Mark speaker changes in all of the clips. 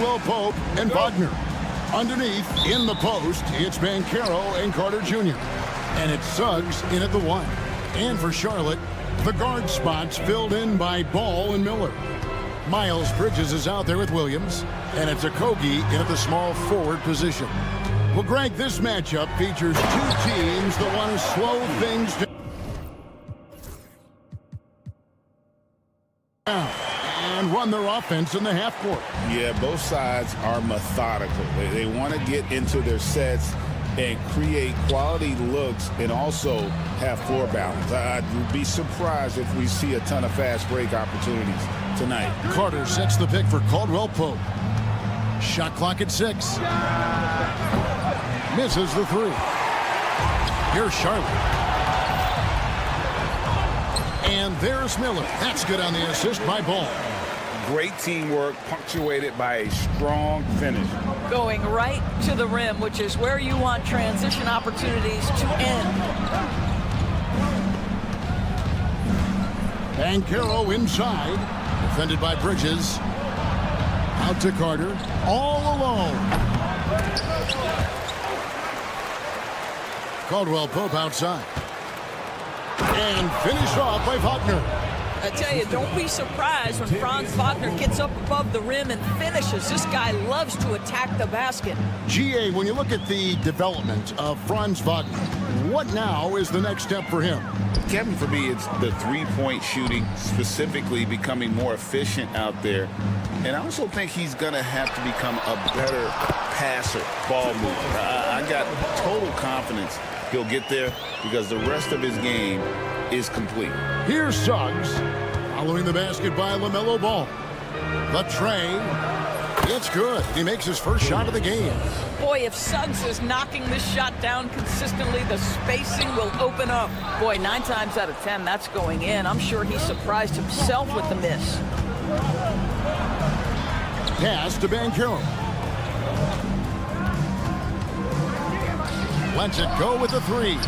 Speaker 1: Caldwell Pope and Wagner. Underneath, in the post, it's Banchero and Carter Jr. And it's Suggs in at the 1. And for Charlotte, the guard spots filled in by Ball and Miller. Miles Bridges is out there with Williams, and it's Okogie in at the small forward position. Well, Greg, this matchup features two teams that want to slow things down and run their offense in the half court.
Speaker 2: Yeah, both sides are methodical. They want to get into their sets and create quality looks and also have floor balance. I'd be surprised if we see a ton of fast break opportunities tonight.
Speaker 1: Carter sets the pick for Caldwell Pope. Shot clock at 6. Misses the 3. Here's Charlotte. And there's Miller. That's good on the assist by Ball.
Speaker 2: Great teamwork punctuated by a strong finish.
Speaker 3: Going right to the rim, which is where you want transition opportunities to end.
Speaker 1: Banchero inside. Defended by Bridges. Out to Carter. All alone. Caldwell Pope outside. And finished off by Wagner.
Speaker 3: I tell you, don't be surprised when Franz Wagner gets up above the rim and finishes. This guy loves to attack the basket.
Speaker 1: GA, when you look at the development of Franz Wagner, what now is the next step for him?
Speaker 2: Kevin, for me, it's the three-point shooting, specifically becoming more efficient out there. And I also think he's going to have to become a better passer, ball mover. I got total confidence he'll get there because the rest of his game is complete.
Speaker 1: Here's Suggs, following the basket by LaMelo Ball. The tray, it's good. He makes his first shot of the game.
Speaker 3: Boy, if Suggs is knocking this shot down consistently, the spacing will open up. Boy, 9 times out of 10, that's going in. I'm sure he surprised himself with the miss.
Speaker 1: Pass to Banchero. Lets it go with the 3.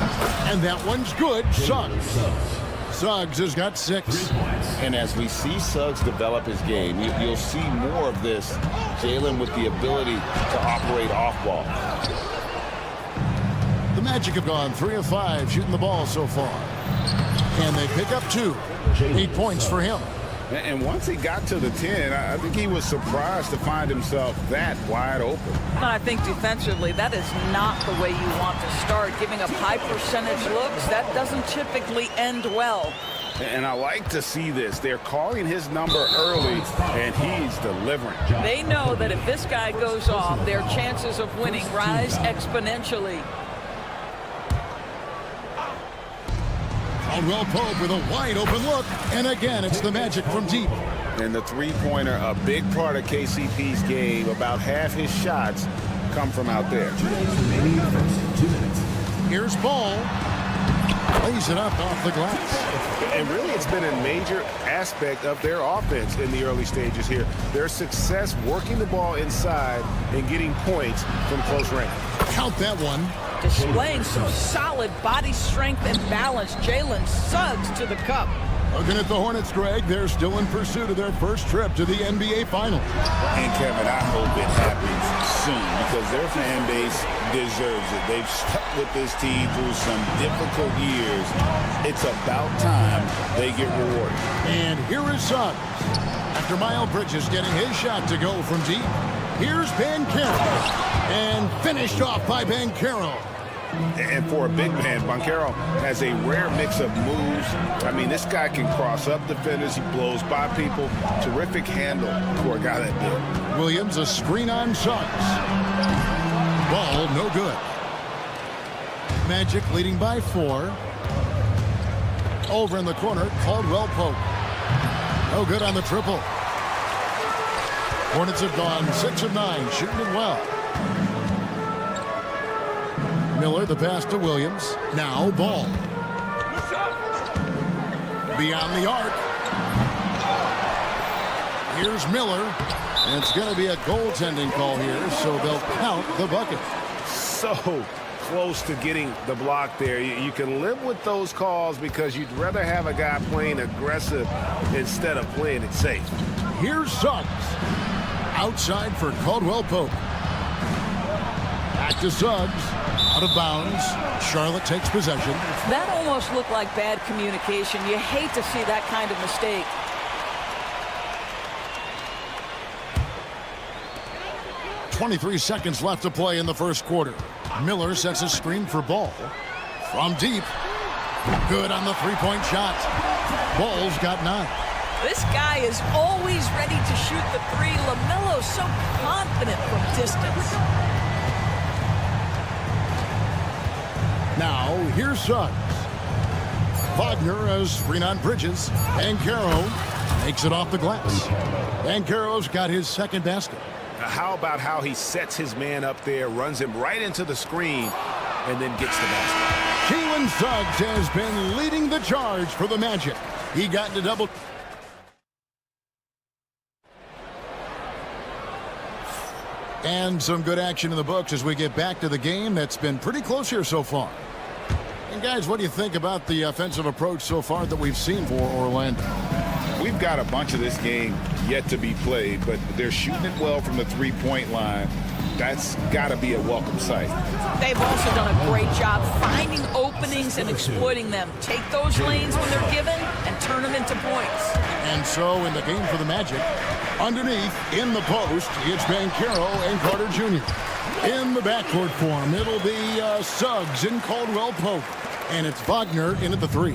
Speaker 1: And that one's good. Suggs. Suggs has got 6.
Speaker 2: And as we see Suggs develop his game, you'll see more of this. Jalen with the ability to operate off ball.
Speaker 1: The Magic have gone 3 of 5 shooting the ball so far. And they pick up 2. 8 points for him.
Speaker 2: And once he got to the 10, I think he was surprised to find himself that wide open.
Speaker 3: And I think defensively, that is not the way you want to start. Giving up high percentage looks, that doesn't typically end well.
Speaker 2: And I like to see this. They're calling his number early, and he's delivering.
Speaker 3: They know that if this guy goes off, their chances of winning rise exponentially.
Speaker 1: Caldwell Pope with a wide open look. And again, it's the Magic from deep.
Speaker 2: And the three-pointer, a big part of KCP's game. About half his shots come from out there.
Speaker 4: 2 minutes.
Speaker 1: Here's Ball. Lays it up off the glass.
Speaker 5: And really, it's been a major aspect of their offense in the early stages here. Their success working the ball inside and getting points from close range.
Speaker 1: Count that one.
Speaker 3: Displaying some solid body strength and balance. Jalen Suggs to the cup.
Speaker 1: Looking at the Hornets, Greg, they're still in pursuit of their first trip to the NBA Finals.
Speaker 2: And Kevin, I hope it happens soon because their fan base deserves it. They've stuck with this team through some difficult years. It's about time they get rewarded.
Speaker 1: And here is Suggs. After Miles Bridges getting his shot to go from deep, here's Banchero. And finished off by Banchero.
Speaker 2: And for a big man, Banchero has a rare mix of moves. I mean, this guy can cross up defenders. He blows by people. Terrific handle for a guy that big.
Speaker 1: Williams, a screen on Suggs. Ball, no good. Magic leading by 4. Over in the corner, Caldwell Pope. No good on the triple. Hornets have gone 6 of 9, shooting it well. Miller, the pass to Williams. Now Ball. Beyond the arc. Here's Miller. And it's going to be a goaltending call here, so they'll count the bucket.
Speaker 5: So close to getting the block there. You can live with those calls because you'd rather have a guy playing aggressive instead of playing it safe.
Speaker 1: Here's Suggs. outside for Caldwell Pope. Back to Suggs. Out of bounds. Charlotte takes possession.
Speaker 3: That almost looked like bad communication. You hate to see that kind of mistake.
Speaker 1: .23 seconds left to play in the first quarter. Miller sets a screen for Ball. From deep. Good on the three-point shot. Ball's got 9.
Speaker 3: This guy is always ready to shoot the three. LaMelo's so confident from distance.
Speaker 1: Now, here's Suggs. Wagner has screen on Bridges. Banchero makes it off the glass. Banchero's got his second basket.
Speaker 5: Now, how about how he sets his man up there, runs him right into the screen, and then gets the basket.
Speaker 1: Jalen Suggs has been leading the charge for the Magic. He got into double. And some good action in the books as we get back to the game that's been pretty close here so far. And guys, what do you think about the offensive approach so far that we've seen for Orlando?
Speaker 2: We've got a bunch of this game yet to be played, but they're shooting it well from the three-point line. That's got to be a welcome sight.
Speaker 3: They've also done a great job finding openings and exploiting them. Take those lanes when they're given and turn them into points.
Speaker 1: And so in the game for the Magic, underneath in the post, it's Banchero and Carter Jr. In the backcourt form, it'll be Suggs and Caldwell Pope. And it's Wagner in at the 3.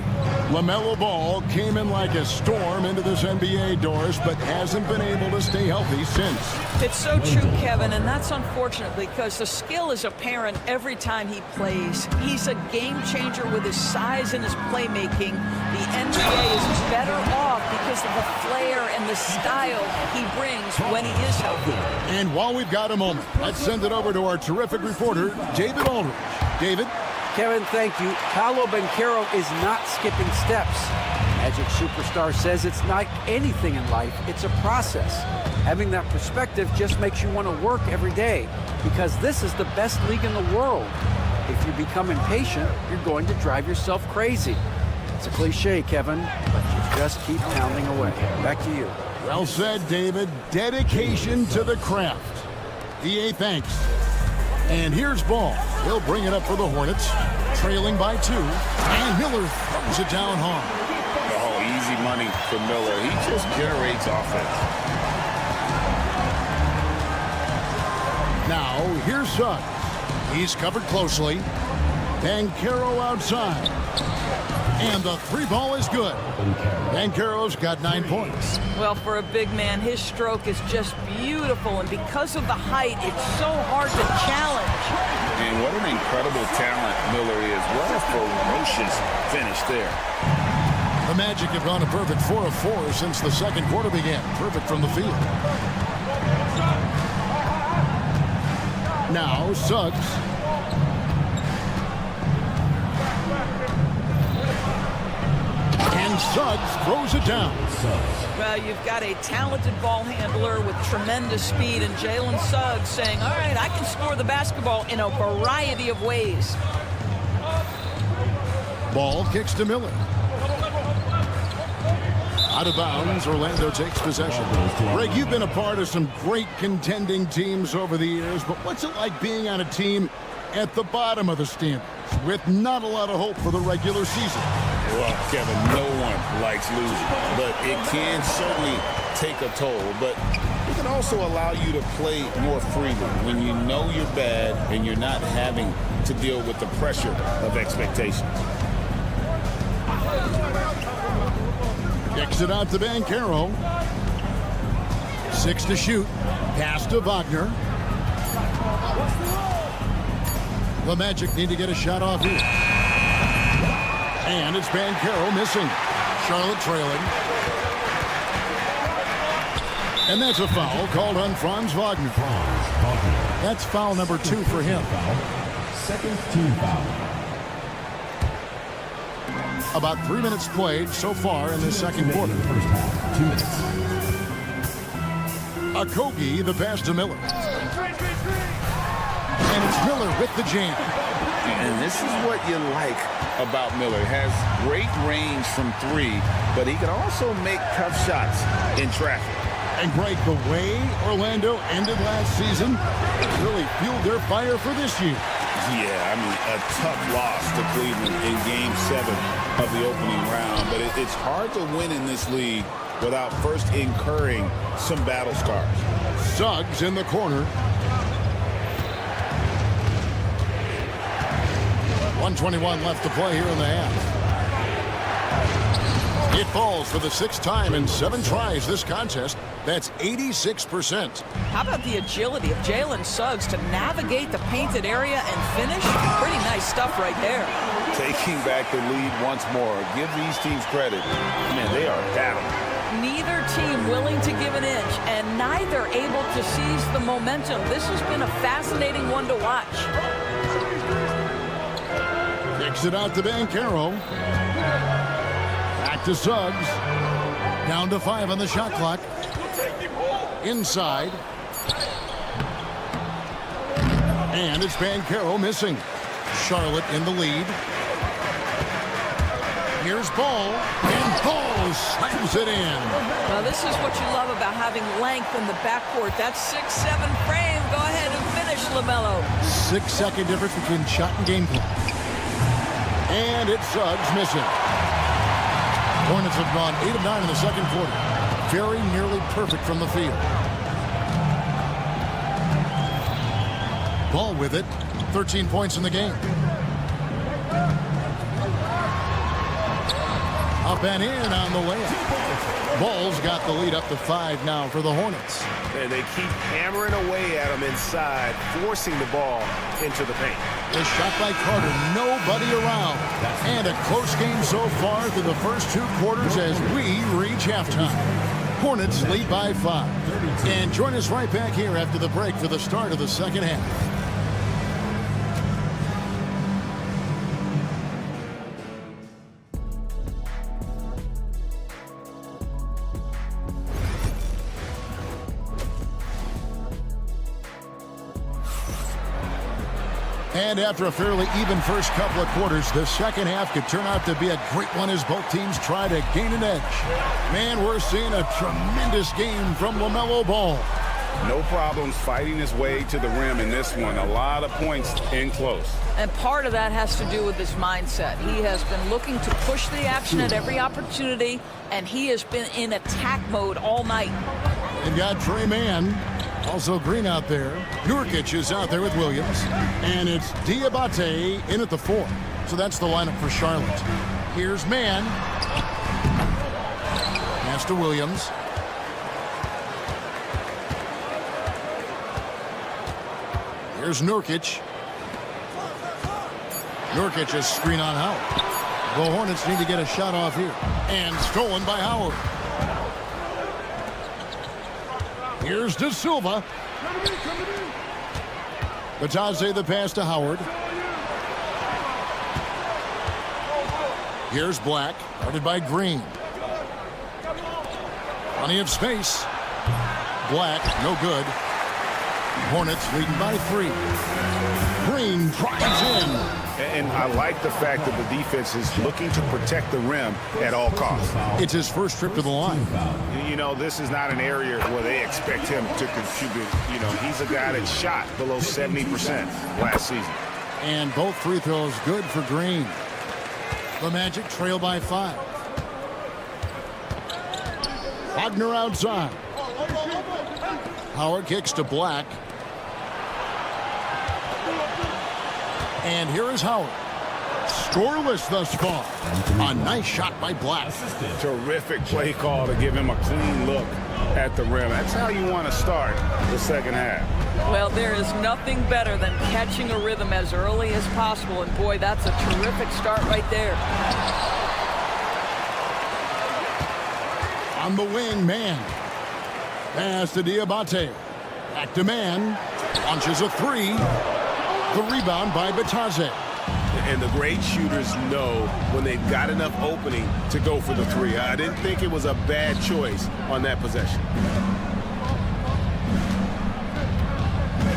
Speaker 1: LaMelo Ball came in like a storm into this NBA, Doris, but hasn't been able to stay healthy since.
Speaker 3: It's so true, Kevin, and that's unfortunate because the skill is apparent every time he plays. He's a game changer with his size and his playmaking. The NBA is better off because of the flair and the style he brings when he is healthy.
Speaker 1: And while we've got a moment, let's send it over to our terrific reporter, David Aldridge. David?
Speaker 6: Kevin, thank you. Paolo Banchero is not skipping steps. Magic superstar says it's like anything in life, it's a process. Having that perspective just makes you want to work every day because this is the best league in the world. If you become impatient, you're going to drive yourself crazy. It's a cliche, Kevin, but you just keep pounding away. Back to you.
Speaker 1: Well said, David. Dedication to the craft. EA, thanks. And here's Ball. He'll bring it up for the Hornets, trailing by 2. And Miller throws it down hard.
Speaker 2: Oh, easy money for Miller. He just generates offense.
Speaker 1: Now, here's Suggs. He's covered closely. Banchero outside. And the 3 ball is good. Banchero's got 9 points.
Speaker 3: Well, for a big man, his stroke is just beautiful, and because of the height, it's so hard to challenge.
Speaker 2: And what an incredible talent Miller is. What a ferocious finish there.
Speaker 1: The Magic have gone a perfect 4 of 4 since the second quarter began. Perfect from the field. Now, Suggs. And Suggs throws it down.
Speaker 3: Well, you've got a talented ball handler with tremendous speed, and Jalen Suggs saying, all right, I can score the basketball in a variety of ways.
Speaker 1: Ball kicks to Miller. Out of bounds, Orlando takes possession. Greg, you've been a part of some great contending teams over the years, but what's it like being on a team at the bottom of the standings with not a lot of hope for the regular season?
Speaker 2: Well, Kevin, no one likes losing, but it can certainly take a toll. But it can also allow you to play more freely when you know you're bad and you're not having to deal with the pressure of expectations.
Speaker 1: Kicks it out to Banchero. 6 to shoot. Pass to Wagner. The Magic need to get a shot off here. And it's Banchero missing. Charlotte trailing. And that's a foul called on Franz Wagner. That's foul number 2 for him.
Speaker 4: Second team foul.
Speaker 1: About 3 minutes played so far in the second quarter.
Speaker 4: First half, 2 minutes.
Speaker 1: Okogie, the pass to Miller. And it's Miller with the jam.
Speaker 2: And this is what you like about Miller. Has great range from 3, but he can also make tough shots in traffic.
Speaker 1: And Greg, the way Orlando ended last season really fueled their fire for this year.
Speaker 2: Yeah, I mean, a tough loss to Cleveland in Game 7 of the opening round. But it's hard to win in this league without first incurring some battle scars.
Speaker 1: Suggs in the corner. 1:21 left to play here in the half. It falls for the 6th time in 7 tries this contest. That's 86%.
Speaker 3: How about the agility of Jalen Suggs to navigate the painted area and finish? Pretty nice stuff right there.
Speaker 2: Taking back the lead once more. Give these teams credit. Man, they are battling.
Speaker 3: Neither team willing to give an inch, and neither able to seize the momentum. This has been a fascinating one to watch.
Speaker 1: Kicks it out to Banchero. Back to Suggs. Down to 5 on the shot clock. Inside. And it's Banchero missing. Charlotte in the lead. Here's Ball. And Ball slams it in.
Speaker 3: Now this is what you love about having length in the backcourt. That's 6-7 frame. Go ahead and finish, LaMelo.
Speaker 1: 6-second difference between shot and game clock. And it's Suggs missing. Hornets have gone 8 of 9 in the second quarter. Very nearly perfect from the field. Ball with it. 13 points in the game. Up and in on the layup. Ball's got the lead up to 5 now for the Hornets.
Speaker 5: And they keep hammering away at them inside, forcing the ball into the paint.
Speaker 1: The shot by Carter, nobody around. And a close game so far through the first 2 quarters as we reach halftime. Hornets lead by 5. And join us right back here after the break for the start of the second half. And after a fairly even first couple of quarters, the second half could turn out to be a great one as both teams try to gain an edge. Man, we're seeing a tremendous game from LaMelo Ball.
Speaker 2: No problems fighting his way to the rim in this one. A lot of points in close.
Speaker 3: And part of that has to do with his mindset. He has been looking to push the action at every opportunity, and he has been in attack mode all night.
Speaker 1: They've got Trey Mann. Also Green out there. Nurkic is out there with Williams. And it's Diabate in at the 4. So that's the lineup for Charlotte. Here's Mann. Pass to Williams. Here's Nurkic. Nurkic is screen on Howard. The Hornets need to get a shot off here. And stolen by Howard. Here's De Silva. Batadze the pass to Howard. Here's Black, guarded by Green. Plenty of space. Black, no good. Hornets leading by 3. Green drives in.
Speaker 5: And I like the fact that the defense is looking to protect the rim at all costs.
Speaker 1: It's his first trip to the line.
Speaker 5: You know, this is not an area where they expect him to contribute. You know, he's a guy that shot below 70% last season.
Speaker 1: And both free throws good for Green. The Magic trail by 5. Wagner outside. Howard kicks to Black. And here is Howard. Scoreless thus far. A nice shot by Black.
Speaker 5: Terrific play call to give him a clean look at the rim. That's how you want to start the second half.
Speaker 3: Well, there is nothing better than catching a rhythm as early as possible. And boy, that's a terrific start right there.
Speaker 1: On the wing, Mann. Pass to Diabate. Back to Mann. Launches a 3. The rebound by Batadze.
Speaker 5: And the great shooters know when they've got enough opening to go for the 3. I didn't think it was a bad choice on that possession.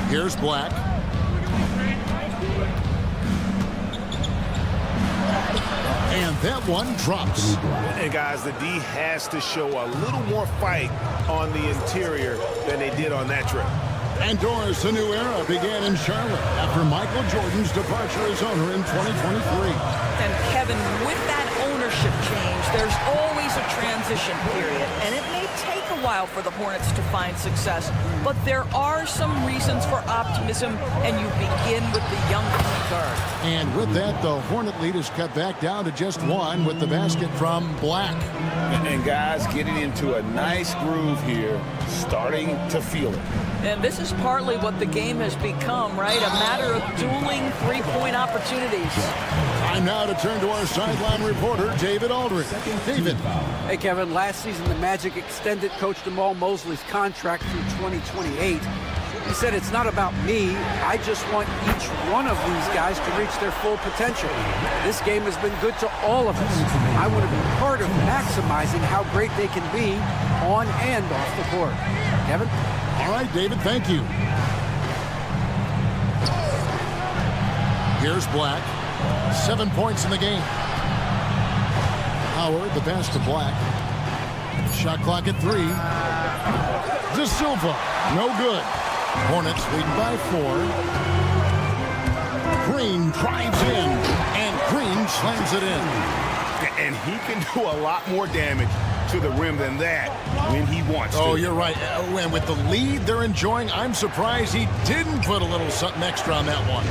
Speaker 1: Here's Black. And that That one drops.
Speaker 5: And guys, the D has to show a little more fight on the interior than they did on that trip.
Speaker 1: And Doris, a new era began in Charlotte after Michael Jordan's departure as owner in 2023.
Speaker 3: And Kevin, with that ownership change, there's always a transition period, and it may take a while for the Hornets to find success, but there are some reasons for optimism, and you begin with the young point guard.
Speaker 1: And with that, the Hornet lead is cut back down to just one with the basket from Black.
Speaker 2: And guys getting into a nice groove here, starting to feel it.
Speaker 3: And this is partly what the game has become, right? A matter of dueling three-point opportunities.
Speaker 1: Time now to turn to our sideline reporter, David Aldridge. David.
Speaker 6: Hey, Kevin, last season the Magic extended Coach Jamal Mosley's contract through 2028. He said, it's not about me. I just want each one of these guys to reach their full potential. This game has been good to all of us. I want to be part of maximizing how great they can be on and off the court. Kevin?
Speaker 1: All right, David, thank you. Here's Black. 7 points in the game. Howard, the pass to Black. Shot clock at 3. De Silva, no good. Hornets leading by 4. Green drives in, and Green slams it in.
Speaker 5: And he can do a lot more damage to the rim than that when he wants to.
Speaker 1: Oh, you're right. And with the lead they're enjoying, I'm surprised he didn't put a little something extra on that one.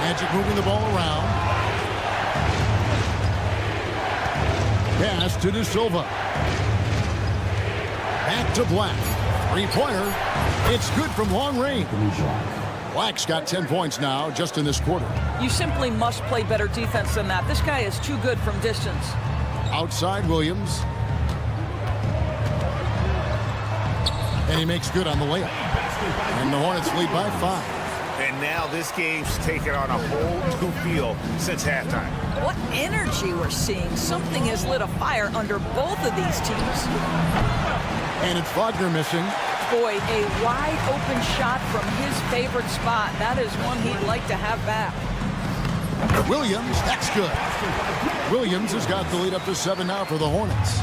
Speaker 1: Magic moving the ball around. Pass to De Silva. Back to Black. Three-pointer. It's good from long range. Black's got 10 points now just in this quarter.
Speaker 3: You simply must play better defense than that. This guy is too good from distance.
Speaker 1: Outside Williams. And he makes good on the layup. And the Hornets lead by 5.
Speaker 5: And now this game's taken on a whole new feel since halftime.
Speaker 3: What energy we're seeing. Something has lit a fire under both of these teams.
Speaker 1: And it's Wagner missing.
Speaker 3: Boy, a wide open shot from his favorite spot. That is one he'd like to have back.
Speaker 1: Williams, that's good. Williams has got the lead up to 7 now for the Hornets.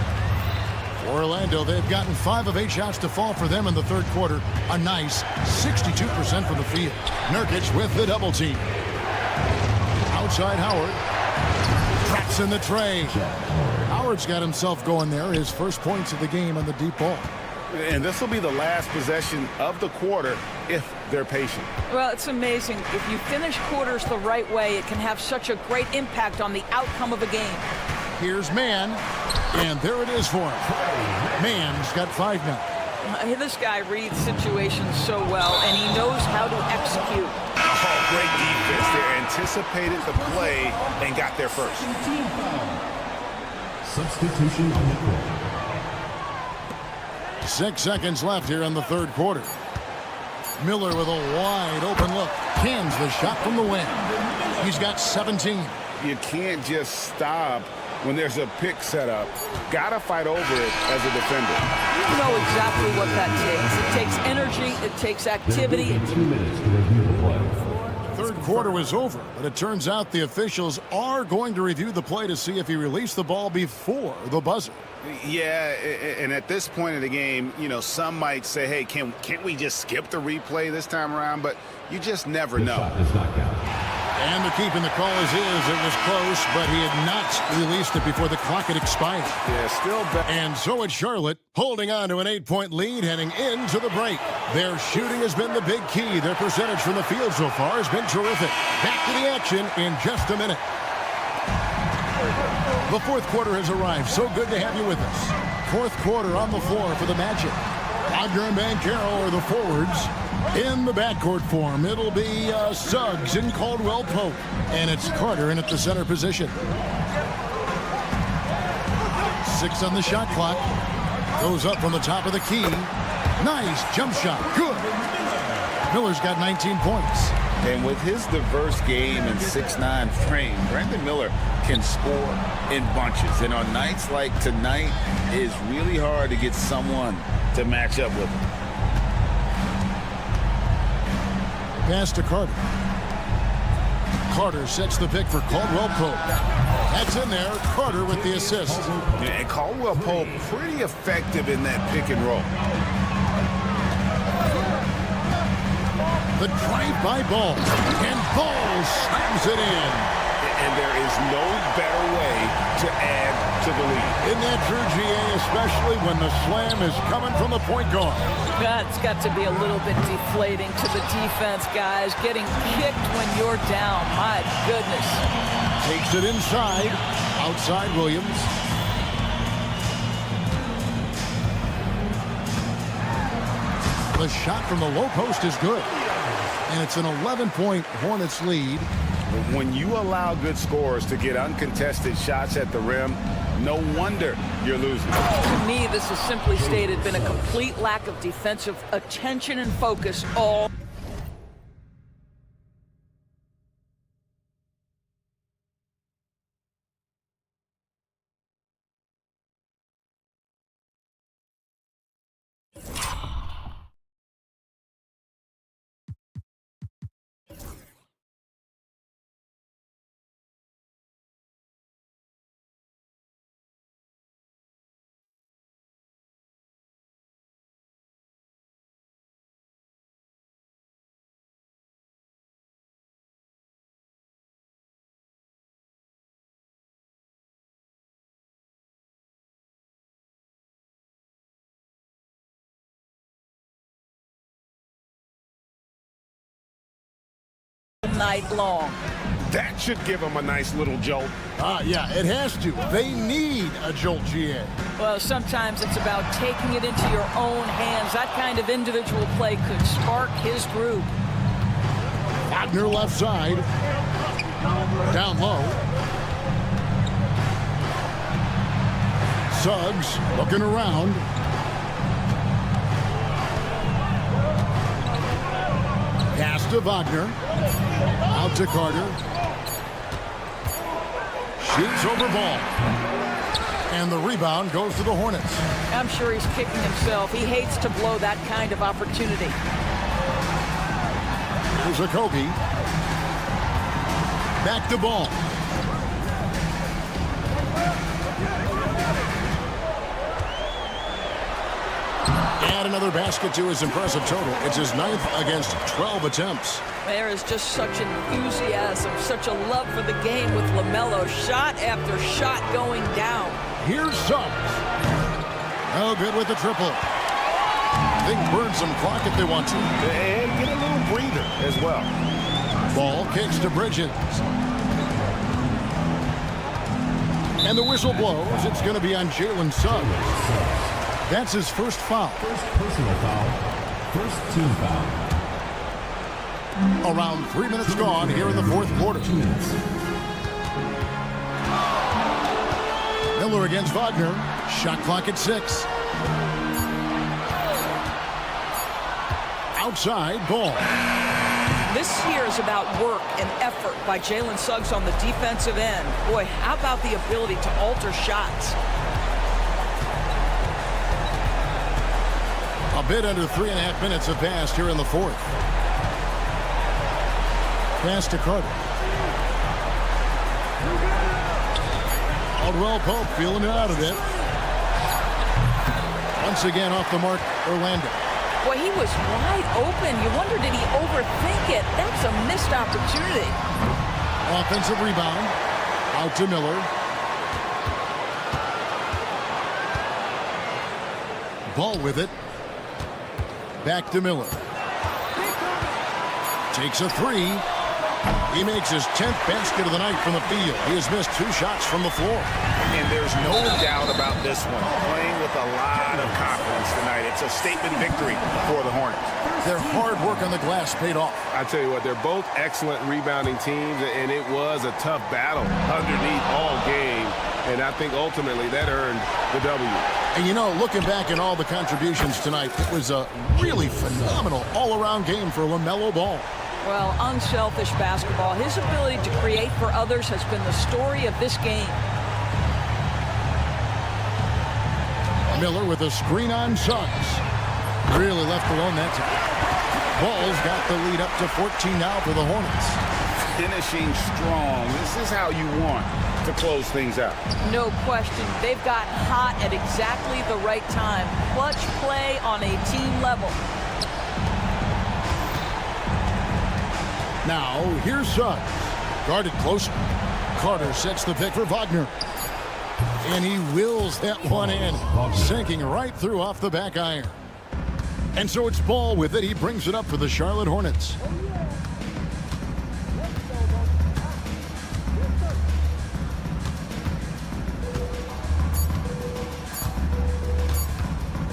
Speaker 1: For Orlando, they've gotten 5 of 8 shots to fall for them in the third quarter. A nice 62% from the field. Nurkic with the double team. Outside Howard. Traps in the tray. Howard's got himself going there. His first points of the game on the deep ball.
Speaker 5: And this will be the last possession of the quarter if they're patient.
Speaker 3: Well, it's amazing. If you finish quarters the right way, it can have such a great impact on the outcome of a game.
Speaker 1: Here's Mann, and there it is for him. Mann's got 5 now.
Speaker 3: This guy reads situations so well, and he knows how to execute.
Speaker 5: Oh, great defense there. Anticipated the play and got there first.
Speaker 4: Substitution on the court.
Speaker 1: 6 seconds left here in the third quarter. Miller with a wide open look. Cans the shot from the wing. He's got 17.
Speaker 2: You can't just stop when there's a pick set up. Gotta fight over it as a defender.
Speaker 3: You know exactly what that takes. It takes energy, it takes activity.
Speaker 4: 2 minutes to review the play.
Speaker 1: Third quarter was over, but it turns out the officials are going to review the play to see if he released the ball before the buzzer.
Speaker 5: Yeah, and at this point in the game, you know, some might say, hey, can't we just skip the replay this time around? But you just never
Speaker 4: The
Speaker 5: know.
Speaker 4: shot does not count.
Speaker 1: And the keeping the call as is. It was close, but he had not released it before the clock had expired.
Speaker 5: Yeah, still better.
Speaker 1: And so it's Charlotte holding on to an 8-point lead heading into the break. Their shooting has been the big key. Their percentage from the field so far has been terrific. Back to the action in just a minute. The fourth quarter has arrived. So good to have you with us. Fourth quarter on the floor for the Magic. Wagner and Banchero are the forwards. In the backcourt form, it'll be Suggs and Caldwell Pope. And it's Carter in at the center position. 6 on the shot clock. Goes up from the top of the key. Nice jump shot. Good. Miller's got 19 points.
Speaker 2: And with his diverse game and 6'9" frame, Brandon Miller can score in bunches. And on nights like tonight, it's really hard to get someone to match up with him.
Speaker 1: Pass to Carter. Carter sets the pick for Caldwell Pope. That's in there. Carter with the assist.
Speaker 5: Yeah, and Caldwell Pope pretty effective in that pick and roll.
Speaker 1: The drive by Ball. And Ball slams it in.
Speaker 5: And there is no better way to add to the lead.
Speaker 1: Isn't that true, GA, especially when the slam is coming from the point guard?
Speaker 3: That's got to be a little bit deflating to the defense, guys. Getting kicked when you're down. My goodness.
Speaker 1: Takes it inside. Outside Williams. The shot from the low post is good. And it's an 11-point Hornets lead.
Speaker 5: When you allow good scorers to get uncontested shots at the rim, no wonder you're losing.
Speaker 3: To me, this has simply stated been a complete lack of defensive attention and focus all night long.
Speaker 5: That should give them a nice little jolt.
Speaker 1: Yeah, it has to. They need a jolt, GA.
Speaker 3: Well, sometimes it's about taking it into your own hands. That kind of individual play could spark his group.
Speaker 1: Wagner left side. Down low. Suggs looking around. Pass to Wagner. Out to Carter. Shoots over Ball. And the rebound goes to the Hornets.
Speaker 3: I'm sure he's kicking himself. He hates to blow that kind of opportunity.
Speaker 1: Here's a Kobe. Back to Ball. Add another basket to his impressive total. It's his 9th against 12 attempts.
Speaker 3: There is just such enthusiasm, such a love for the game with LaMelo. Shot after shot going down.
Speaker 1: Here's Suggs. Oh, good with the triple. They can burn some clock if they want to.
Speaker 5: And get a little breather as well.
Speaker 1: Ball kicks to Bridges. And the whistle blows. It's going to be on Jalen Suggs. That's his first foul.
Speaker 4: First personal foul. First team foul.
Speaker 1: Around 3 minutes gone here in the fourth quarter.
Speaker 4: 2 minutes.
Speaker 1: Miller against Wagner. Shot clock at 6. Outside, Ball.
Speaker 3: This here is about work and effort by Jalen Suggs on the defensive end. Boy, how about the ability to alter shots?
Speaker 1: A bit under 3.5 minutes have passed here in the fourth. Pass to Carter. Caldwell Pope feeling it out of it. Once again off the mark, Orlando.
Speaker 3: Boy, he was wide open. You wonder, did he overthink it? That's a missed opportunity.
Speaker 1: Offensive rebound. Out to Miller. Ball with it. Back to Miller. Takes a 3. He makes his 10th basket of the night from the field. He has missed 2 shots from the floor.
Speaker 5: And there's no doubt about this one. Playing with a lot of confidence tonight. It's a statement victory for the Hornets.
Speaker 1: Their hard work on the glass paid off.
Speaker 5: I tell you what, they're both excellent rebounding teams, and it was a tough battle underneath all game. And I think ultimately that earned the W.
Speaker 1: And you know, looking back at all the contributions tonight, it was a really phenomenal all-around game for LaMelo Ball.
Speaker 3: Well, unselfish basketball. His ability to create for others has been the story of this game.
Speaker 1: Miller with a screen on Suggs. Really left alone that time. Ball's got the lead up to 14 now for the Hornets.
Speaker 2: finishing strong. This is how you want to close things out.
Speaker 3: No question. They've gotten hot at exactly the right time. Clutch play on a team level.
Speaker 1: Now, here's Suggs. Guarded closer. Carter sets the pick for Wagner. And he wills that one in, sinking right through off the back iron. And so it's Ball with it. He brings it up for the Charlotte Hornets.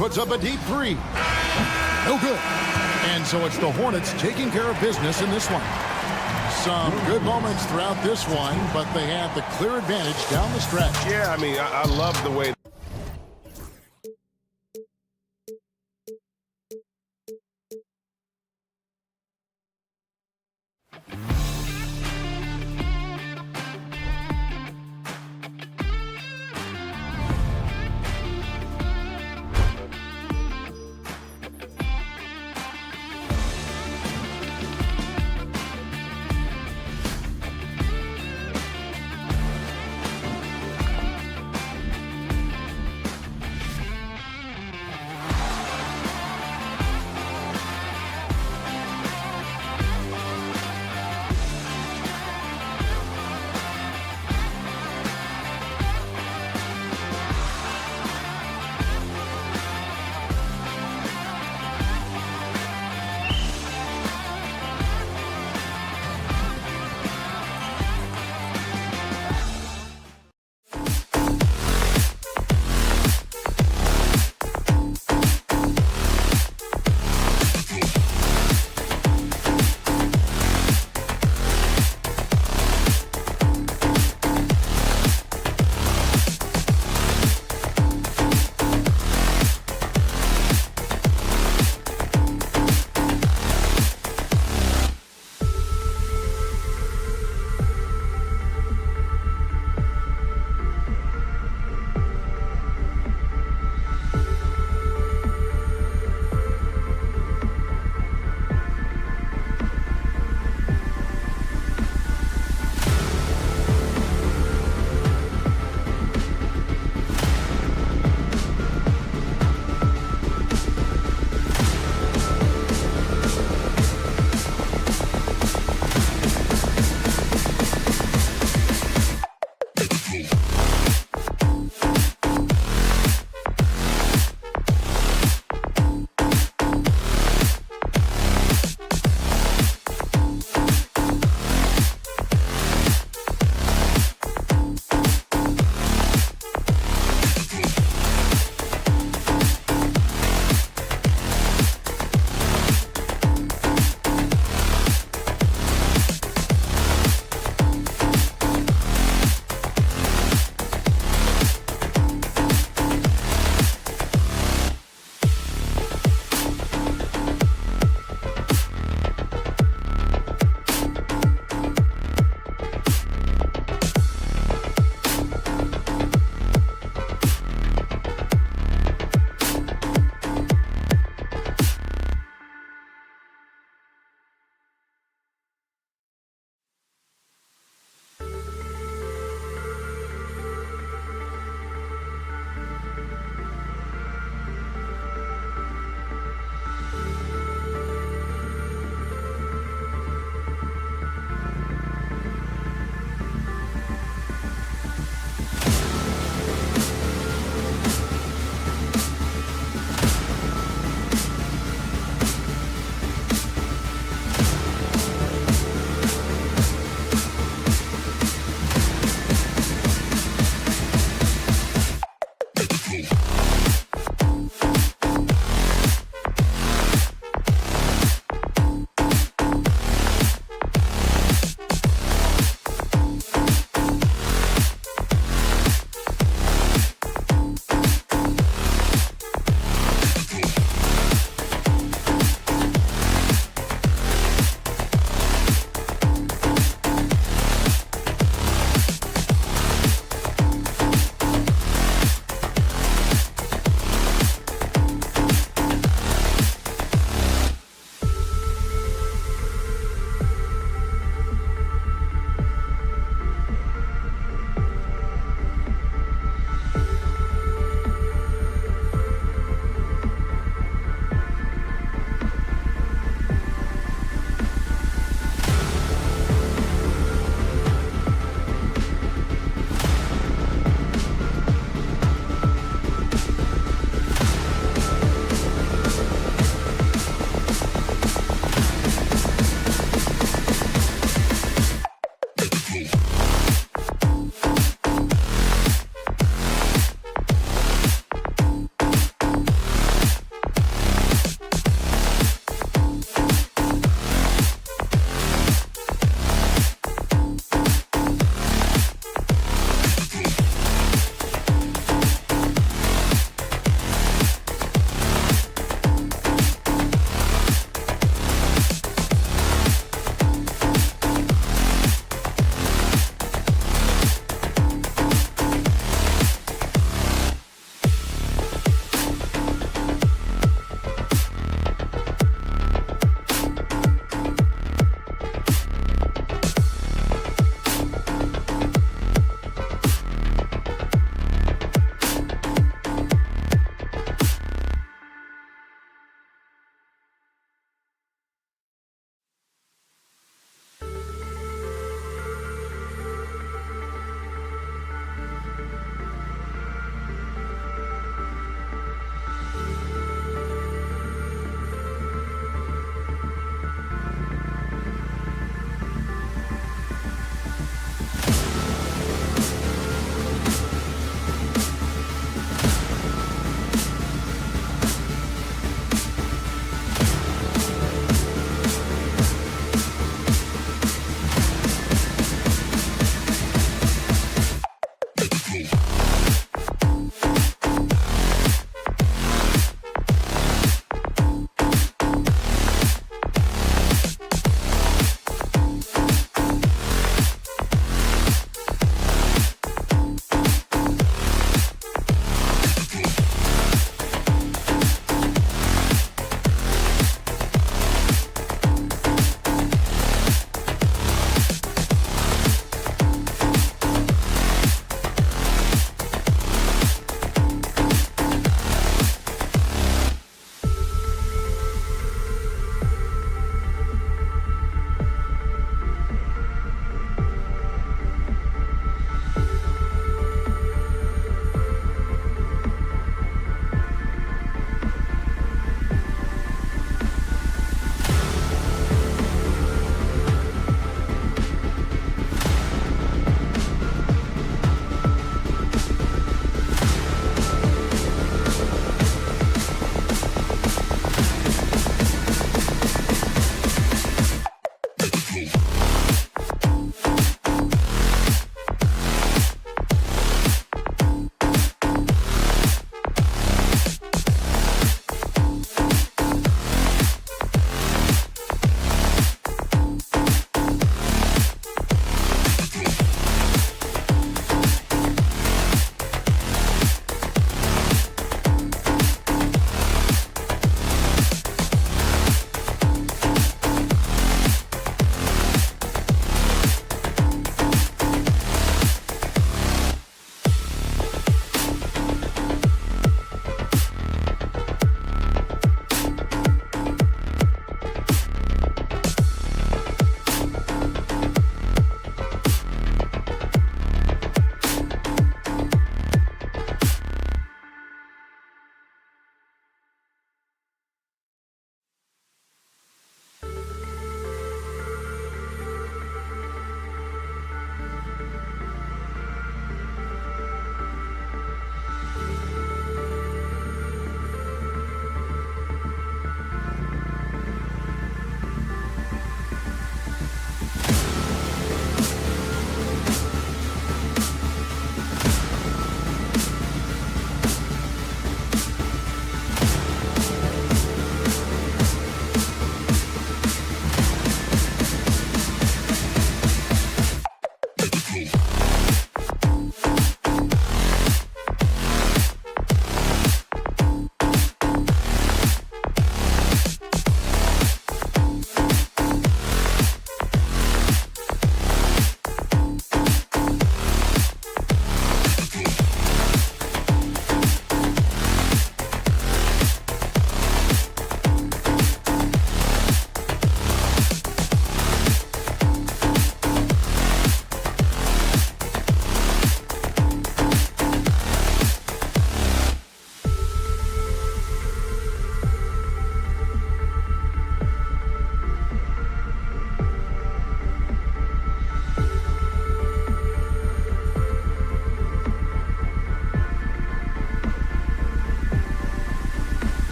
Speaker 1: Puts up a deep three. No good. And so it's the Hornets taking care of business in this one. Some good moments throughout this one, but they have the clear advantage down the stretch.
Speaker 5: Yeah, I mean, I love the way.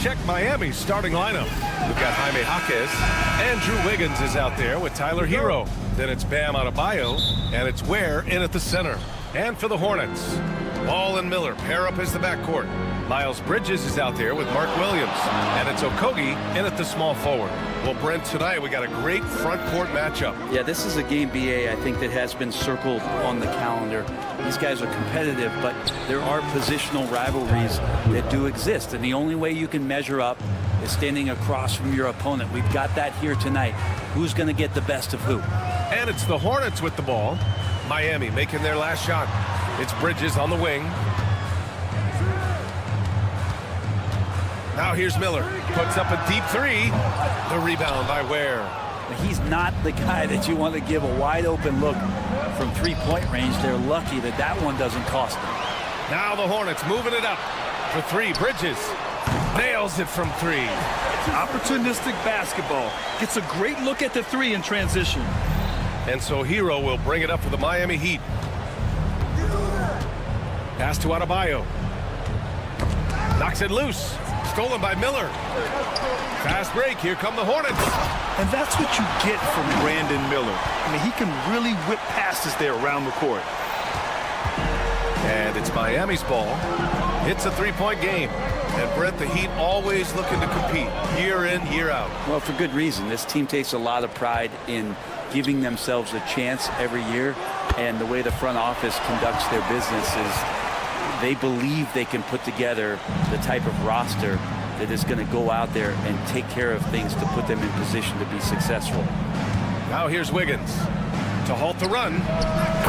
Speaker 7: check Miami's starting lineup. We've got Jaime Jaquez. Andrew Wiggins is out there with Tyler Hero. Then it's Bam Adebayo, and it's Ware in at the center. And for the Hornets, Ball and Miller pair up as the backcourt. Miles Bridges is out there with Mark Williams, and it's Okogie in at the small forward. Well, Brent, tonight we got a great front court matchup.
Speaker 6: Yeah, this is a game, BA, I think that has been circled on the calendar. These guys are competitive, but there are positional rivalries that do exist, and the only way you can measure up is standing across from your opponent. We've got that here tonight. Who's going to get the best of who?
Speaker 7: And it's the Hornets with the ball. Miami making their last shot. It's Bridges on the wing. Now here's Miller. Puts up a deep three. The rebound by Ware.
Speaker 6: He's not the guy that you want to give a wide open look from three-point range. They're lucky that that one doesn't cost them.
Speaker 7: Now the Hornets moving it up. For three, Bridges nails it from three.
Speaker 8: Opportunistic basketball. Gets a great look at the three in transition.
Speaker 7: And so Hero will bring it up for the Miami Heat. Pass to Adebayo. Knocks it loose. Stolen by Miller. Fast break. Here come the Hornets.
Speaker 8: And that's what you get from Brandon Miller. I mean, he can really whip passes there around the court.
Speaker 7: And it's Miami's ball. It's a three-point game. And Brett, the Heat always looking to compete year in, year out.
Speaker 6: Well, for good reason. This team takes a lot of pride in giving themselves a chance every year. And the way the front office conducts their business is they believe they can put together the type of roster that is going to go out there and take care of things to put them in position to be successful.
Speaker 7: Now here's Wiggins to halt the run.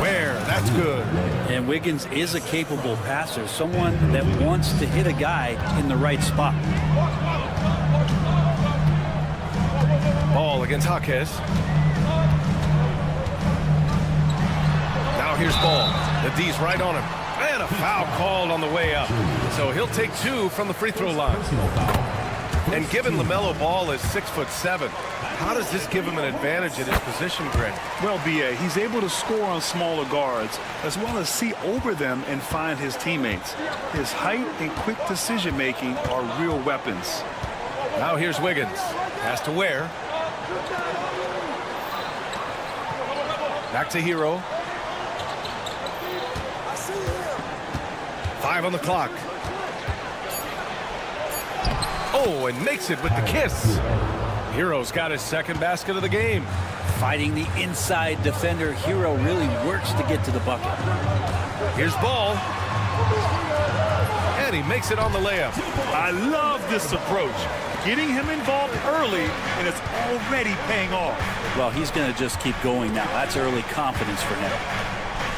Speaker 7: Where? That's good.
Speaker 6: And Wiggins is a capable passer, someone that wants to hit a guy in the right spot.
Speaker 7: Ball against Jaquez. Now here's Ball. The D's right on him. And a foul called on the way up. So he'll take two from the free throw line. And given LaMelo Ball is 6'7", how does this give him an advantage at his position, Greg?
Speaker 8: Well, B.A., he's able to score on smaller guards as well as see over them and find his teammates. His height and quick decision-making are real weapons.
Speaker 7: Now here's Wiggins. Pass to Ware. Back to Hero. 5 on the clock. Oh, and makes it with the kiss. Hero's got his second basket of the game.
Speaker 6: Fighting the inside defender, Hero really works to get to the bucket.
Speaker 7: Here's Ball. And he makes it on the layup.
Speaker 8: I love this approach. Getting him involved early, and it's already paying off.
Speaker 6: Well, he's going to just keep going now. That's early confidence for him.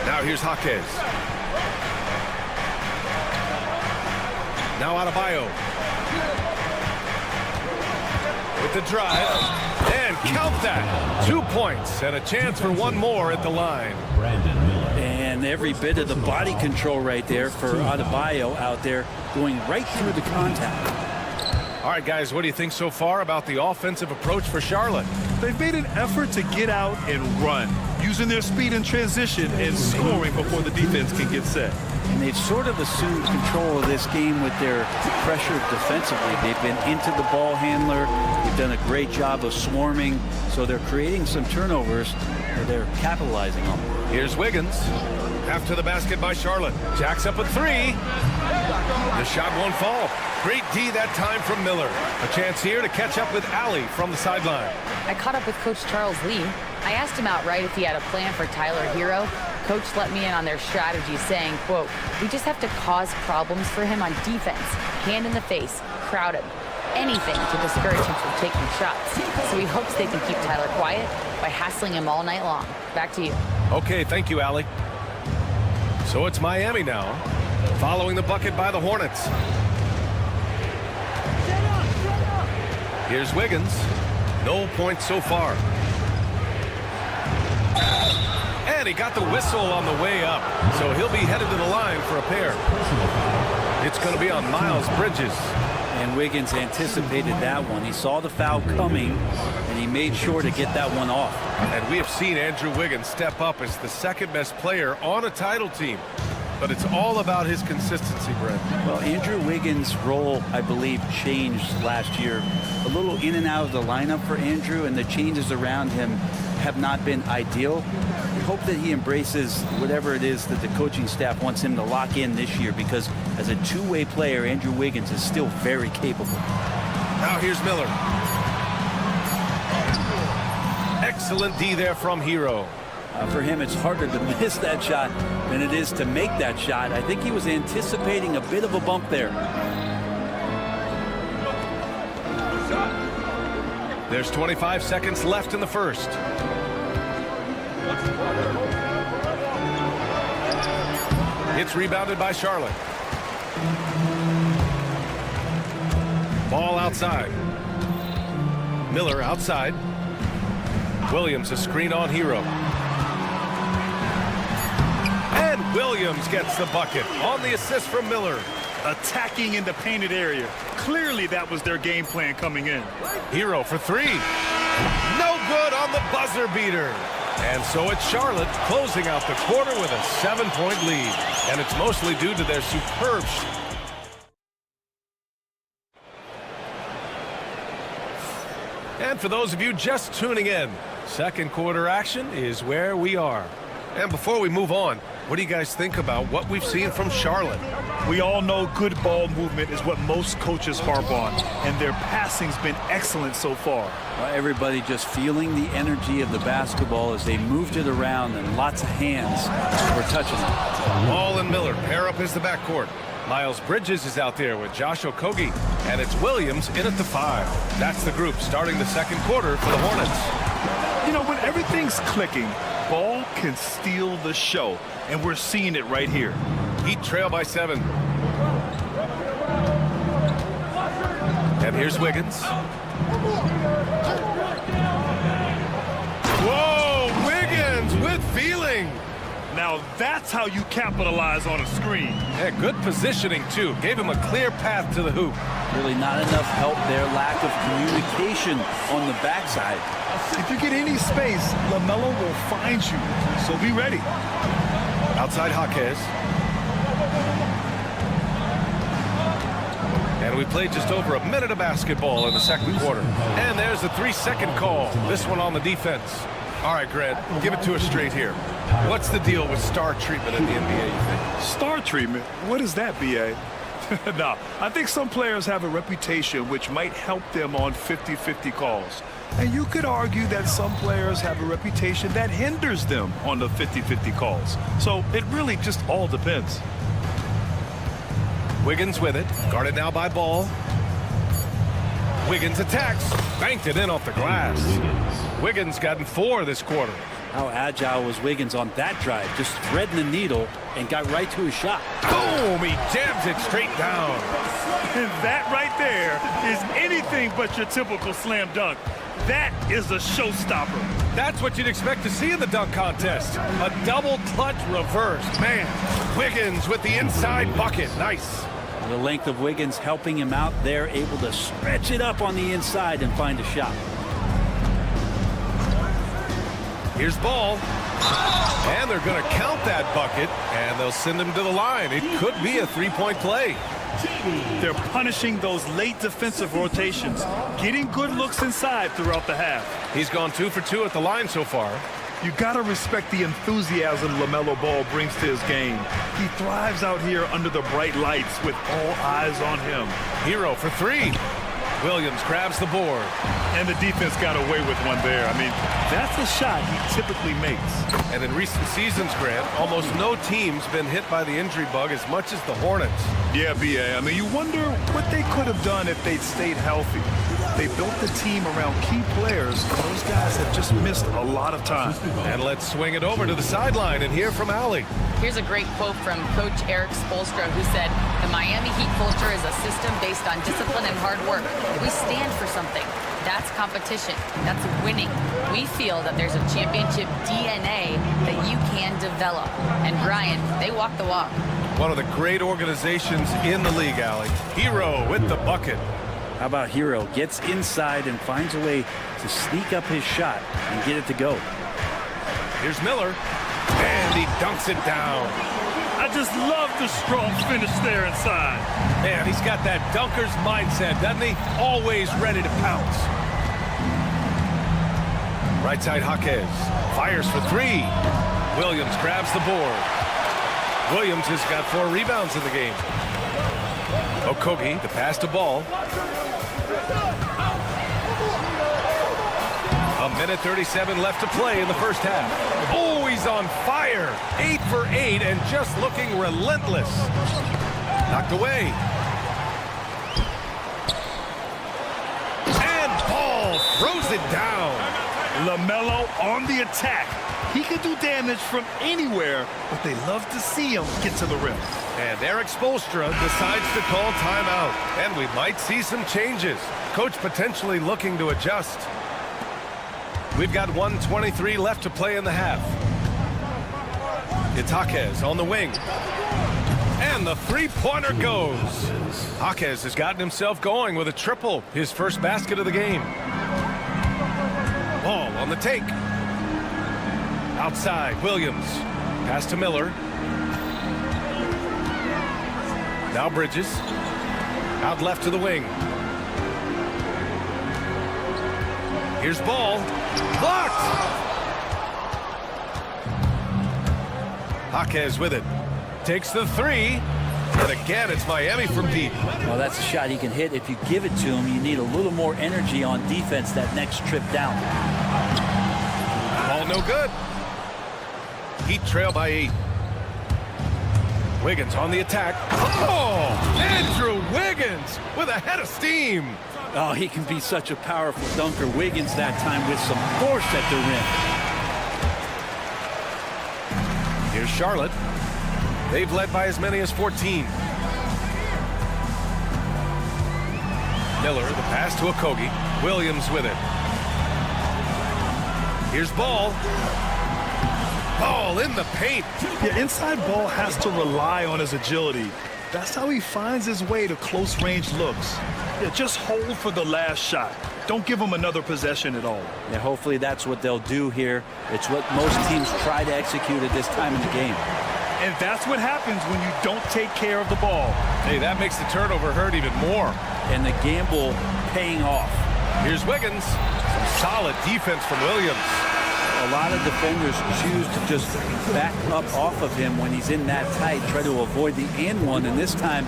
Speaker 7: Now here's Jaquez. Now Adebayo. With the drive. And count that. 2 points and a chance for one more at the line.
Speaker 6: And every bit of the body control right there for Adebayo out there going right through the contact.
Speaker 7: All right, guys, what do you think so far about the offensive approach for Charlotte?
Speaker 8: They've made an effort to get out and run, using their speed in transition and scoring before the defense can get set.
Speaker 6: And they've sort of assumed control of this game with their pressure defensively. They've been into the ball handler. They've done a great job of swarming. So they're creating some turnovers that they're capitalizing on.
Speaker 7: Here's Wiggins. After the basket by Charlotte. Jacks up a three. The shot won't fall. Great D that time from Miller. A chance here to catch up with Allie from the sideline.
Speaker 9: I caught up with Coach Charles Lee. I asked him outright if he had a plan for Tyler Hero. Coach let me in on their strategy, saying, quote, "We just have to cause problems for him on defense. Hand in the face, crowd him. Anything to discourage him from taking shots." So he hopes they can keep Tyler quiet by hassling him all night long. Back to you.
Speaker 7: Okay, thank you, Allie. So it's Miami now, following the bucket by the Hornets. Here's Wiggins. No points so far. And he got the whistle on the way up, so he'll be headed to the line for a pair. It's going to be on Miles Bridges.
Speaker 6: And Wiggins anticipated that one. He saw the foul coming, and he made sure to get that one off.
Speaker 7: And we have seen Andrew Wiggins step up as the second best player on a title team. but it's all about his consistency, Brent.
Speaker 10: Well, Andrew Wiggins' role, I believe, changed last year. A little in and out of the lineup for Andrew, and the changes around him have not been ideal. We hope that he embraces whatever it is that the coaching staff wants him to lock in this year, because as a two-way player, Andrew Wiggins is still very capable.
Speaker 7: Now here's Miller. Excellent D there from Hero.
Speaker 10: For him, it's harder to miss that shot than it is to make that shot. I think he was anticipating a bit of a bump there.
Speaker 7: There's 25 seconds left in the first. It's rebounded by Charlotte. Ball outside. Miller outside. Williams a screen on Hero. And Williams gets the bucket on the assist from Miller.
Speaker 8: Attacking in the painted area. Clearly that was their game plan coming in.
Speaker 7: Hero for three. No good on the buzzer beater. And so it's Charlotte closing out the quarter with a 7-point lead. And it's mostly due to their superb And for those of you just tuning in, second quarter action is where we are. And before we move on, what do you guys think about what we've seen from Charlotte?
Speaker 8: We all know good ball movement is what most coaches harp on, and their passing's been excellent so far.
Speaker 10: Well, everybody just feeling the energy of the basketball as they moved it around, and lots of hands were touching it.
Speaker 7: Ball and Miller pair up as the backcourt. Miles Bridges is out there with Josh Okogie, and it's Williams in at the 5. That's the group starting the second quarter for the Hornets.
Speaker 8: You know, when everything's clicking, ball can steal the show, and we're seeing it right here.
Speaker 7: Heat trail by 7. And here's Wiggins. Whoa, Wiggins with feeling.
Speaker 8: Now that's how you capitalize on a screen.
Speaker 7: Yeah, good positioning, too. Gave him a clear path to the hoop.
Speaker 10: Really not enough help there. Lack of communication on the backside.
Speaker 8: If you get any space, LaMelo will find you. So be ready.
Speaker 7: Outside Jaquez. And we played just over a minute of basketball in the second quarter. And there's a 3-second call. This one on the defense. All right, Grant, give it to us straight here. What's the deal with star treatment in the NBA, you think?
Speaker 8: Star treatment? What is that, B.A.? No, I think some players have a reputation which might help them on 50-50 calls. And you could argue that some players have a reputation that hinders them on the 50-50 calls. So it really just all depends.
Speaker 7: Wiggins with it. Guarded now by Ball. Wiggins attacks. Banked it in off the glass. Wiggins gotten 4 this quarter.
Speaker 10: How agile was Wiggins on that drive? Just threading the needle and got right to his shot.
Speaker 7: Boom! He jams it straight down.
Speaker 8: And that right there is anything but your typical slam dunk. That is a showstopper.
Speaker 7: That's what you'd expect to see in the dunk contest. A double clutch reverse. Man, Wiggins with the inside bucket. Nice.
Speaker 10: The length of Wiggins helping him out there, able to stretch it up on the inside and find a shot.
Speaker 7: Here's Ball. And they're going to count that bucket, and they'll send him to the line. It could be a 3-point play.
Speaker 8: They're punishing those late defensive rotations, getting good looks inside throughout the half.
Speaker 7: He's gone 2 for 2 at the line so far.
Speaker 8: You got to respect the enthusiasm LaMelo Ball brings to his game. He thrives out here under the bright lights with all eyes on him.
Speaker 7: Hero for 3. Williams grabs the board.
Speaker 8: And the defense got away with one there. I mean, that's a shot he typically makes.
Speaker 7: And in recent seasons, Grant, almost no team's been hit by the injury bug as much as the Hornets.
Speaker 8: Yeah, B.A. I mean, you wonder what they could have done if they'd stayed healthy. They built the team around key players. Those guys have just missed a lot of time.
Speaker 7: And let's swing it over to the sideline and hear from Allie.
Speaker 9: Here's a great quote from Coach Eric Spoelstra, who said, "The Miami Heat culture is a system based on discipline and hard work. We stand for something. That's competition. That's winning. We feel that there's a championship DNA that you can develop." And Brian, they walk the walk.
Speaker 7: One of the great organizations in the league, Allie. Hero with the bucket.
Speaker 10: How about Hero? Gets inside and finds a way to sneak up his shot and get it to go.
Speaker 7: Here's Miller. And he dunks it down.
Speaker 8: I just love the strong finish there inside.
Speaker 7: Man, he's got that dunker's mindset, doesn't he? Always ready to pounce. Right side Jaquez fires for three. Williams grabs the board. Williams has got 4 rebounds in the game. Okogie, the pass to Ball. A minute 37 left to play in the first half. Oh, he's on fire. 8 for 8 and just looking relentless. Knocked away. And Ball throws it down.
Speaker 8: LaMelo on the attack. He can do damage from anywhere, but they love to see him get to the rim.
Speaker 7: And Eric Spoelstra decides to call timeout. And we might see some changes. Coach potentially looking to adjust. We've got 1:23 left to play in the half. It's Jaquez on the wing. And the three-pointer goes. Jaquez has gotten himself going with a triple, his first basket of the game. Ball on the take. Outside, Williams. Pass to Miller. Now Bridges. Out left to the wing. Here's Ball. Blocked! Jaquez with it. Takes the three. And again, it's Miami from deep.
Speaker 10: Well, that's a shot he can hit. If you give it to him, you need a little more energy on defense that next trip down.
Speaker 7: Ball no good. Heat trail by 8. Wiggins on the attack. Oh! Andrew Wiggins with a head of steam.
Speaker 10: Oh, he can be such a powerful dunker. Wiggins that time with some force at the rim.
Speaker 7: Here's Charlotte. They've led by as many as 14. Miller, the pass to Okogie. Williams with it. Here's Ball. Ball in the paint.
Speaker 8: Yeah, inside Ball has to rely on his agility. That's how he finds his way to close-range looks. Yeah, just hold for the last shot. Don't give him another possession at all.
Speaker 10: Yeah, hopefully that's what they'll do here. It's what most teams try to execute at this time in the game.
Speaker 8: And that's what happens when you don't take care of the ball.
Speaker 7: Hey, that makes the turnover hurt even more.
Speaker 10: And the gamble paying off.
Speaker 7: Here's Wiggins. Some solid defense from Williams.
Speaker 10: A lot of defenders choose to just back up off of him when he's in that tight, try to avoid the and one, and this time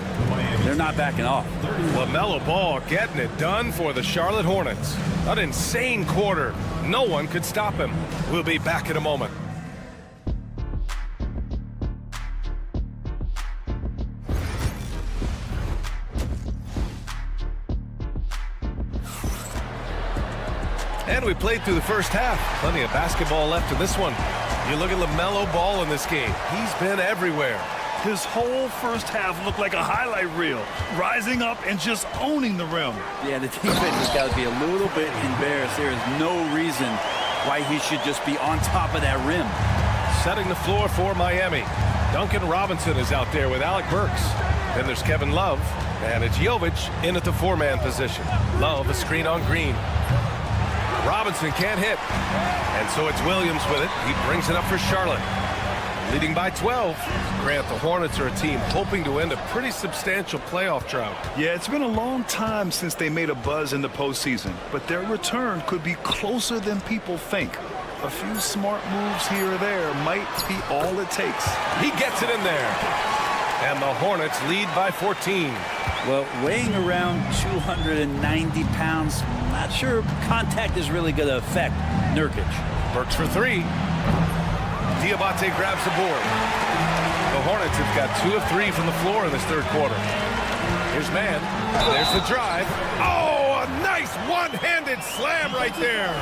Speaker 10: they're not backing off.
Speaker 7: LaMelo Ball getting it done for the Charlotte Hornets. An insane quarter. No one could stop him. We'll be back in a moment. And we played through the first half. Plenty of basketball left in this one. You look at LaMelo Ball in this game. He's been everywhere.
Speaker 8: His whole first half looked like a highlight reel, rising up and just owning the rim.
Speaker 10: Yeah, the defense has got to be a little bit embarrassed. There is no reason why he should just be on top of that rim.
Speaker 7: Setting the floor for Miami. Duncan Robinson is out there with Alec Burks. Then there's Kevin Love, and it's Jovic in at the 4-man position. Love a screen on Green. Robinson can't hit, and so it's Williams with it. He brings it up for Charlotte. Leading by 12. Grant, the Hornets are a team hoping to end a pretty substantial playoff drought.
Speaker 8: Yeah, it's been a long time since they made a buzz in the postseason, but their return could be closer than people think. A few smart moves here or there might be all it takes.
Speaker 7: He gets it in there. And the Hornets lead by 14.
Speaker 10: Well, weighing around 290 pounds, not sure contact is really going to affect Nurkic.
Speaker 7: Burks for three. Diabate grabs the board. The Hornets have got 2 of 3 from the floor in this third quarter. Here's Mann. There's the drive. Oh, a nice one-handed slam right there.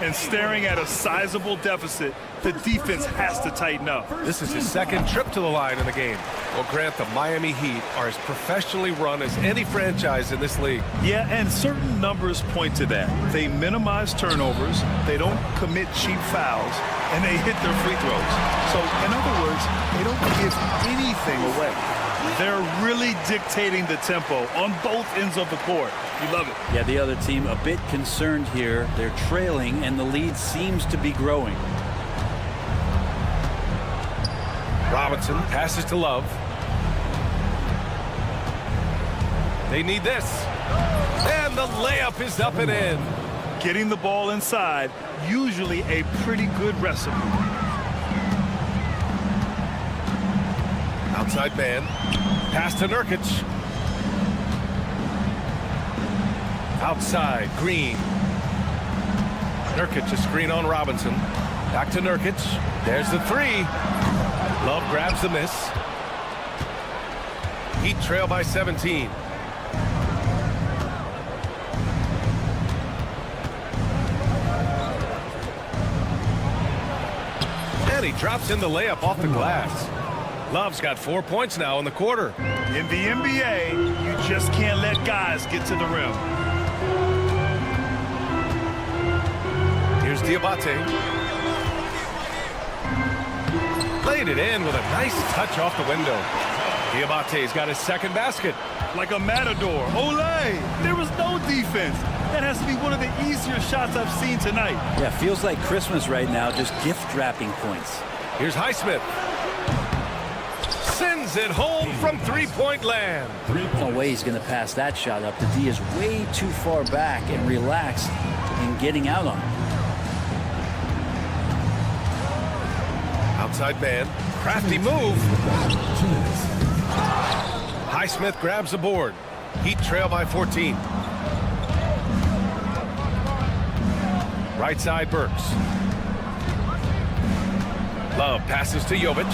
Speaker 8: And staring at a sizable deficit, the defense has to tighten up.
Speaker 7: This is his second trip to the line in the game. Well, Grant, the Miami Heat are as professionally run as any franchise in this league.
Speaker 8: Yeah, and certain numbers point to that. They minimize turnovers, they don't commit cheap fouls, and they hit their free throws. So, in other words, they don't give anything away. They're really dictating the tempo on both ends of the court. You love it.
Speaker 10: Yeah, the other team a bit concerned here. They're trailing, and the lead seems to be growing.
Speaker 7: Robinson passes to Love. They need this. And the layup is up and in.
Speaker 8: Getting the ball inside, usually a pretty good recipe.
Speaker 7: Outside man. Pass to Nurkic. Outside, Green. Nurkic, a screen on Robinson. Back to Nurkic. There's the three. Love grabs the miss. Heat trail by 17. And he drops in the layup off the glass. Love's got 4 points now in the quarter.
Speaker 8: In the NBA, you just can't let guys get to the rim.
Speaker 7: Here's Diabate. Played it in with a nice touch off the window. Diabate's got his second basket.
Speaker 8: Like a matador. Olé! There was no defense. That has to be one of the easier shots I've seen tonight.
Speaker 10: Yeah, feels like Christmas right now, just gift wrapping points.
Speaker 7: Here's Highsmith. Sends it home from three-point land.
Speaker 10: No way he's going to pass that shot up. The D is way too far back and relaxed in getting out on it.
Speaker 7: Outside man. Crafty move. Highsmith grabs the board. Heat trail by 14. Right side Burks. Love passes to Jovic.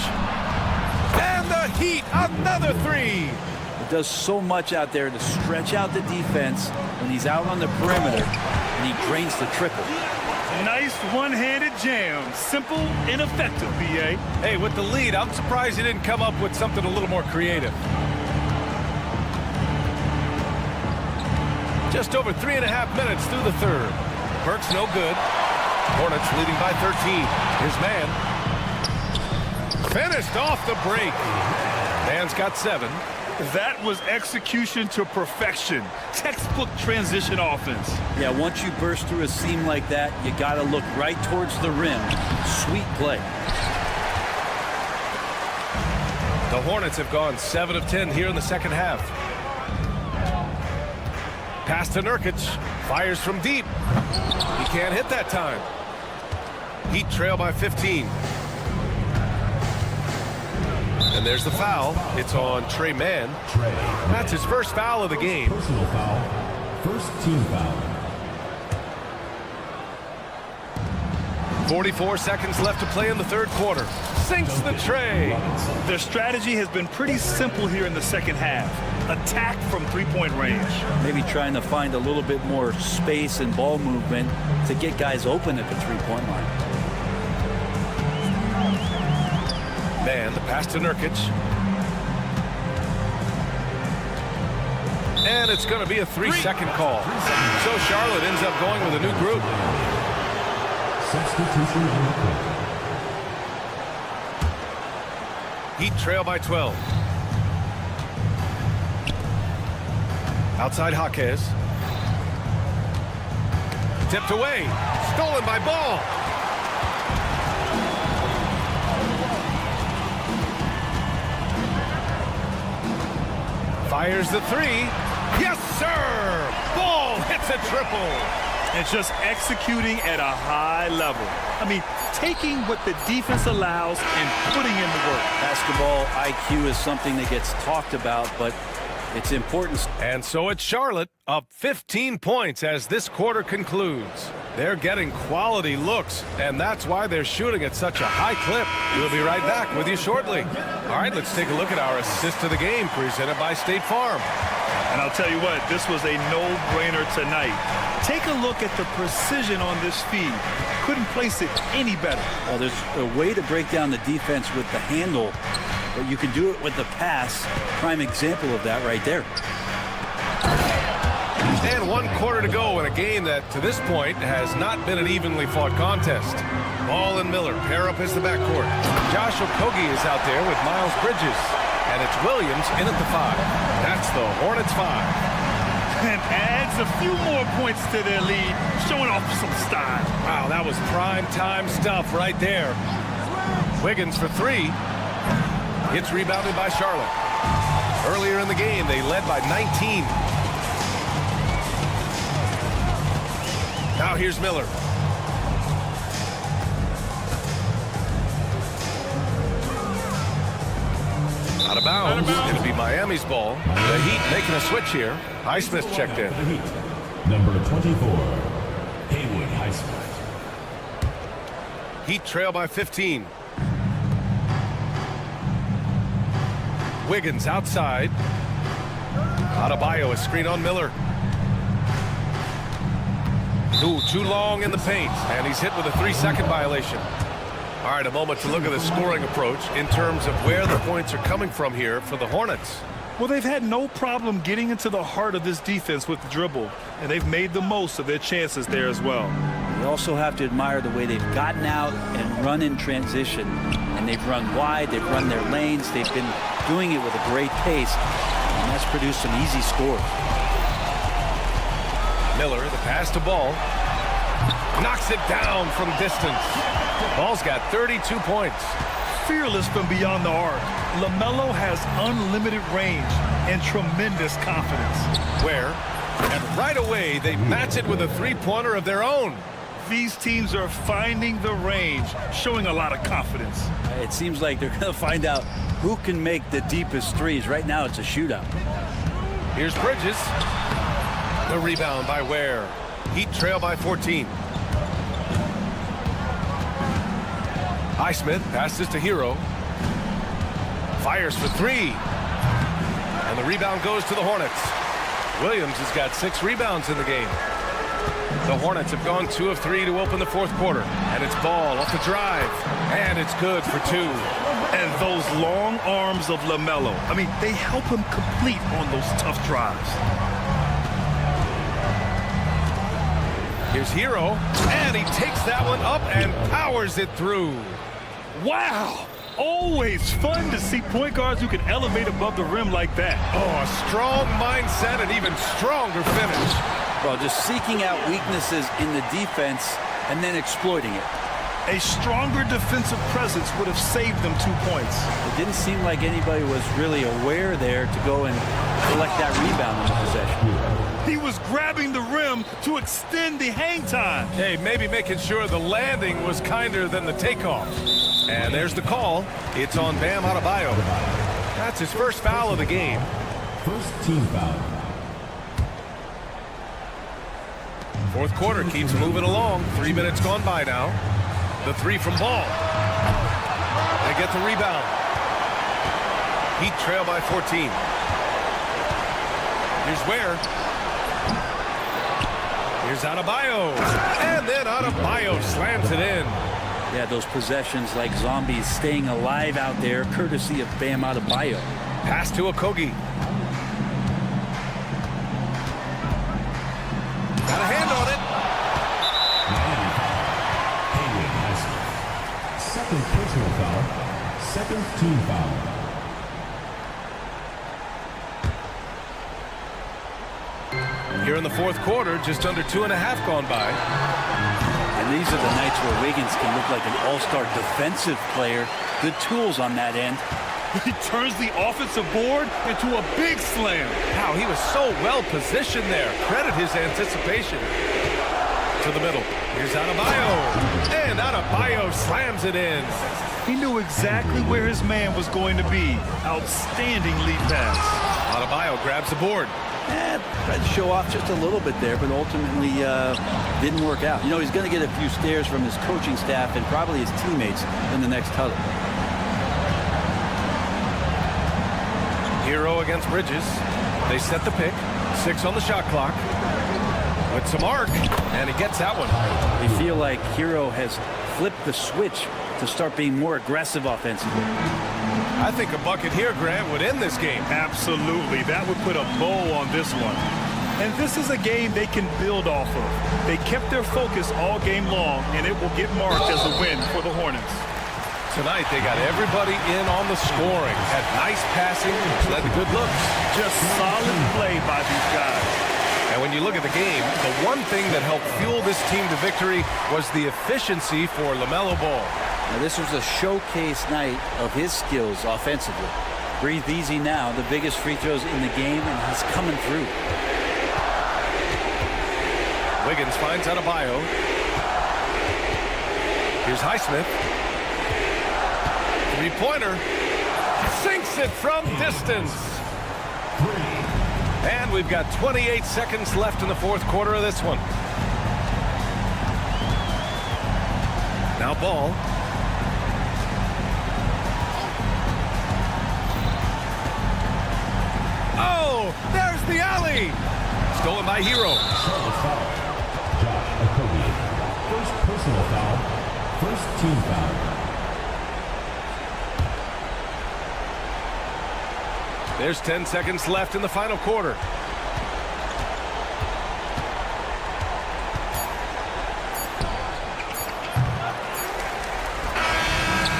Speaker 7: And the Heat, another three.
Speaker 10: It does so much out there to stretch out the defense when he's out on the perimeter, and he drains the triple.
Speaker 8: Nice one-handed jam. Simple and effective, B.A.
Speaker 7: Hey, with the lead, I'm surprised he didn't come up with something a little more creative. Just over 3.5 minutes through the third. Burks no good. Hornets leading by 13. Here's Man. Finished off the break. Man's got 7.
Speaker 8: That was execution to perfection. Textbook transition offense.
Speaker 10: Yeah, once you burst through a seam like that, you got to look right towards the rim. Sweet play.
Speaker 7: The Hornets have gone 7 of 10 here in the second half. Pass to Nurkic. Fires from deep. He can't hit that time. Heat trail by 15. And there's the foul. It's on Trey Mann. That's his first foul of the game.
Speaker 4: Personal foul. First team foul.
Speaker 7: 44 seconds left to play in the third quarter. Sinks the tray.
Speaker 8: Their strategy has been pretty simple here in the second half. Attack from three-point range.
Speaker 10: Maybe trying to find a little bit more space and ball movement to get guys open at the three-point line.
Speaker 7: Man, the pass to Nurkic. And it's going to be a 3-second call. So Charlotte ends up going with a new group.
Speaker 4: Substitution on the court.
Speaker 7: Heat trail by 12. Outside Jaquez. Tipped away. Stolen by Ball. Fires the three. Yes, sir! Ball hits a triple.
Speaker 8: And just executing at a high level. I mean, taking what the defense allows and putting in the work.
Speaker 10: Basketball IQ is something that gets talked about, but it's important.
Speaker 7: And so it's Charlotte up 15 points as this quarter concludes. They're getting quality looks, and that's why they're shooting at such a high clip. We'll be right back with you shortly. All right, let's take a look at our assist of the game presented by State Farm.
Speaker 8: And I'll tell you what, this was a no-brainer tonight. Take a look at the precision on this feed. Couldn't place it any better.
Speaker 10: Well, there's a way to break down the defense with the handle, but you can do it with the pass. Prime example of that right there.
Speaker 7: And 1 quarter to go in a game that, to this point, has not been an evenly fought contest. Ball and Miller pair up as the backcourt. Josh Okogie is out there with Miles Bridges. And it's Williams in at the 5. That's the Hornets 5.
Speaker 8: And adds a few more points to their lead, showing off some style.
Speaker 7: Wow, that was prime time stuff right there. Wiggins for 3. It's rebounded by Charlotte. Earlier in the game, they led by 19. Now here's Miller. Out of bounds. It'll be Miami's ball. The Heat making a switch here. Highsmith checked in.
Speaker 4: Number 24, Haywood Highsmith.
Speaker 7: Heat trail by 15. Wiggins outside. Adebayo, a screen on Miller. Ooh, too long in the paint. And he's hit with a 3-second violation. All right, a moment to look at the scoring approach in terms of where the points are coming from here for the Hornets.
Speaker 8: Well, they've had no problem getting into the heart of this defense with the dribble, and they've made the most of their chances there as well.
Speaker 10: You also have to admire the way they've gotten out and run in transition. And they've run wide, they've run their lanes, they've been doing it with a great pace, and that's produced some easy scores.
Speaker 7: Miller, the pass to Ball. Knocks it down from distance. Ball's got 32 points.
Speaker 8: Fearless from beyond the arc, LaMelo has unlimited range and tremendous confidence.
Speaker 7: Where? And right away, they match it with a three-pointer of their own.
Speaker 8: These teams are finding the range, showing a lot of confidence.
Speaker 10: It seems like they're going to find out who can make the deepest threes. Right now, it's a shootout.
Speaker 7: Here's Bridges. The rebound by Ware. Heat trail by 14. Highsmith passes to Hero. Fires for 3. And the rebound goes to the Hornets. Williams has got 6 rebounds in the game. The Hornets have gone 2 of 3 to open the fourth quarter. And it's Ball off the drive. And it's good for 2.
Speaker 8: And those long arms of LaMelo, I mean, they help him complete on those tough drives.
Speaker 7: Here's Hero. And he takes that one up and powers it through.
Speaker 8: Wow! Always fun to see point guards who can elevate above the rim like that.
Speaker 7: Oh, a strong mindset and even stronger finish.
Speaker 10: Well, just seeking out weaknesses in the defense and then exploiting it.
Speaker 8: A stronger defensive presence would have saved them 2 points.
Speaker 10: It didn't seem like anybody was really aware there to go and collect that rebound in the possession.
Speaker 8: He was grabbing the rim to extend the hang time.
Speaker 7: Hey, maybe making sure the landing was kinder than the takeoff. And there's the call. It's on Bam Adebayo. That's his first foul of the game.
Speaker 4: First team foul.
Speaker 7: Fourth quarter keeps moving along. 3 minutes gone by now. The 3 from Ball. They get the rebound. Heat trail by 14. Here's Ware. Here's Adebayo. And then Adebayo slams it in.
Speaker 10: Yeah, those possessions like zombies staying alive out there, courtesy of Bam Adebayo.
Speaker 7: Pass to Okogie. Got a hand on it.
Speaker 4: Haywood Highsmith. Second personal foul. Second team foul.
Speaker 7: Here in the fourth quarter, just under 2.5 gone by.
Speaker 10: And these are the nights where Wiggins can look like an all-star defensive player. Good tools on that end.
Speaker 8: He turns the offensive board into a big slam.
Speaker 7: Wow, he was so well positioned there. Credit his anticipation. To the middle. Here's Adebayo. And Adebayo slams it in.
Speaker 8: He knew exactly where his man was going to be. Outstanding lead pass.
Speaker 7: Adebayo grabs the board.
Speaker 10: Tried to show off just a little bit there, but ultimately didn't work out. You know, he's going to get a few stares from his coaching staff and probably his teammates in the next huddle.
Speaker 7: Hero against Bridges. They set the pick. 6 on the shot clock. With some arc, and he gets that one.
Speaker 10: They feel like Hero has flipped the switch to start being more aggressive offensively.
Speaker 7: I think a bucket here, Grant, would end this game.
Speaker 8: Absolutely. That would put a bow on this one. And this is a game they can build off of. They kept their focus all game long, and it will get marked as a win for the Hornets.
Speaker 7: Tonight, they got everybody in on the scoring. Had nice passing, which led to good looks.
Speaker 8: Just solid play by these guys.
Speaker 7: And when you look at the game, the one thing that helped fuel this team to victory was the efficiency for LaMelo Ball.
Speaker 10: Now, this was a showcase night of his skills offensively. Breathe easy now, the biggest free throws in the game, and he's coming through.
Speaker 7: Wiggins finds Adebayo. Here's Highsmith. Three-pointer. Sinks it from distance. And we've got 28 seconds left in the fourth quarter of this one. Now Ball. Oh, there's the alley. Stolen by Hero.
Speaker 4: Charlotte foul. Josh Okogie. First personal foul. First team foul.
Speaker 7: There's 10 seconds left in the final quarter.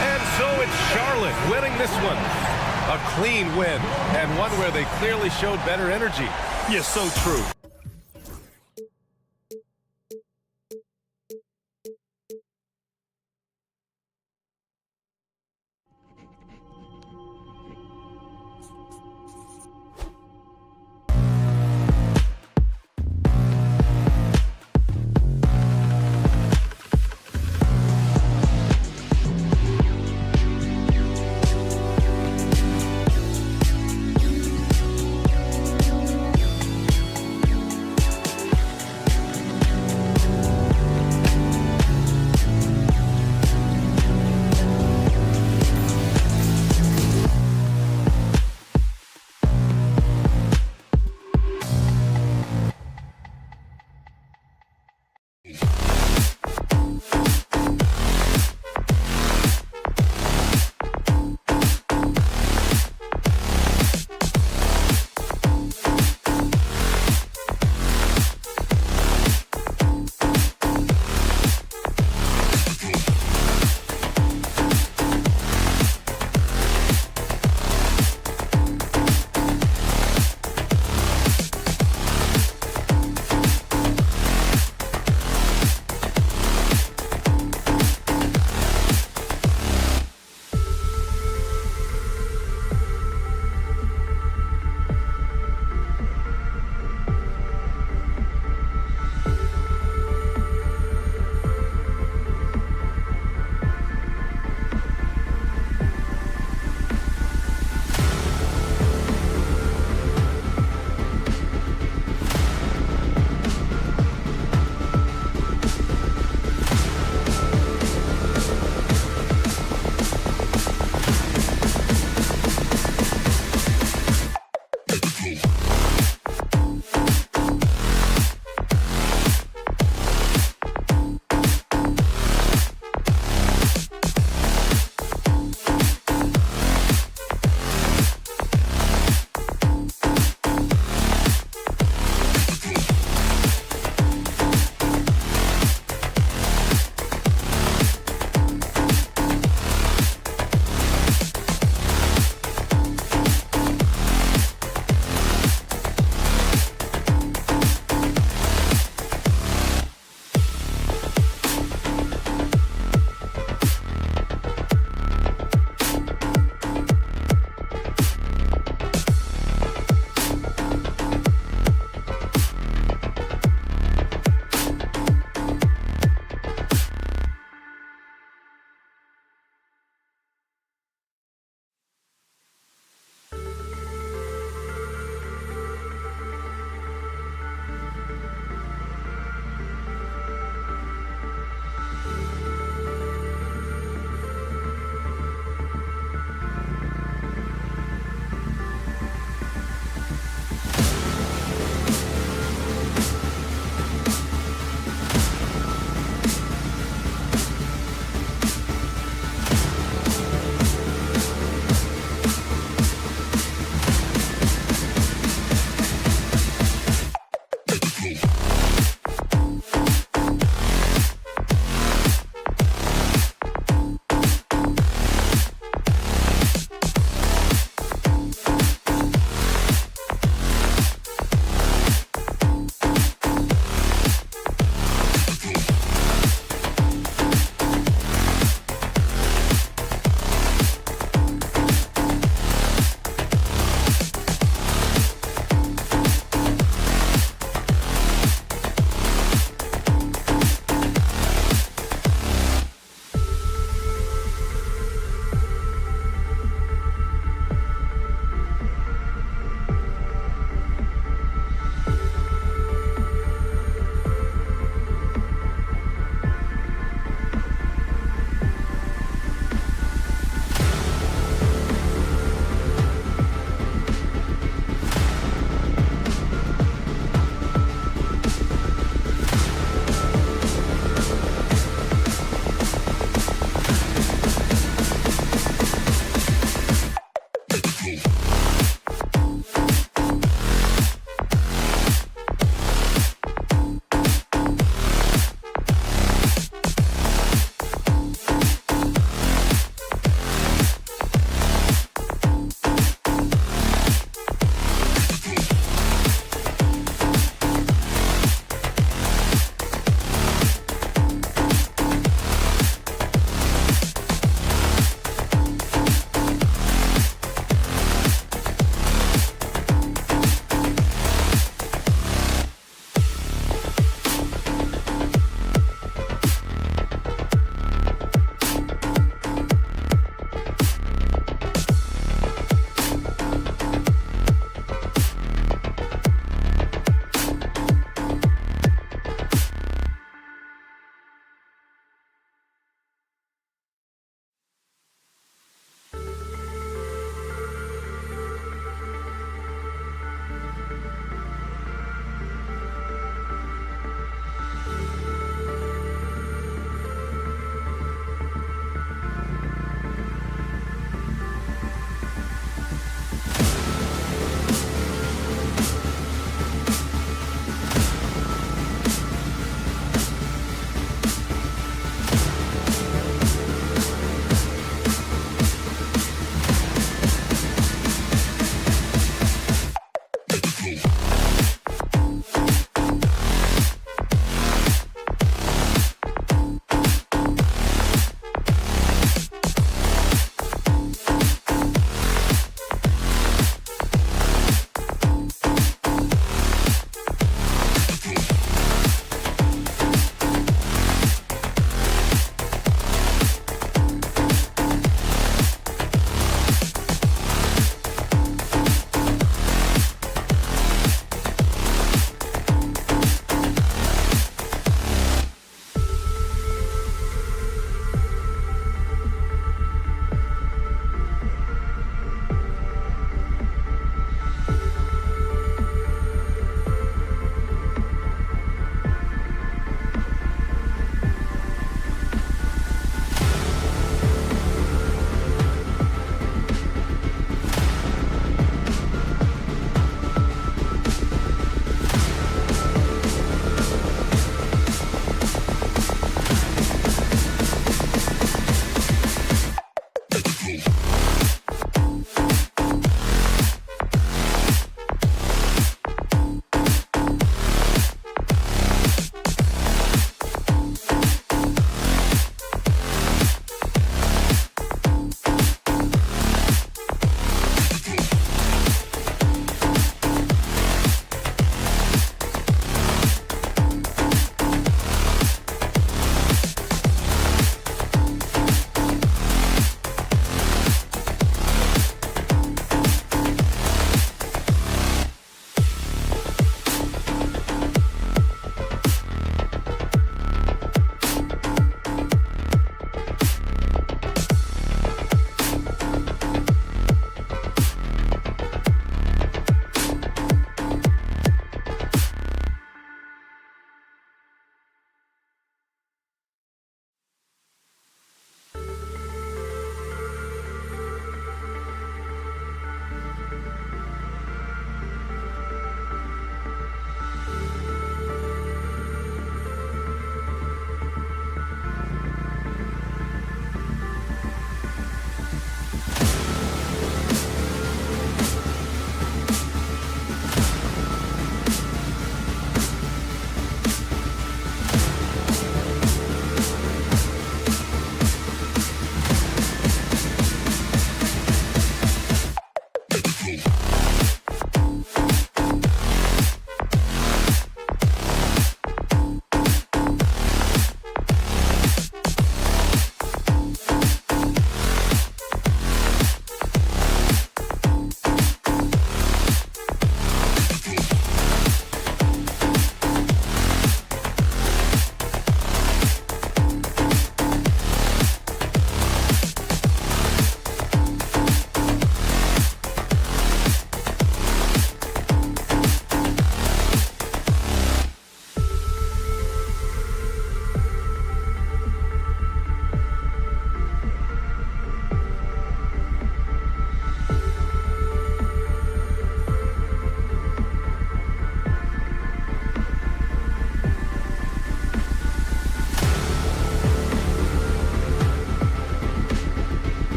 Speaker 7: And so it's Charlotte winning this one. A clean win, and one where they clearly showed better energy.
Speaker 8: Yes, so true.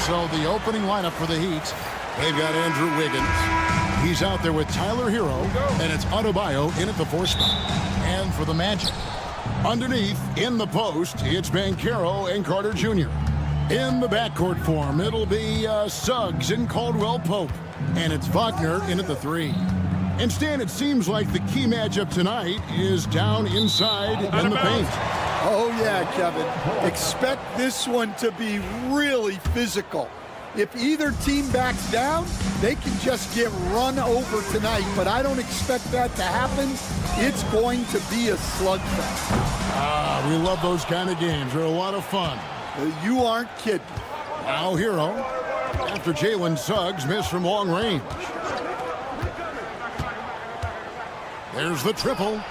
Speaker 1: So the opening lineup for the Heat, they've got Andrew Wiggins. He's out there with Tyler Hero, and it's Adebayo in at the 4 spot. And for the Magic, underneath in the post, it's Banchero and Carter Jr. In the backcourt form, it'll be Suggs and Caldwell Pope. And it's Wagner in at the 3. And Stan, it seems like the key matchup tonight is down inside in the paint.
Speaker 11: Oh, yeah, Kevin. Expect this one to be really physical. If either team backs down, they can just get run over tonight, but I don't expect that to happen. It's going to be a slugfest.
Speaker 1: We love those kind of games. They're a lot of fun.
Speaker 11: You aren't kidding.
Speaker 1: Now Hero, after Jalen Suggs missed from long range. There's the triple.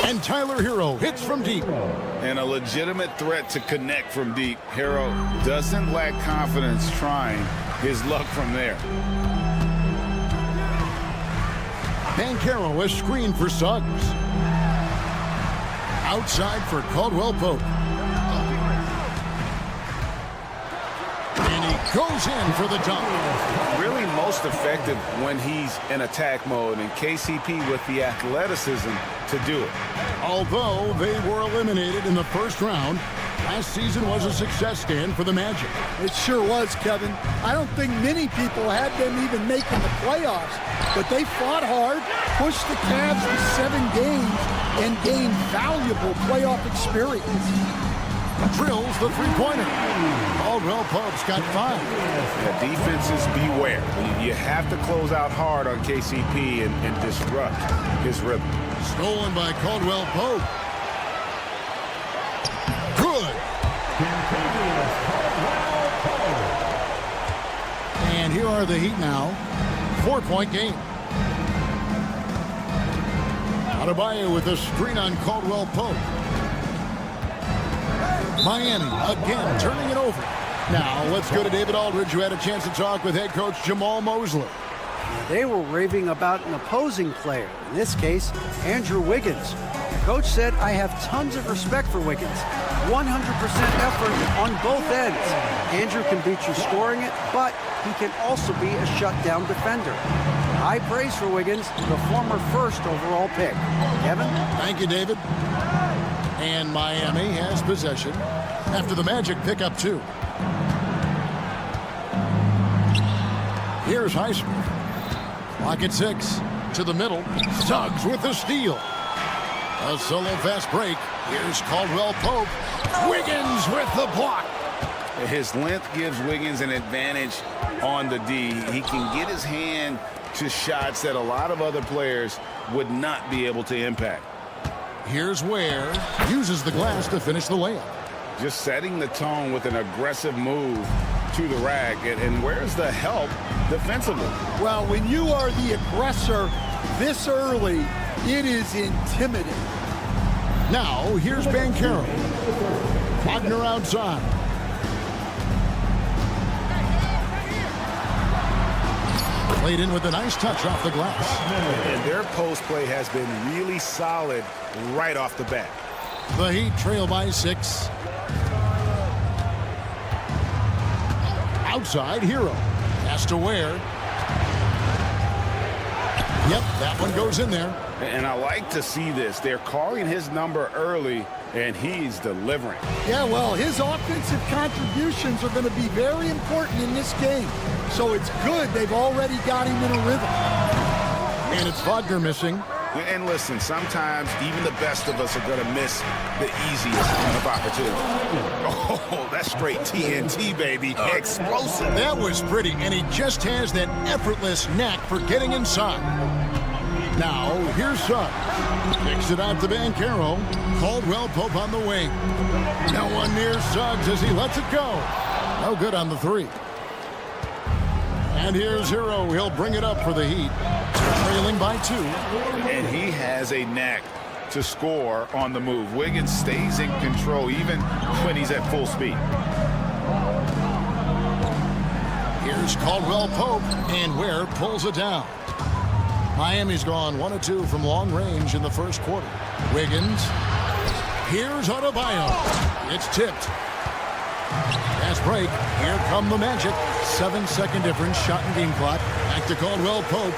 Speaker 1: And Tyler Hero hits from deep.
Speaker 2: And a legitimate threat to connect from deep. Hero doesn't lack confidence trying his luck from there.
Speaker 1: Banchero, a screen for Suggs. Outside for Caldwell Pope. And he goes in for the dunk.
Speaker 5: Really most effective when he's in attack mode, and KCP with the athleticism to do it.
Speaker 1: Although they were eliminated in the first round, last season was a success stand for the Magic.
Speaker 11: It sure was, Kevin. I don't think many people had them even making the playoffs, but they fought hard, pushed the Cavs to 7 games, and gained valuable playoff experience.
Speaker 1: Drills the three-pointer. Caldwell Pope's got 5.
Speaker 5: Yeah, defenses beware. You have to close out hard on KCP and disrupt his rhythm.
Speaker 1: Stolen by Caldwell Pope. Good. And here are the Heat now. 4-point game. Adebayo with a screen on Caldwell Pope. Miami again turning it over. Now let's go to David Aldridge, who had a chance to talk with head coach Jamal Mosley.
Speaker 6: They were raving about an opposing player, in this case, Andrew Wiggins. The coach said, I have tons of respect for Wiggins. 100% effort on both ends. Andrew can beat you scoring it, but he can also be a shutdown defender. High praise for Wiggins, the former first overall pick. Kevin?
Speaker 1: Thank you, David. And Miami has possession after the Magic pick up 2. Here's Highsmith. Clock at 6. To the middle. Suggs with the steal. A solo fast break. Here's Caldwell Pope. Wiggins with the block.
Speaker 2: His length gives Wiggins an advantage on the D. He can get his hand to shots that a lot of other players would not be able to impact.
Speaker 1: Here's Ware. Uses the glass to finish the layup.
Speaker 2: Just setting the tone with an aggressive move to the rack. And where's the help defensively?
Speaker 11: Well, when you are the aggressor this early, it is intimidating.
Speaker 1: Now, here's Banchero. Wagner outside. Played in with a nice touch off the glass.
Speaker 5: And their post play has been really solid right off the bat.
Speaker 1: The Heat trail by 6. Outside, Hero. Has to Ware. Yep, that one goes in there.
Speaker 5: And I like to see this. They're calling his number early, and he's delivering.
Speaker 11: Yeah, well, his offensive contributions are going to be very important in this game. So it's good they've already got him in a rhythm.
Speaker 1: And it's Wagner missing.
Speaker 2: And listen, sometimes even the best of us are going to miss the easiest of opportunities. Oh, that's straight TNT, baby. Explosive.
Speaker 1: That was pretty, and he just has that effortless knack for getting inside. Now, here's Suggs. Kicks it out to Banchero. Caldwell Pope on the wing. No one near Suggs as he lets it go. No good on the 3. And here's Hero. He'll bring it up for the Heat. Trailing by 2.
Speaker 2: And he has a knack to score on the move. Wiggins stays in control even when he's at full speed.
Speaker 1: Here's Caldwell Pope, and Ware pulls it down. Miami's gone 1 of 2 from long range in the first quarter. Wiggins. Here's Adebayo. It's tipped. Fast break. Here come the Magic. 7-second difference. Shot and game clock. Back to Caldwell Pope.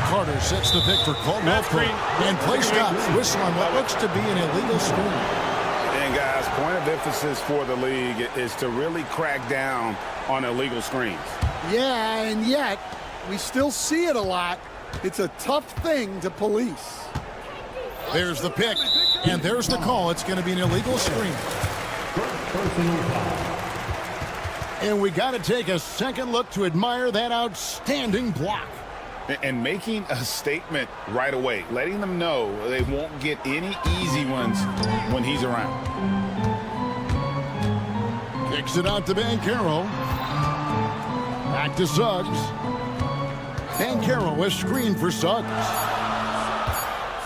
Speaker 1: Carter sets the pick for Caldwell Pope. And play stops. Whistle on what looks to be an illegal screen.
Speaker 5: And guys, point of emphasis for the league is to really crack down on illegal screens.
Speaker 11: Yeah, and yet we still see it a lot. It's a tough thing to police.
Speaker 1: There's the pick, and there's the call. It's going to be an illegal screen. And we got to take a second look to admire that outstanding block.
Speaker 2: And making a statement right away, letting them know they won't get any easy ones when he's around.
Speaker 1: Kicks it out to Banchero. Back to Suggs. Banchero, a screen for Suggs.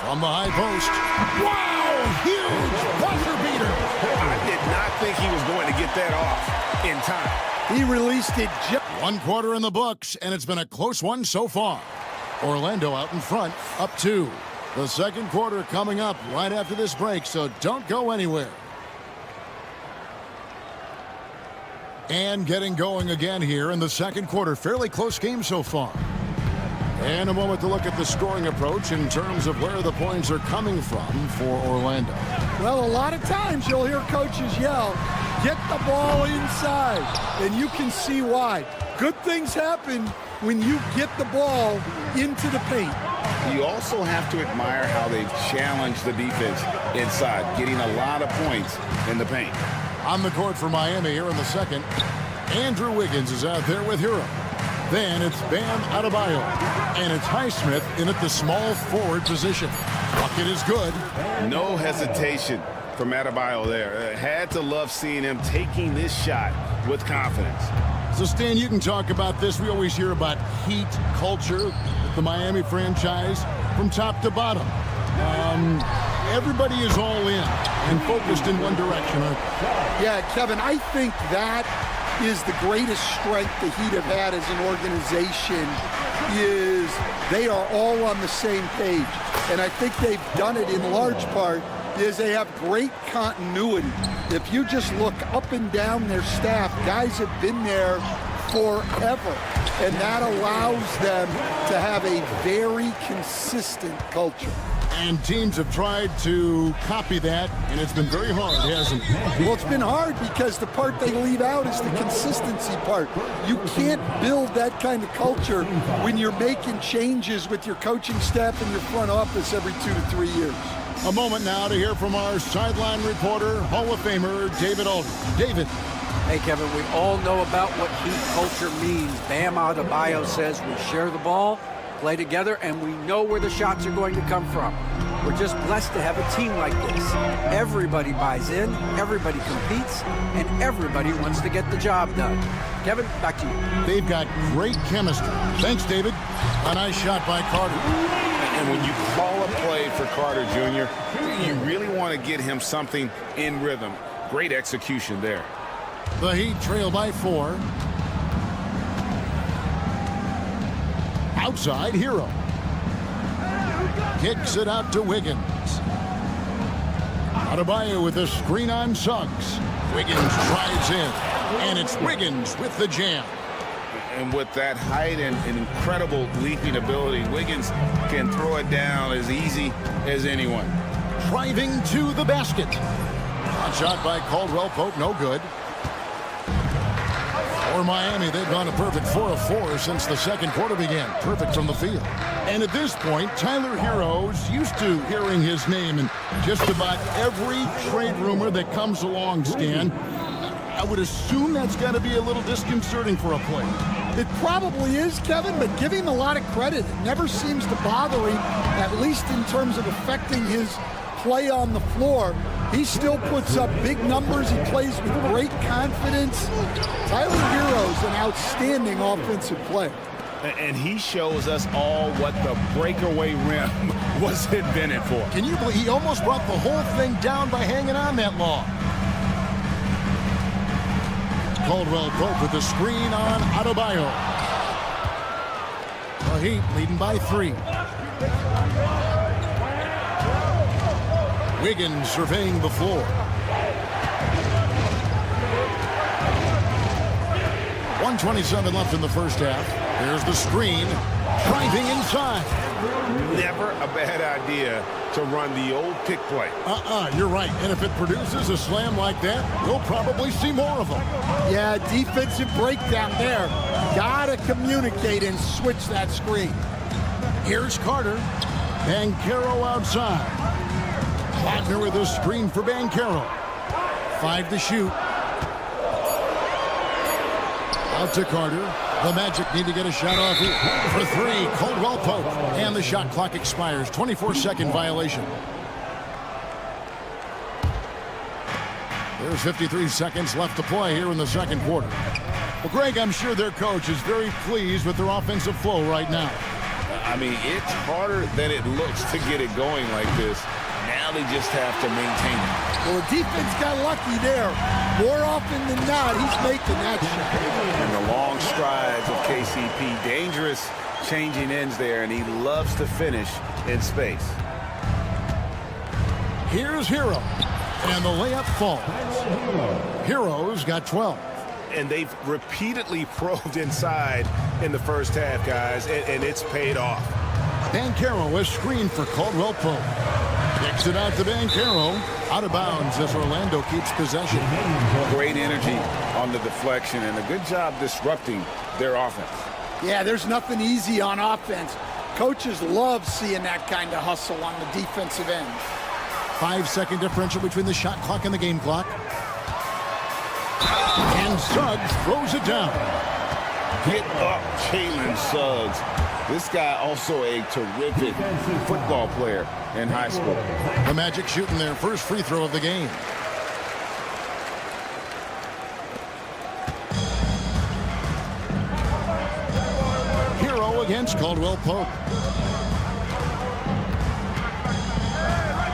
Speaker 1: From the high post. Wow! Huge buzzer beater.
Speaker 5: I did not think he was going to get that off in time.
Speaker 11: He released it just
Speaker 1: 1 quarter in the books, and it's been a close one so far. Orlando out in front, up 2. The second quarter coming up right after this break, so don't go anywhere. And getting going again here in the second quarter. Fairly close game so far. And a moment to look at the scoring approach in terms of where the points are coming from for Orlando.
Speaker 11: Well, a lot of times you'll hear coaches yell, get the ball inside, and you can see why. Good things happen when you get the ball into the paint.
Speaker 2: You also have to admire how they've challenged the defense inside, getting a lot of points in the paint.
Speaker 1: On the court for Miami here in the second, Andrew Wiggins is out there with Hero. Then it's Bam Adebayo, and it's Highsmith in at the small forward position. Bucket is good.
Speaker 5: No hesitation from Adebayo there. Had to love seeing him taking this shot with confidence.
Speaker 1: So, Stan, you can talk about this. We always hear about heat culture with the Miami franchise from top to bottom. Everybody is all in and focused in one direction.
Speaker 11: Yeah, Kevin, I think that is the greatest strength the Heat have had as an organization is they are all on the same page. And I think they've done it in large part is they have great continuity. If you just look up and down their staff, guys have been there forever. And that allows them to have a very consistent culture.
Speaker 1: And teams have tried to copy that, and it's been very hard, hasn't it?
Speaker 11: Well, it's been hard because the part they leave out is the consistency part. You can't build that kind of culture when you're making changes with your coaching staff and your front office every 2 to 3 years.
Speaker 1: A moment now to hear from our sideline reporter, Hall of Famer David Aldridge. David.
Speaker 6: Hey, Kevin, we all know about what Heat culture means. Bam Adebayo says we share the ball, play together, and we know where the shots are going to come from. We're just blessed to have a team like this. Everybody buys in, everybody competes, and everybody wants to get the job done. Kevin, back to you.
Speaker 1: They've got great chemistry. Thanks, David. A nice shot by Carter.
Speaker 2: And when you call a play for Carter Jr., you really want to get him something in rhythm. Great execution there.
Speaker 1: The Heat trail by 4. Outside, Hero. Kicks it out to Wiggins. Adebayo with a screen on Suggs. Wiggins drives in, and it's Wiggins with the jam.
Speaker 2: And with that height and incredible leaping ability, Wiggins can throw it down as easy as anyone.
Speaker 1: Driving to the basket. Hot shot by Caldwell Pope, no good. For Miami, they've gone a perfect 4 of 4 since the second quarter began. Perfect from the field. And at this point, Tyler Hero's used to hearing his name in just about every trade rumor that comes along, Stan. I would assume that's got to be a little disconcerting for a player.
Speaker 11: It probably is, Kevin, but give him a lot of credit. It never seems to bother him, at least in terms of affecting his play on the floor. He still puts up big numbers. He plays with great confidence. Tyler Hero's an outstanding offensive player.
Speaker 5: And he shows us all what the breakaway rim was invented for.
Speaker 1: Can you believe he almost brought the whole thing down by hanging on that long? Caldwell Pope with the screen on Adebayo. The Heat leading by 3. Wiggins surveying the floor. 1:27 left in the first half. There's the screen. Driving inside.
Speaker 5: Never a bad idea to run the old pick play.
Speaker 1: You're right. And if it produces a slam like that, we'll probably see more of them.
Speaker 11: Yeah, defensive breakdown there. Gotta communicate and switch that screen.
Speaker 1: Here's Carter. Banchero outside. Wagner with a screen for Banchero. 5 to shoot. Out to Carter. The Magic need to get a shot off here. For 3, Caldwell Pope. And the shot clock expires. 24-second violation. There's 53 seconds left to play here in the second quarter. Well, Greg, I'm sure their coach is very pleased with their offensive flow right now.
Speaker 2: I mean, it's harder than it looks to get it going like this. Now they just have to maintain it.
Speaker 11: Well, the defense got lucky there. More often than not, he's making that shot.
Speaker 2: And the long strides of KCP. Dangerous changing ends there, and he loves to finish in space.
Speaker 1: Here's Hero. And the layup falls. Hero's got 12.
Speaker 5: And they've repeatedly probed inside in the first half, guys, and it's paid off.
Speaker 1: Banchero is screened for Caldwell Pope. Kicks it out to Banchero. Out of bounds as Orlando keeps possession.
Speaker 2: Great energy on the deflection and a good job disrupting their offense.
Speaker 11: Yeah, there's nothing easy on offense. Coaches love seeing that kind of hustle on the defensive end.
Speaker 1: 5-second differential between the shot clock and the game clock. And Suggs throws it down.
Speaker 2: Get up, Jalen Suggs. This guy also a terrific football player in high school.
Speaker 1: The Magic shooting their first free throw of the game. Hero against Caldwell Pope.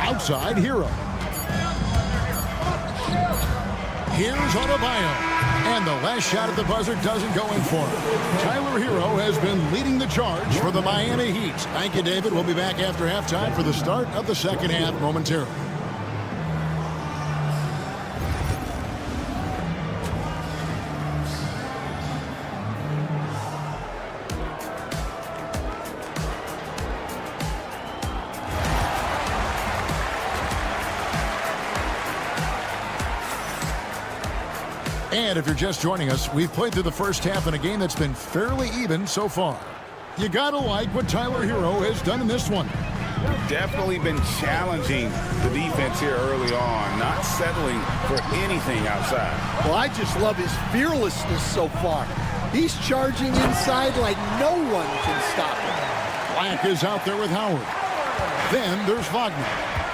Speaker 1: Outside, Hero. Here's Adebayo. And the last shot at the buzzer doesn't go in for him. Tyler Hero has been leading the charge for the Miami Heat. Thank you, David. We'll be back after halftime for the start of the second half momentarily. And if you're just joining us, we've played through the first half in a game that's been fairly even so far. You gotta like what Tyler Hero has done in this one.
Speaker 2: Definitely been challenging the defense here early on, not settling for anything outside.
Speaker 11: Well, I just love his fearlessness so far. He's charging inside like no one can stop him.
Speaker 1: Black is out there with Howard. Then there's Wagner.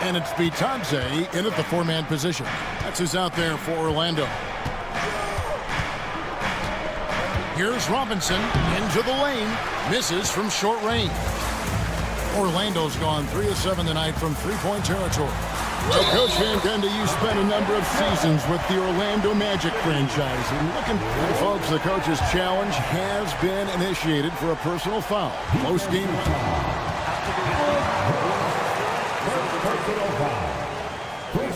Speaker 1: And it's Bitadze in at the 4-man position. That's who's out there for Orlando. Here's Robinson into the lane. Misses from short range. Orlando's gone 3 of 7 tonight from three-point territory. So Coach Van Gundy, you spent a number of seasons with the Orlando Magic franchise. And looking, folks, the coach's challenge has been initiated for a personal foul. Close game.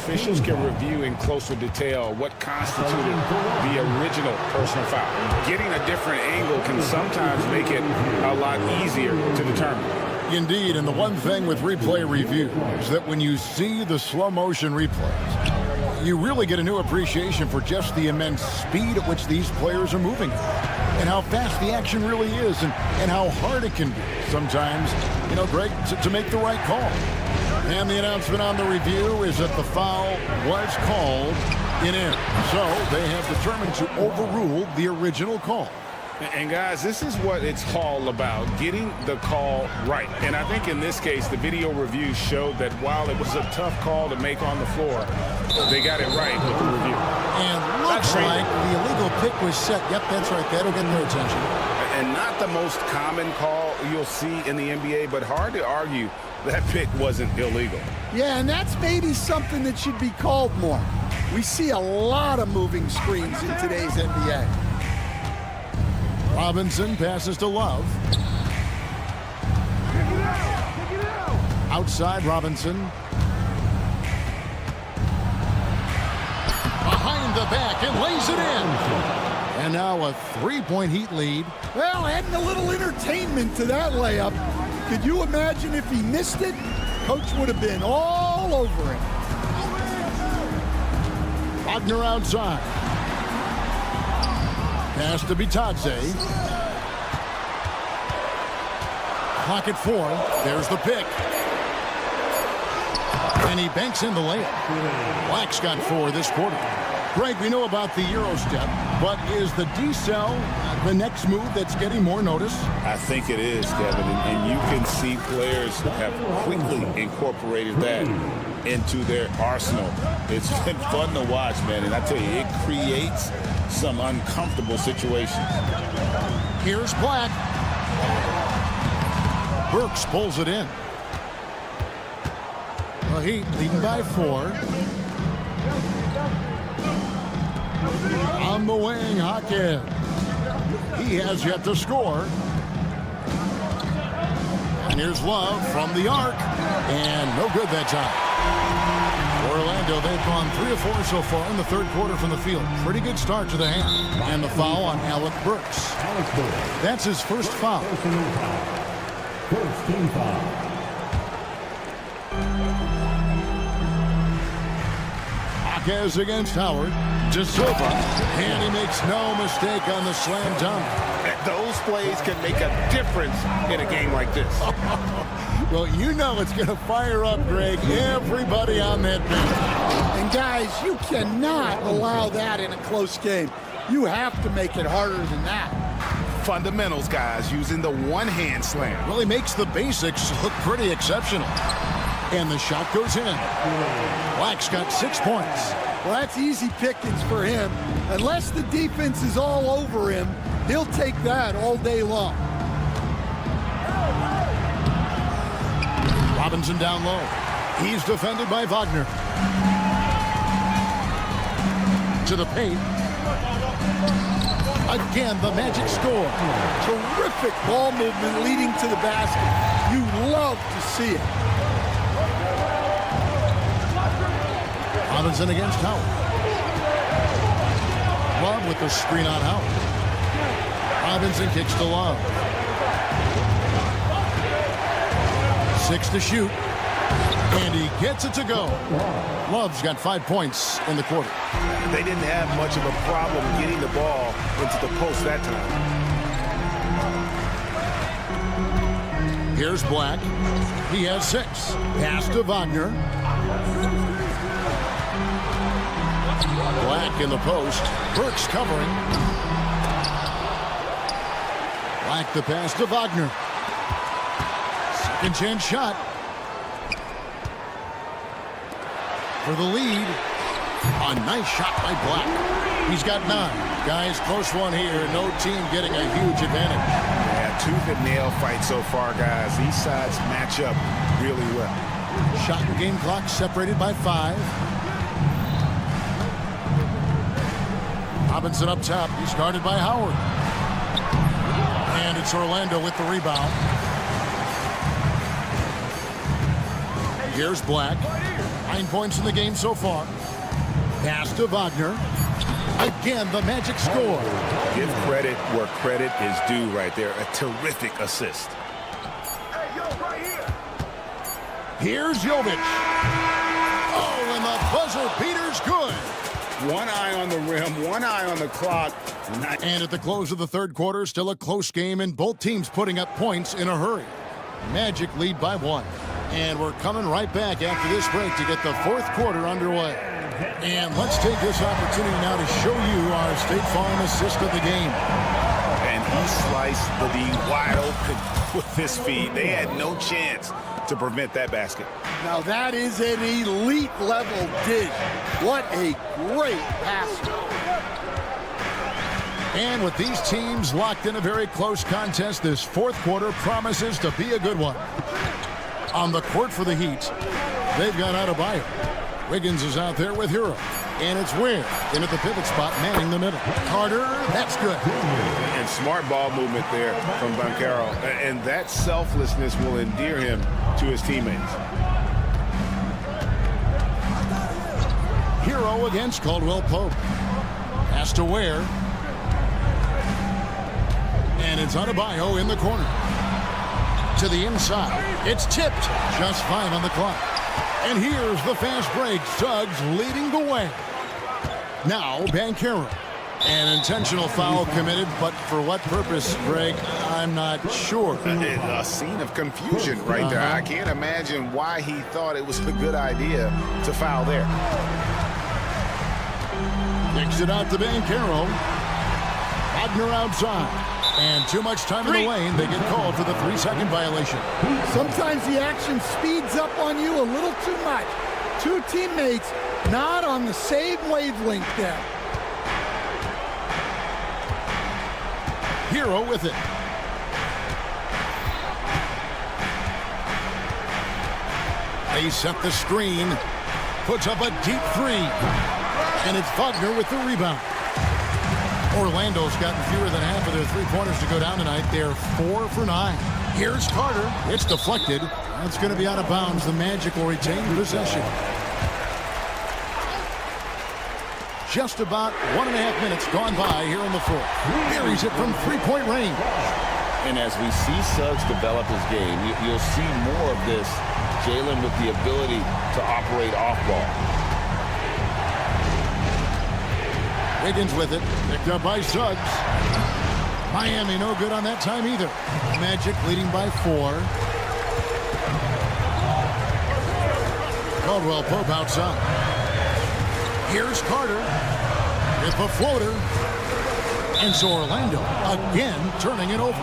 Speaker 5: Officials can review in closer detail what constituted the original personal foul. Getting a different angle can sometimes make it a lot easier to determine.
Speaker 1: Indeed, and the one thing with replay review is that when you see the slow motion replays, you really get a new appreciation for just the immense speed at which these players are moving and how fast the action really is and how hard it can be sometimes, you know, Greg, to make the right call. And the announcement on the review is that the foul was called in error. So they have determined to overrule the original call.
Speaker 5: And guys, this is what it's all about, getting the call right. And I think in this case, the video review showed that while it was a tough call to make on the floor, they got it right with the review.
Speaker 1: And looks like the illegal pick was set. Yep, that's right. That'll get their attention.
Speaker 5: And not the most common call you'll see in the NBA, but hard to argue that pick wasn't illegal.
Speaker 11: Yeah, and that's maybe something that should be called more. We see a lot of moving screens in today's NBA.
Speaker 1: Robinson passes to Love. Outside Robinson. the back and lays it in. And now a 3-point Heat lead.
Speaker 11: Well, adding a little entertainment to that layup. Could you imagine if he missed it? Coach would have been all over him.
Speaker 1: Wagner outside. Pass to Bitadze. Clock at 4. There's the pick. And he banks in the layup. Black's got 4 this quarter. Greg, we know about the Euro step, but is the D-cell the next move that's getting more notice?
Speaker 2: I think it is, Kevin, and you can see players have quickly incorporated that into their arsenal. It's been fun to watch, man, and I tell you, it creates some uncomfortable situations.
Speaker 1: Here's Black. Burks pulls it in. The Heat leading by 4. On the wing, Hawkins. He has yet to score. And here's Love from the arc. And no good that time. Orlando, they've gone 3 of 4 so far in the third quarter from the field. Pretty good start to the half. And the foul on Alec Burks. That's his first foul.
Speaker 4: First team foul.
Speaker 1: Hawkins against Howard. DeSilva, and he makes no mistake on the slam dunk.
Speaker 5: Those plays can make a difference in a game like this.
Speaker 1: Well, you know it's going to fire up, Greg, everybody on that bench.
Speaker 11: And guys, you cannot allow that in a close game. You have to make it harder than that.
Speaker 5: Fundamentals, guys, using the one-hand slam.
Speaker 1: Well, he makes the basics look pretty exceptional. And the shot goes in. Black's got 6 points.
Speaker 11: Well, that's easy pickings for him. Unless the defense is all over him, he'll take that all day long.
Speaker 1: Robinson down low. He's defended by Wagner. To the paint. Again, the Magic score.
Speaker 11: Terrific ball movement leading to the basket. You love to see it.
Speaker 1: Robinson against Howard. Love with the screen on Howard. Robinson kicks to Love. 6 to shoot. And he gets it to go. Love's got 5 points in the quarter.
Speaker 5: They didn't have much of a problem getting the ball into the post that time.
Speaker 1: Here's Black. He has 6. Pass to Wagner. Black in the post. Burks covering. Black the pass to Wagner. Second chance shot. For the lead. A nice shot by Black. He's got 9. Guys, close one here. No team getting a huge advantage.
Speaker 5: Yeah, tooth and nail fight so far, guys. These sides match up really well.
Speaker 1: Shot and game clock separated by 5. Robinson up top. He's guarded by Howard. And it's Orlando with the rebound. Here's Black. 9 points in the game so far. Pass to Wagner. Again, the Magic score.
Speaker 5: Give credit where credit is due right there. A terrific assist.
Speaker 1: Here's Jovic. Oh, and the buzzer beater's good.
Speaker 2: One eye on the rim, one eye on the clock.
Speaker 1: And at the close of the third quarter, still a close game, and both teams putting up points in a hurry. Magic lead by 1. And we're coming right back after this break to get the fourth quarter underway. And let's take this opportunity now to show you our State Farm assist of the game.
Speaker 5: And he sliced the D wide open with his feet. They had no chance to prevent that basket.
Speaker 11: Now that is an elite level dig. What a great pass.
Speaker 1: And with these teams locked in a very close contest, this fourth quarter promises to be a good one. On the court for the Heat, they've got Adebayo. Wiggins is out there with Hero. And it's Ware in at the pivot spot, manning the middle. Carter, that's good.
Speaker 5: And smart ball movement there from Banchero. And that selflessness will endear him to his teammates.
Speaker 1: Hero against Caldwell Pope. Pass to Ware. And it's Adebayo in the corner. To the inside. It's tipped. Just 5 on the clock. And here's the fast break. Suggs leading the way. Now, Banchero. An intentional foul committed, but for what purpose, Greg? I'm not sure.
Speaker 5: A scene of confusion right there. I can't imagine why he thought it was a good idea to foul there.
Speaker 1: Kicks it out to Banchero. Wagner outside. And too much time in the lane. They get called for the 3-second violation.
Speaker 11: Sometimes the action speeds up on you a little too much. Two teammates not on the same wavelength there.
Speaker 1: Hero with it. They set the screen. Puts up a deep 3. And it's Wagner with the rebound. Orlando's gotten fewer than half of their three-pointers to go down tonight. They're 4 for 9. Here's Carter. It's deflected. That's going to be out of bounds. The Magic will retain possession. Just about 1.5 minutes gone by here in the fourth. Buries it from three-point range.
Speaker 2: And as we see Suggs develop his game, you'll see more of this. Jalen with the ability to operate off ball.
Speaker 1: Wiggins with it. Picked up by Suggs. Miami no good on that time either. Magic leading by 4. Caldwell Pope outside. Here's Carter with the floater. And so Orlando again turning it over.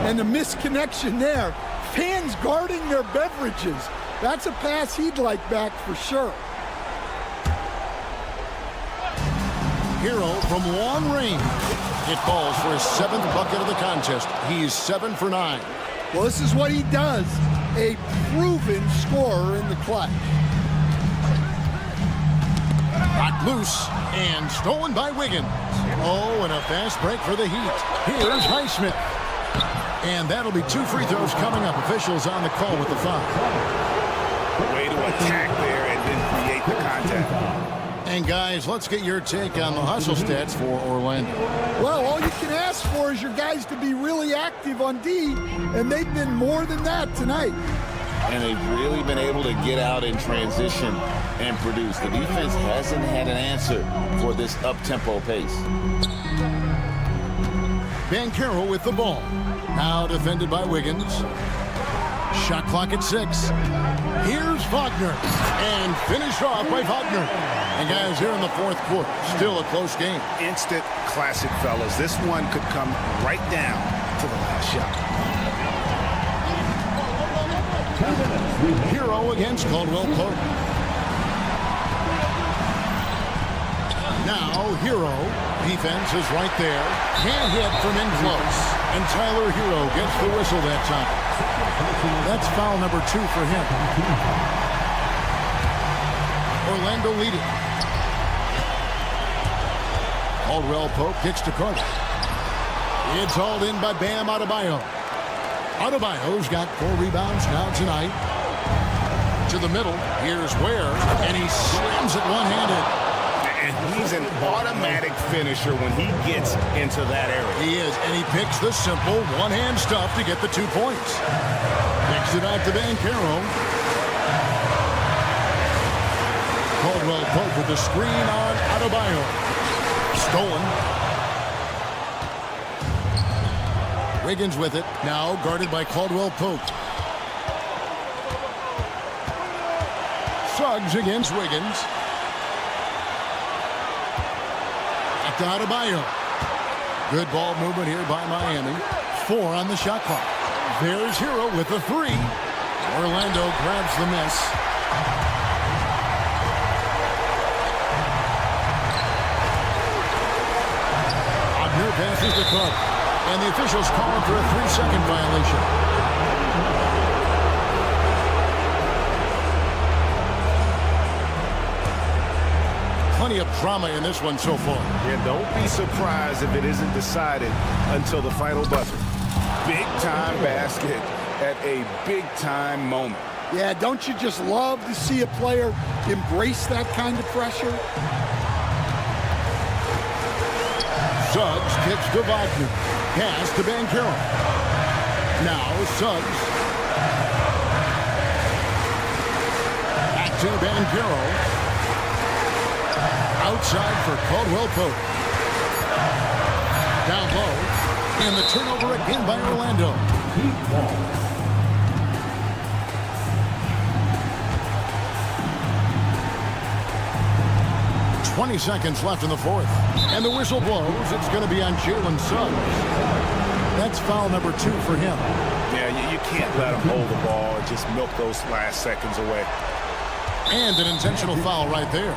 Speaker 11: And the misconnection there. Fans guarding their beverages. That's a pass he'd like back for sure.
Speaker 1: Hero from long range. It falls for his 7th bucket of the contest. He's 7 for 9.
Speaker 11: Well, this is what he does. A proven scorer in the clutch.
Speaker 1: Knocked loose and stolen by Wiggins. Oh, and a fast break for the Heat. Here's Highsmith. And that'll be 2 free throws coming up. Officials on the call with the foul.
Speaker 5: Way to attack there and then create the contact.
Speaker 1: And guys, let's get your take on the hustle stats for Orlando.
Speaker 11: Well, all you can ask for is your guys to be really active on D, and they've been more than that tonight.
Speaker 2: And they've really been able to get out in transition and produce. The defense hasn't had an answer for this up-tempo pace.
Speaker 1: Banchero with the ball. Now defended by Wiggins. Shot clock at 6. Here's Wagner. And finished off by Wagner. And guys, here in the fourth quarter, still a close game.
Speaker 5: Instant classic, fellas. This one could come right down to the last shot.
Speaker 1: Hero against Caldwell Pope. Now Hero. Defense is right there. Can't hit from in close. And Tyler Hero gets the whistle that time. That's foul number 2 for him. Orlando leading. Caldwell Pope kicks to Carter. It's hauled in by Bam Adebayo. Adebayo's got 4 rebounds now tonight. To the middle. Here's Ware. And he slams it one-handed.
Speaker 5: And he's an automatic finisher when he gets into that area.
Speaker 1: He is, and he picks the simple one-hand stuff to get the 2 points. Picks it out to Banchero. Caldwell Pope with the screen on Adebayo. Stolen. Wiggins with it, now guarded by Caldwell Pope. Suggs against Wiggins. To Adebayo. Good ball movement here by Miami. 4 on the shot clock. There's Hero with the 3. Orlando grabs the miss. Wagner passes the Carter. And the officials call him for a 3-second violation. Plenty of drama in this one so far.
Speaker 5: Yeah, don't be surprised if it isn't decided until the final buzzer. Big-time basket at a big-time moment.
Speaker 11: Yeah, don't you just love to see a player embrace that kind of pressure?
Speaker 1: Suggs kicks to Wagner. Pass to Banchero. Now Suggs. Back to Banchero. Outside for Caldwell Pope. Down low. And the turnover again by Orlando. 20 seconds left in the fourth. And the whistle blows. It's going to be on Jalen Suggs. That's foul number 2 for him.
Speaker 5: Yeah, you can't let him hold the ball and just milk those last seconds away.
Speaker 1: And an intentional foul right there.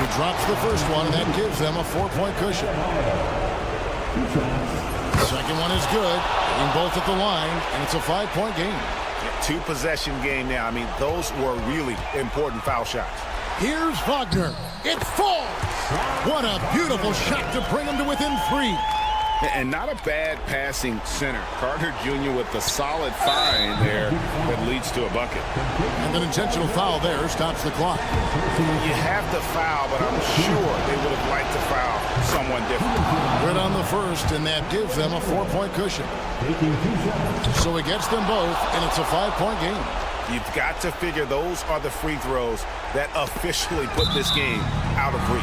Speaker 1: He drops the first one, and that gives them a 4-point cushion. The second one is good, getting both at the line, and it's a 5-point game.
Speaker 5: Two-possession game now. I mean, those were really important foul shots.
Speaker 1: Here's Wagner. It falls. What a beautiful shot to bring him to within 3.
Speaker 5: And not a bad passing center. Carter Jr. with the solid find there that leads to a bucket.
Speaker 1: And an intentional foul there stops the clock.
Speaker 5: You have to foul, but I'm sure they would have liked to foul someone different.
Speaker 1: Good on the first, and that gives them a 4-point cushion. So it gets them both, and it's a 5-point game.
Speaker 5: You've got to figure those are the free throws that officially put this game out of reach.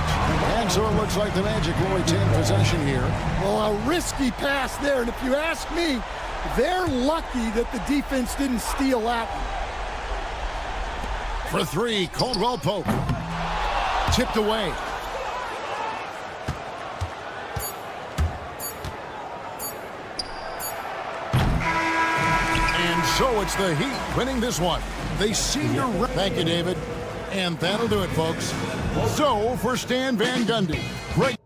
Speaker 1: And so it looks like the Magic will retain possession here.
Speaker 11: Well, a risky pass there, and if you ask me, they're lucky that the defense didn't steal that one.
Speaker 1: For 3, Caldwell Pope. Tipped away. And so it's the Heat winning this one. They seem to... Thank you, David. And that'll do it, folks. So, for Stan Van Gundy, great...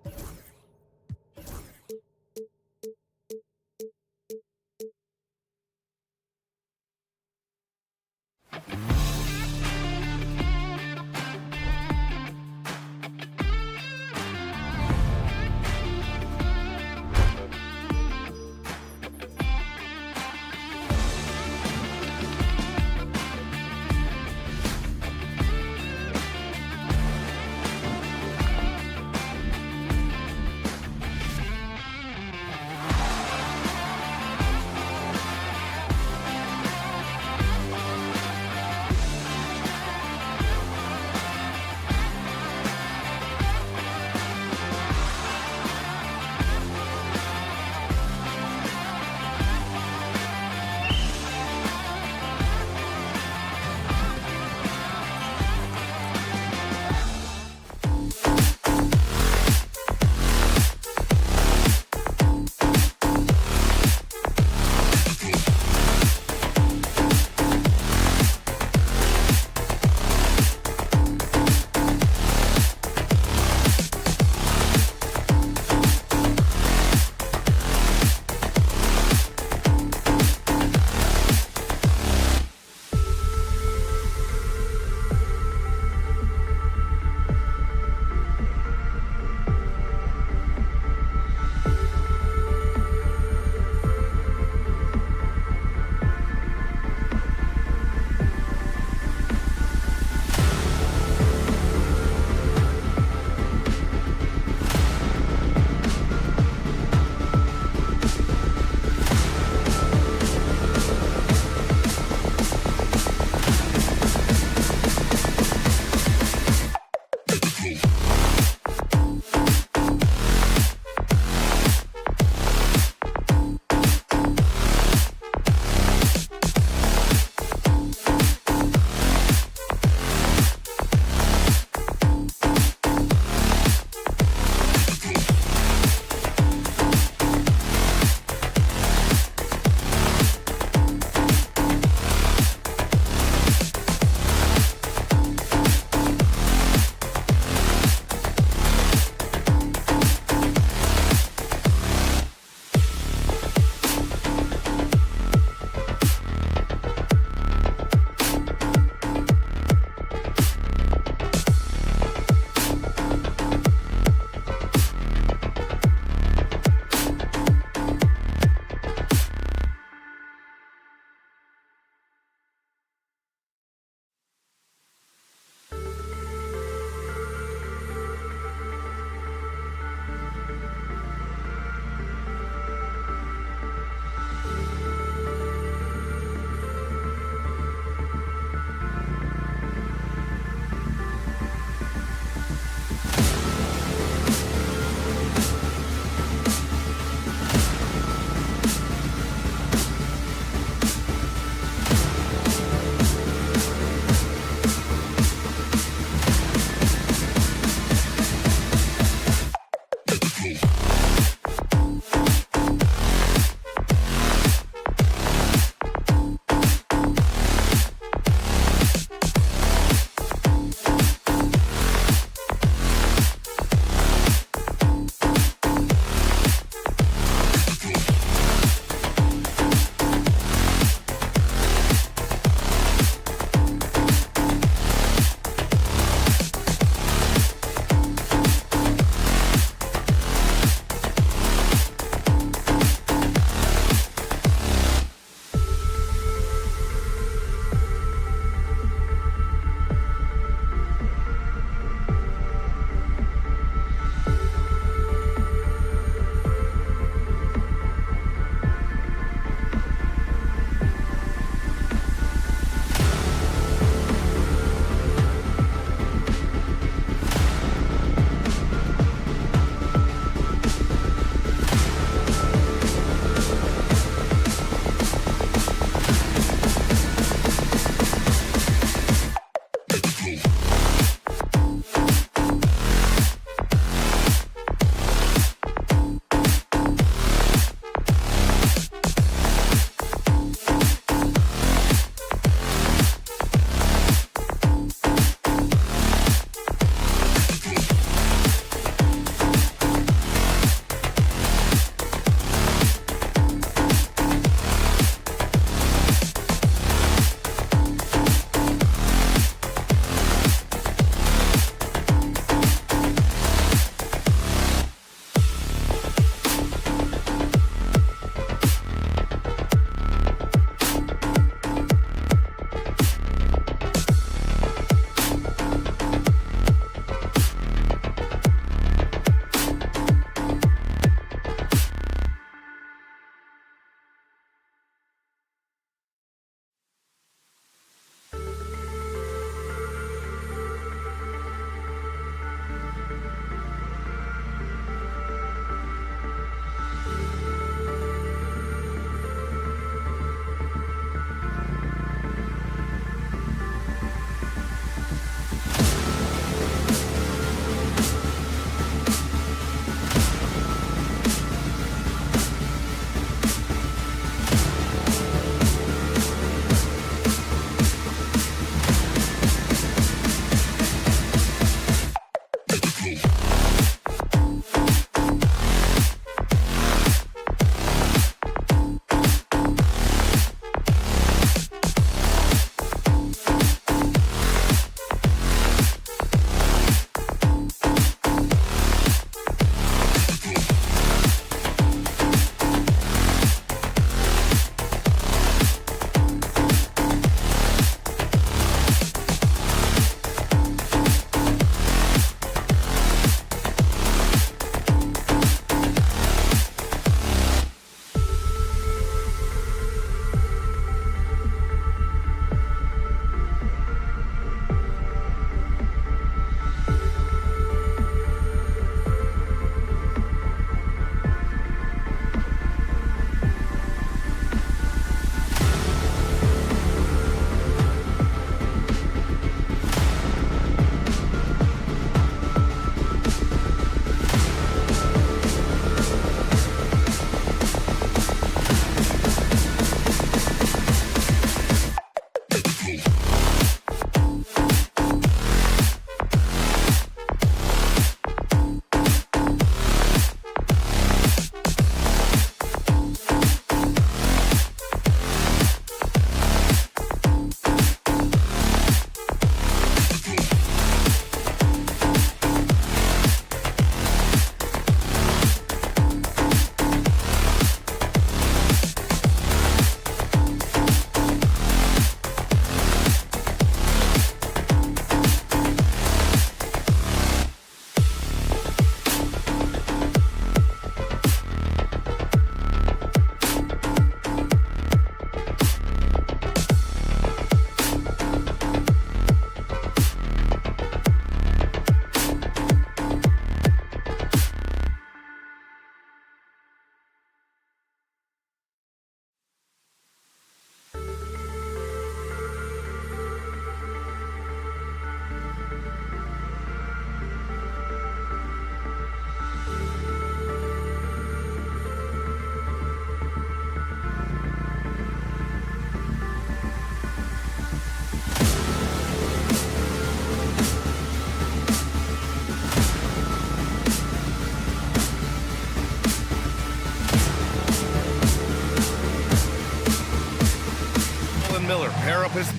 Speaker 7: up his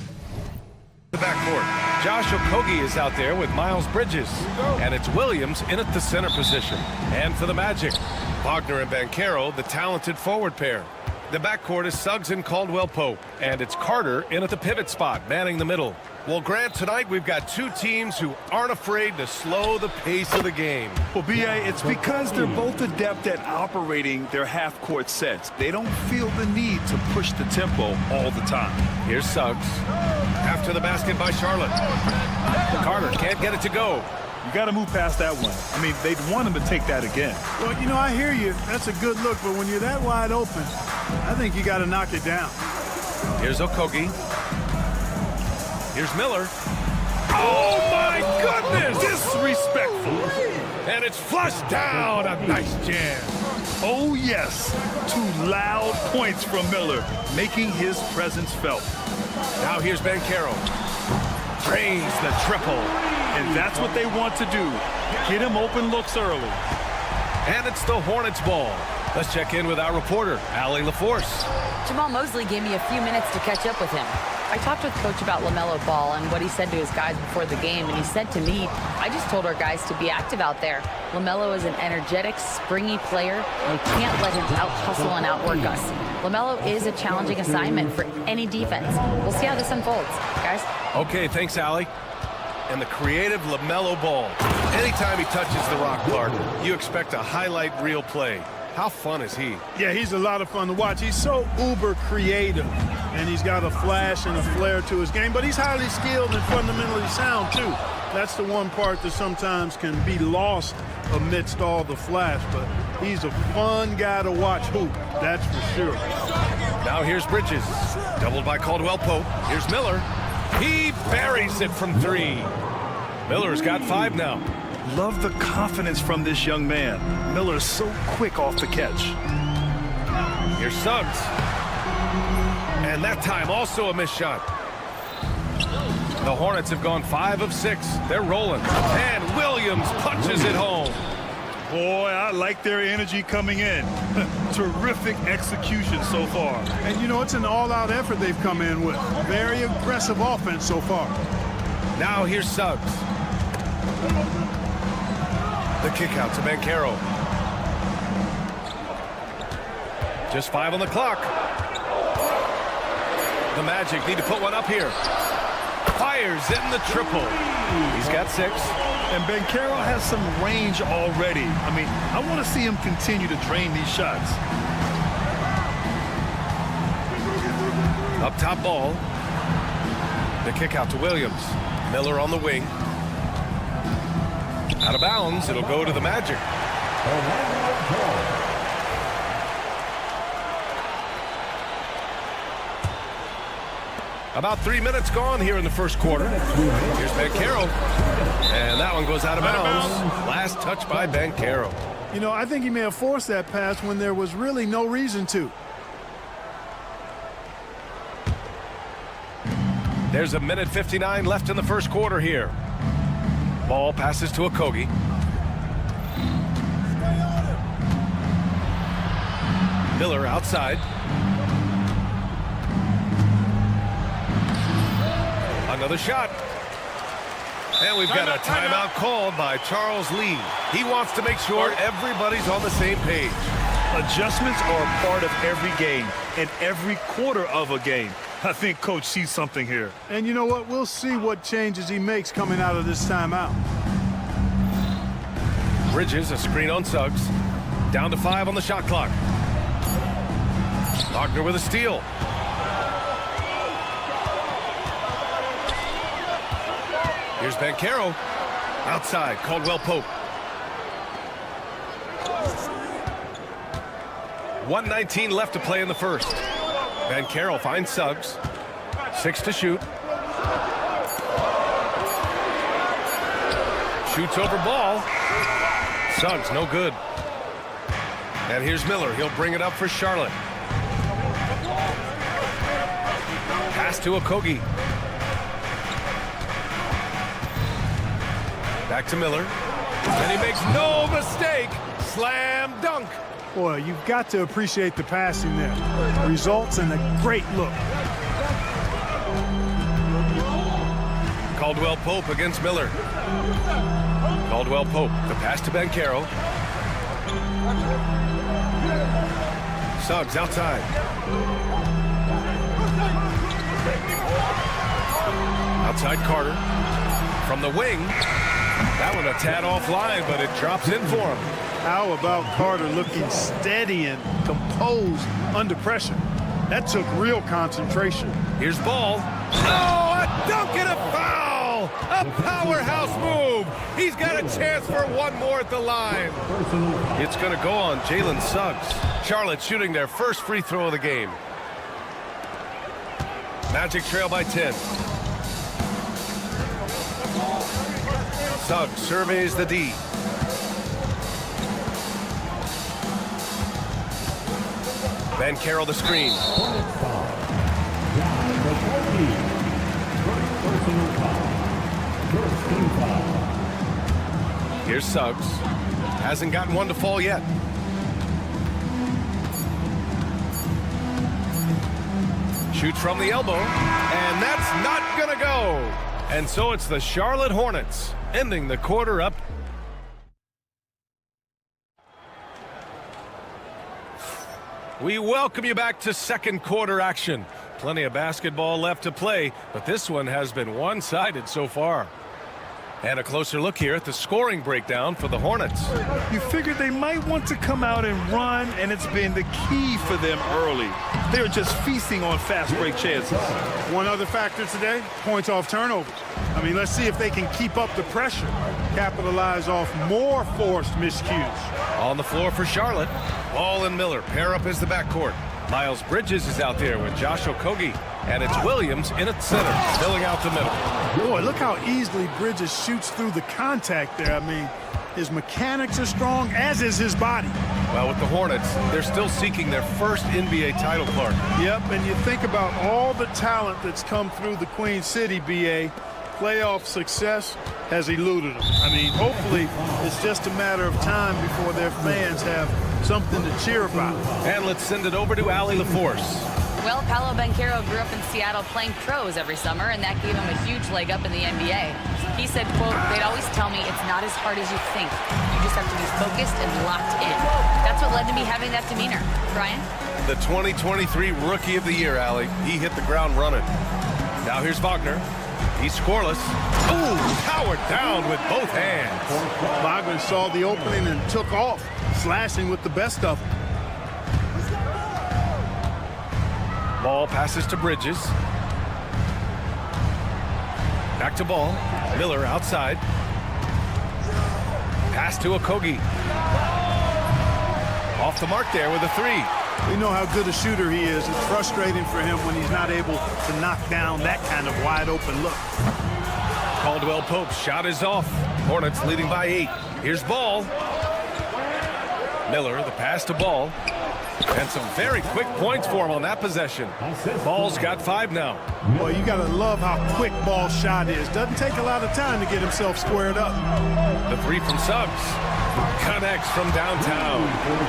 Speaker 7: the backcourt. Josh Okogie is out there with Miles Bridges. And it's Williams in at the center position. And for the Magic, Wagner and Banchero, the talented forward pair. The backcourt is Suggs and Caldwell Pope. And it's Carter in at the pivot spot, manning the middle. Well, Grant, tonight we've got two teams who aren't afraid to slow the pace of the game.
Speaker 8: Well, B.A., it's because they're both adept at operating their half-court sets. They don't feel the need to push the tempo all the time.
Speaker 7: Here's Suggs. After the basket by Charlotte. Carter can't get it to go.
Speaker 8: You got to move past that one. I mean, they'd want him to take that again.
Speaker 12: Well, you know, I hear you. That's a good look, but when you're that wide open, I think you got to knock it down.
Speaker 7: Here's Okogie. Here's Miller. Oh, my goodness!
Speaker 8: Disrespectful.
Speaker 7: And it's flushed down. A nice jam.
Speaker 8: Oh, yes. 2 loud points from Miller, making his presence felt.
Speaker 7: Now here's Banchero. Drains the triple.
Speaker 8: And that's what they want to do. Get him open looks early.
Speaker 7: And it's the Hornets ball. Let's check in with our reporter, Allie LaForce.
Speaker 9: Jamal Mosley gave me a few minutes to catch up with him. I talked with Coach about LaMelo Ball and what he said to his guys before the game, and he said to me, I just told our guys to be active out there. LaMelo is an energetic, springy player, and we can't let him out-hustle and outwork us. LaMelo is a challenging assignment for any defense. We'll see how this unfolds, guys.
Speaker 7: Okay, thanks, Allie. And the creative LaMelo Ball. Anytime he touches the rock, Clark, you expect a highlight reel play. How fun is he?
Speaker 12: Yeah, he's a lot of fun to watch. He's so uber creative, and he's got a flash and a flair to his game, but he's highly skilled and fundamentally sound, too. That's the one part that sometimes can be lost amidst all the flash, but he's a fun guy to watch hoop, that's for sure.
Speaker 7: Now here's Bridges, doubled by Caldwell Pope. Here's Miller. He buries it from 3. Miller's got 5 now.
Speaker 8: Love the confidence from this young man. Miller's so quick off the catch.
Speaker 7: Here's Suggs. And that time also a missed shot. The Hornets have gone 5 of 6. They're rolling. And Williams punches it home.
Speaker 8: Boy, I like their energy coming in. Terrific execution so far.
Speaker 12: And, you know, it's an all-out effort they've come in with. Very aggressive offense so far.
Speaker 7: Now here's Suggs. The kick out to Banchero. Just 5 on the clock. The Magic need to put one up here. Fires in the triple. He's got 6.
Speaker 8: And Banchero has some range already. I mean, I want to see him continue to drain these shots.
Speaker 7: Up top ball. The kick out to Williams. Miller on the wing. Out of bounds. It'll go to the Magic. About 3 minutes gone here in the first quarter. Here's Banchero. And that one goes out of bounds. Last touch by Banchero.
Speaker 12: You know, I think he may have forced that pass when there was really no reason to.
Speaker 7: There's a minute 59 left in the first quarter here. Ball passes to Okogie. Miller outside. Another shot. And we've got a timeout called by Charles Lee. He wants to make sure everybody's on the same page.
Speaker 8: Adjustments are a part of every game and every quarter of a game. I think Coach sees something here.
Speaker 12: And you know what? We'll see what changes he makes coming out of this timeout.
Speaker 7: Bridges, a screen on Suggs. Down to 5 on the shot clock. Wagner with a steal. Here's Banchero. Outside, Caldwell Pope. 1:19 left to play in the first. Banchero finds Suggs. 6 to shoot. Shoots over ball. Suggs, no good. And here's Miller. He'll bring it up for Charlotte. Pass to Okogie. Back to Miller. And he makes no mistake. Slam dunk.
Speaker 12: Boy, you've got to appreciate the passing there. Results in a great look.
Speaker 7: Caldwell Pope against Miller. Caldwell Pope, the pass to Banchero. Suggs outside. Outside Carter. From the wing. That one a tad offline, but it drops in for him.
Speaker 12: How about Carter looking steady and composed under pressure? That took real concentration.
Speaker 7: Here's Ball. Oh, a dunk and a foul! A powerhouse move! He's got a chance for one more at the line. It's going to go on Jalen Suggs. Charlotte shooting their first free throw of the game. Magic trail by 10. Suggs surveys the D. Banchero the screen. Here's Suggs. Hasn't gotten one to fall yet. Shoots from the elbow, and that's not gonna go. And so it's the Charlotte Hornets ending the quarter up. We welcome you back to second quarter action. Plenty of basketball left to play, but this one has been one-sided so far. And a closer look here at the scoring breakdown for the Hornets.
Speaker 8: You figured they might want to come out and run, and it's been the key for them early. They're just feasting on fast break chances.
Speaker 12: One other factor today, points off turnovers. I mean, let's see if they can keep up the pressure, capitalize off more forced miscues.
Speaker 7: On the floor for Charlotte, Ball and Miller pair up as the backcourt. Miles Bridges is out there with Josh Okogie, and it's Williams in at center, filling out the middle.
Speaker 12: Boy, look how easily Bridges shoots through the contact there. I mean, his mechanics are strong, as is his body.
Speaker 7: Well, with the Hornets, they're still seeking their first NBA title, Clark.
Speaker 12: Yep, and you think about all the talent that's come through the Queen City, BA. Playoff success has eluded them. I mean, hopefully it's just a matter of time before their fans have something to cheer about.
Speaker 7: And let's send it over to Allie LaForce.
Speaker 9: Well, Paolo Banchero grew up in Seattle playing pros every summer, and that gave him a huge leg up in the NBA. He said, quote, "They'd always tell me it's not as hard as you think. You just have to be focused and locked in." That's what led to me having that demeanor. Brian?
Speaker 7: The 2023 Rookie of the Year, Allie. He hit the ground running. Now here's Wagner. He's scoreless. Ooh, powered down with both hands.
Speaker 12: Wagner saw the opening and took off, slashing with the best of them.
Speaker 7: Ball passes to Bridges. Back to Ball. Miller outside. Pass to Okogie. Off the mark there with a three.
Speaker 12: We know how good a shooter he is. It's frustrating for him when he's not able to knock down that kind of wide open look.
Speaker 7: Caldwell Pope's shot is off. Hornets leading by 8. Here's Ball. Miller, the pass to Ball. And some very quick points for him on that possession. Ball's got 5 now.
Speaker 12: Boy, you got to love how quick Ball's shot is. Doesn't take a lot of time to get himself squared up.
Speaker 7: The three from Suggs. Connects from downtown.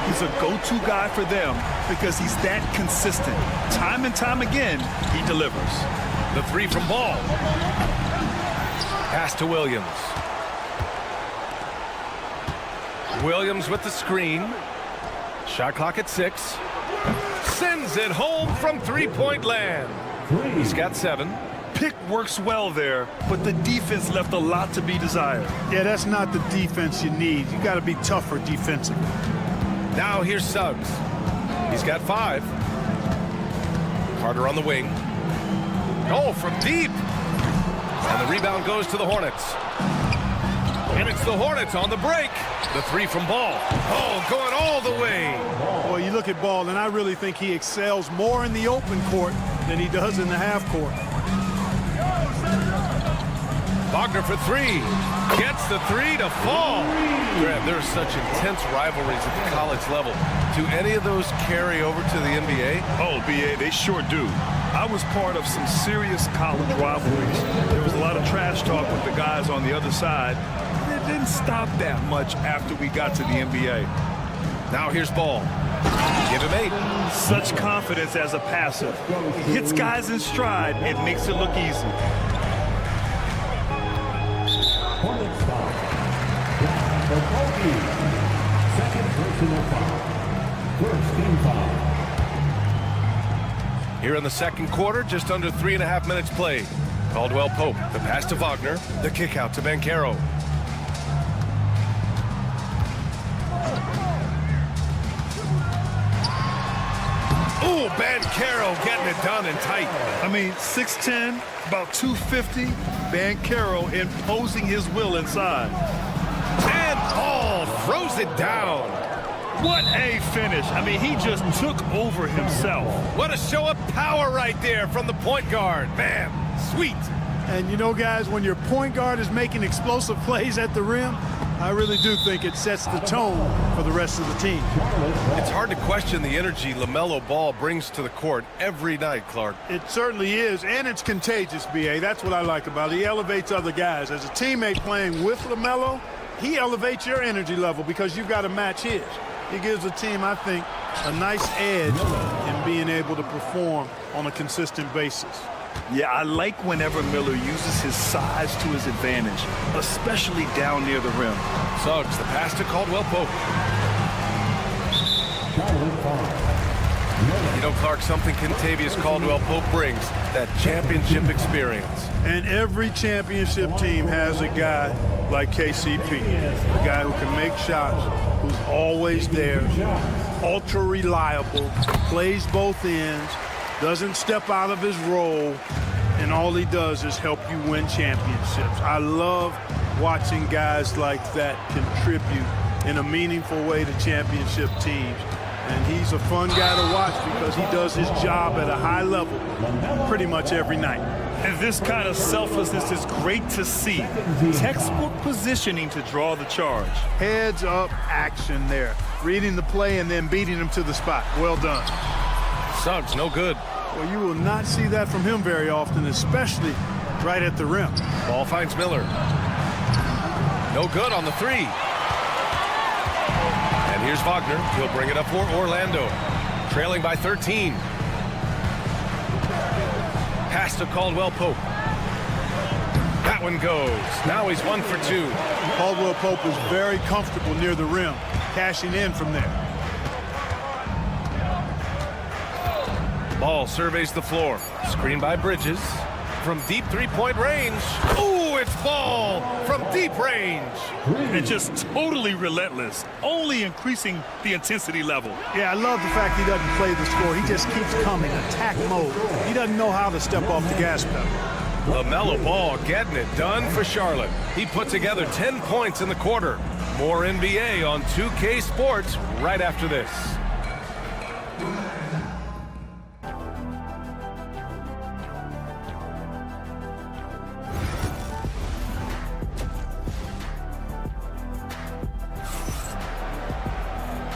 Speaker 8: He's a go-to guy for them because he's that consistent. Time and time again, he delivers.
Speaker 7: The three from Ball. Pass to Williams. Williams with the screen. Shot clock at 6. Sends it home from three-point land. He's got 7.
Speaker 8: Pick works well there, but the defense left a lot to be desired.
Speaker 12: Yeah, that's not the defense you need. You got to be tougher defensively.
Speaker 7: Now here's Suggs. He's got 5. Carter on the wing. Oh, from deep. And the rebound goes to the Hornets. And it's the Hornets on the break. The three from Ball. Oh, going all the way.
Speaker 12: Boy, you look at Ball, and I really think he excels more in the open court than he does in the half court.
Speaker 7: Wagner for 3. Gets the 3 to fall. Grant, there's such intense rivalries at the college level. Do any of those carry over to the NBA?
Speaker 8: Oh, BA, they sure do. I was part of some serious college rivalries. There was a lot of trash talk with the guys on the other side. It didn't stop that much after we got to the NBA.
Speaker 7: Now here's Ball. Give him 8.
Speaker 8: Such confidence as a passer. He hits guys in stride and makes it look easy.
Speaker 4: Second personal foul. First team foul.
Speaker 7: Here in the second quarter, just under 3.5 minutes played. Caldwell Pope, the pass to Wagner, the kick out to Banchero. Oh, Banchero getting it done and tight.
Speaker 8: I mean, 6'10", about 250. Banchero imposing his will inside.
Speaker 7: And Paul throws it down.
Speaker 8: What a finish. I mean, he just took over himself.
Speaker 7: What a show of power right there from the point guard. Man, sweet.
Speaker 12: And you know, guys, when your point guard is making explosive plays at the rim, I really do think it sets the tone for the rest of the team.
Speaker 7: It's hard to question the energy LaMelo Ball brings to the court every night, Clark.
Speaker 12: It certainly is, and it's contagious, B.A. That's what I like about it. He elevates other guys. As a teammate playing with LaMelo, he elevates your energy level because you've got to match his. He gives the team, I think, a nice edge in being able to perform on a consistent basis.
Speaker 8: Yeah, I like whenever Miller uses his size to his advantage, especially down near the rim.
Speaker 7: Suggs, the pass to Caldwell Pope. You know, Clark, something Kentavious Caldwell Pope brings, that championship experience.
Speaker 12: And every championship team has a guy like KCP, a guy who can make shots, who's always there, ultra reliable, plays both ends, doesn't step out of his role, and all he does is help you win championships. I love watching guys like that contribute in a meaningful way to championship teams. And he's a fun guy to watch because he does his job at a high level pretty much every night.
Speaker 8: And this kind of selflessness is great to see. Textbook positioning to draw the charge.
Speaker 12: Heads up action there. Reading the play and then beating him to the spot. Well done.
Speaker 7: Suggs, no good.
Speaker 12: Well, you will not see that from him very often, especially right at the rim.
Speaker 7: Ball finds Miller. No good on the three. And here's Wagner. He'll bring it up for Orlando. Trailing by 13. Pass to Caldwell Pope. That one goes. Now he's 1 for 2.
Speaker 12: Caldwell Pope is very comfortable near the rim, cashing in from there.
Speaker 7: Ball surveys the floor. Screen by Bridges. From deep three-point range. Ooh, it's Ball from deep range.
Speaker 8: And just totally relentless, only increasing the intensity level.
Speaker 12: Yeah, I love the fact he doesn't play the score. He just keeps coming, attack mode. He doesn't know how to step off the gas pedal.
Speaker 7: LaMelo Ball getting it done for Charlotte. He put together 10 points in the quarter. More NBA on 2K Sports right after this.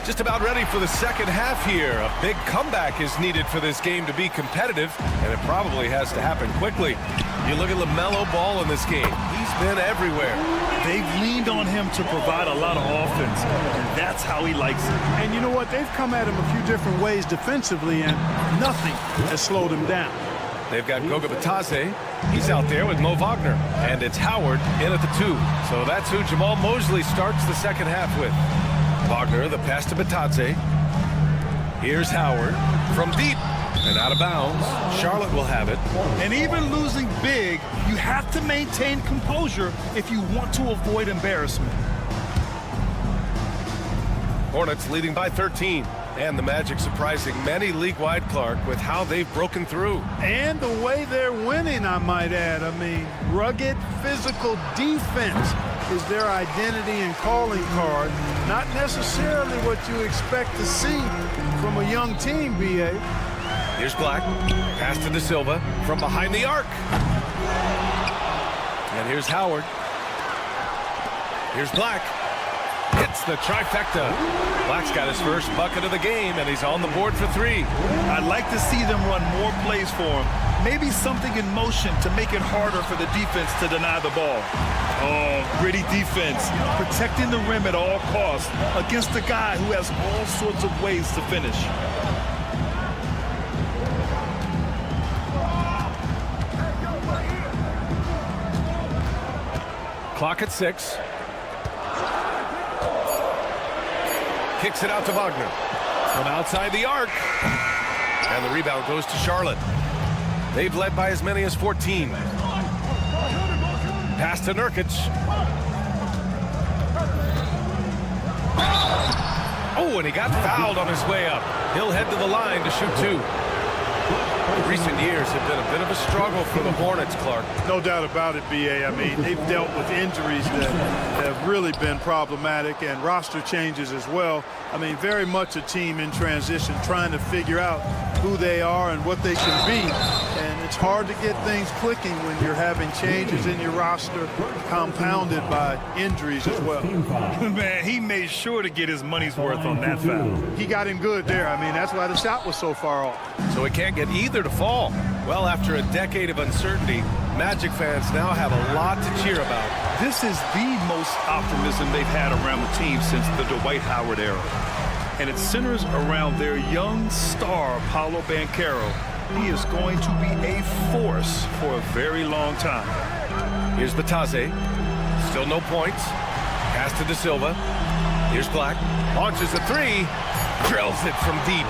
Speaker 7: Just about ready for the second half here. A big comeback is needed for this game to be competitive, and it probably has to happen quickly. You look at LaMelo Ball in this game. He's been everywhere.
Speaker 8: They've leaned on him to provide a lot of offense, and that's how he likes it.
Speaker 12: And you know what? They've come at him a few different ways defensively, and nothing has slowed him down.
Speaker 7: They've got Goga Batadze. He's out there with Mo Wagner. And it's Howard in at the 2. So that's who Jamal Mosley starts the second half with. Wagner, the pass to Batadze. Here's Howard from deep and out of bounds. Charlotte will have it.
Speaker 8: And even losing big, you have to maintain composure if you want to avoid embarrassment.
Speaker 7: Hornets leading by 13. And the Magic surprising many league-wide, Clark, with how they've broken through.
Speaker 12: And the way they're winning, I might add. I mean, rugged physical defense is their identity and calling card. Not necessarily what you expect to see from a young team, B.A.
Speaker 7: Here's Black. Pass to De Silva from behind the arc. And here's Howard. Here's Black. Hits the trifecta. Black's got his first bucket of the game, and he's on the board for 3.
Speaker 8: I'd like to see them run more plays for him. Maybe something in motion to make it harder for the defense to deny the ball. Oh, gritty defense. Protecting the rim at all costs against a guy who has all sorts of ways to finish.
Speaker 7: Clock at 6. kicks it out to Wagner. From outside the arc. And the rebound goes to Charlotte. They've led by as many as 14. Pass to Nurkic. Oh, and he got fouled on his way up. He'll head to the line to shoot 2. Recent years have been a bit of a struggle for the Hornets, Clark.
Speaker 12: No doubt about it, B.A. I mean, they've dealt with injuries that have really been problematic and roster changes as well. I mean, very much a team in transition, trying to figure out who they are and what they can be. And it's hard to get things clicking when you're having changes in your roster compounded by injuries as well.
Speaker 8: Man, he made sure to get his money's worth on that foul.
Speaker 12: He got him good there. I mean, that's why the shot was so far off.
Speaker 7: So it can't get either to fall. Well, after a decade of uncertainty, Magic fans now have a lot to cheer about.
Speaker 8: This is the most optimism they've had around the team since the Dwight Howard era. And it centers around their young star, Paolo Banchero. He is going to be a force for a very long time.
Speaker 7: Here's Batase. Still no points. Pass to De Silva. Here's Black. Launches a 3. Drills it from deep.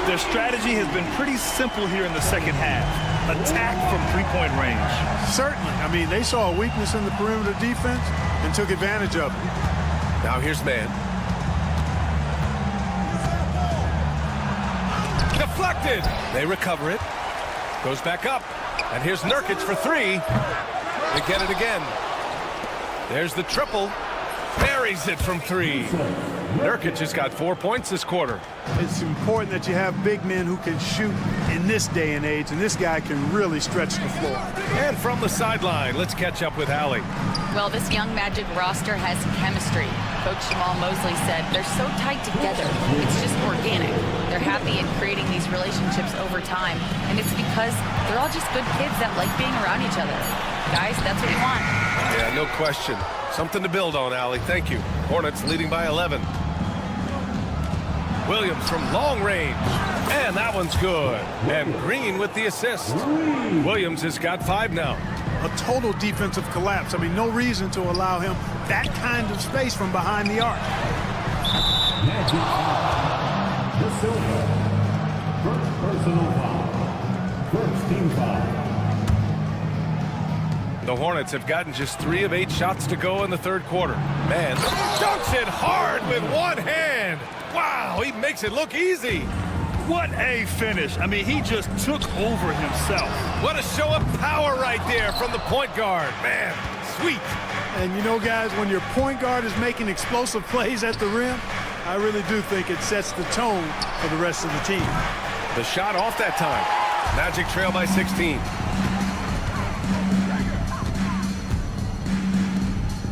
Speaker 8: Their strategy has been pretty simple here in the second half. Attack from three-point range.
Speaker 12: Certainly. I mean, they saw a weakness in the perimeter defense and took advantage of it.
Speaker 7: Now here's Man. Deflected. They recover it. Goes back up. And here's Nurkic for 3. They get it again. There's the triple. Buries it from 3. Nurkic has got 4 points this quarter.
Speaker 12: It's important that you have big men who can shoot in this day and age, and this guy can really stretch the floor.
Speaker 7: And from the sideline, let's catch up with Allie.
Speaker 9: Well, this young Magic roster has chemistry. Coach Jamal Mosley said they're so tight together. It's just organic. They're happy in creating these relationships over time, and it's because they're all just good kids that like being around each other. Guys, that's what you want.
Speaker 7: Yeah, no question. Something to build on, Allie. Thank you. Hornets leading by 11. Williams from long range. And that one's good. And Green with the assist. Williams has got 5 now.
Speaker 12: A total defensive collapse. I mean, no reason to allow him that kind of space from behind the arc.
Speaker 4: De Silva. First personal foul. First team foul.
Speaker 7: The Hornets have gotten just 3 of 8 shots to go in the third quarter. Man dunks it hard with one hand. Wow, he makes it look easy.
Speaker 8: What a finish. I mean, he just took over himself.
Speaker 7: What a show of power right there from the point guard. Man, sweet.
Speaker 12: And you know, guys, when your point guard is making explosive plays at the rim, I really do think it sets the tone for the rest of the team.
Speaker 7: The shot off that time. Magic trail by 16.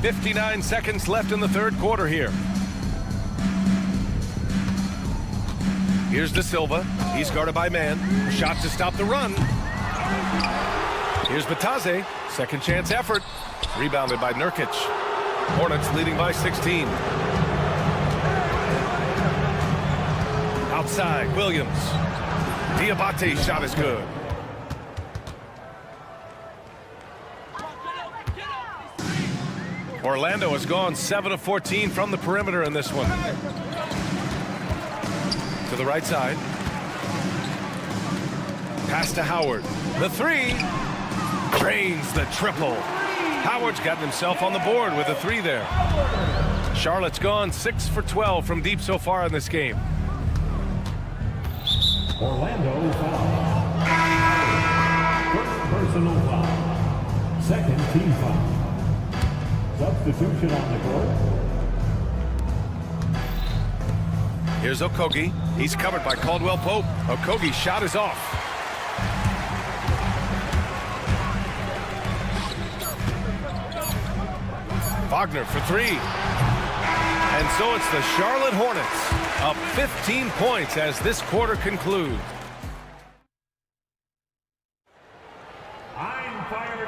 Speaker 7: 59 seconds left in the third quarter here. Here's De Silva. He's guarded by Man. Shot to stop the run. Here's Batase. Second chance effort. Rebounded by Nurkic. Hornets leading by 16. Outside, Williams. Diabate's shot is good. Orlando has gone 7 of 14 from the perimeter in this one. To the right side. Pass to Howard. The 3. Drains the triple. Howard's gotten himself on the board with a 3 there. Charlotte's gone 6 for 12 from deep so far in this game.
Speaker 4: Orlando foul. First personal foul. Second team foul. Substitution on the court.
Speaker 7: Here's Okogie. He's covered by Caldwell Pope. Okogie's shot is off. Wagner for 3. And so it's the Charlotte Hornets up 15 points as this quarter concludes.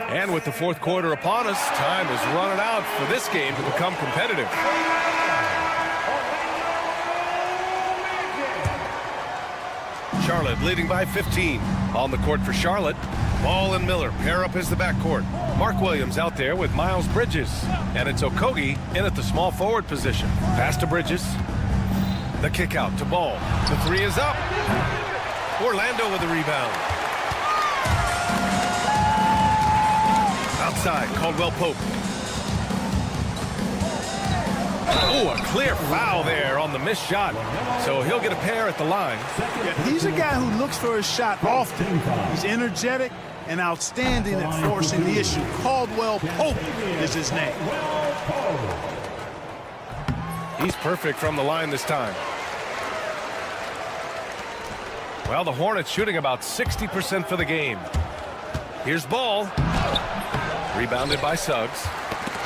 Speaker 7: And with the fourth quarter upon us, time is running out for this game to become competitive. Charlotte leading by 15. On the court for Charlotte, Ball and Miller pair up as the backcourt. Mark Williams out there with Miles Bridges. And it's Okogie in at the small forward position. Pass to Bridges. The kick out to Ball. The three is up. Orlando with the rebound. Outside, Caldwell Pope. Oh, a clear foul there on the missed shot. So he'll get a pair at the line.
Speaker 12: Yeah, he's a guy who looks for his shot often. He's energetic and outstanding at forcing the issue. Caldwell Pope is his name.
Speaker 7: He's perfect from the line this time. Well, the Hornets shooting about 60% for the game. Here's Ball. Rebounded by Suggs.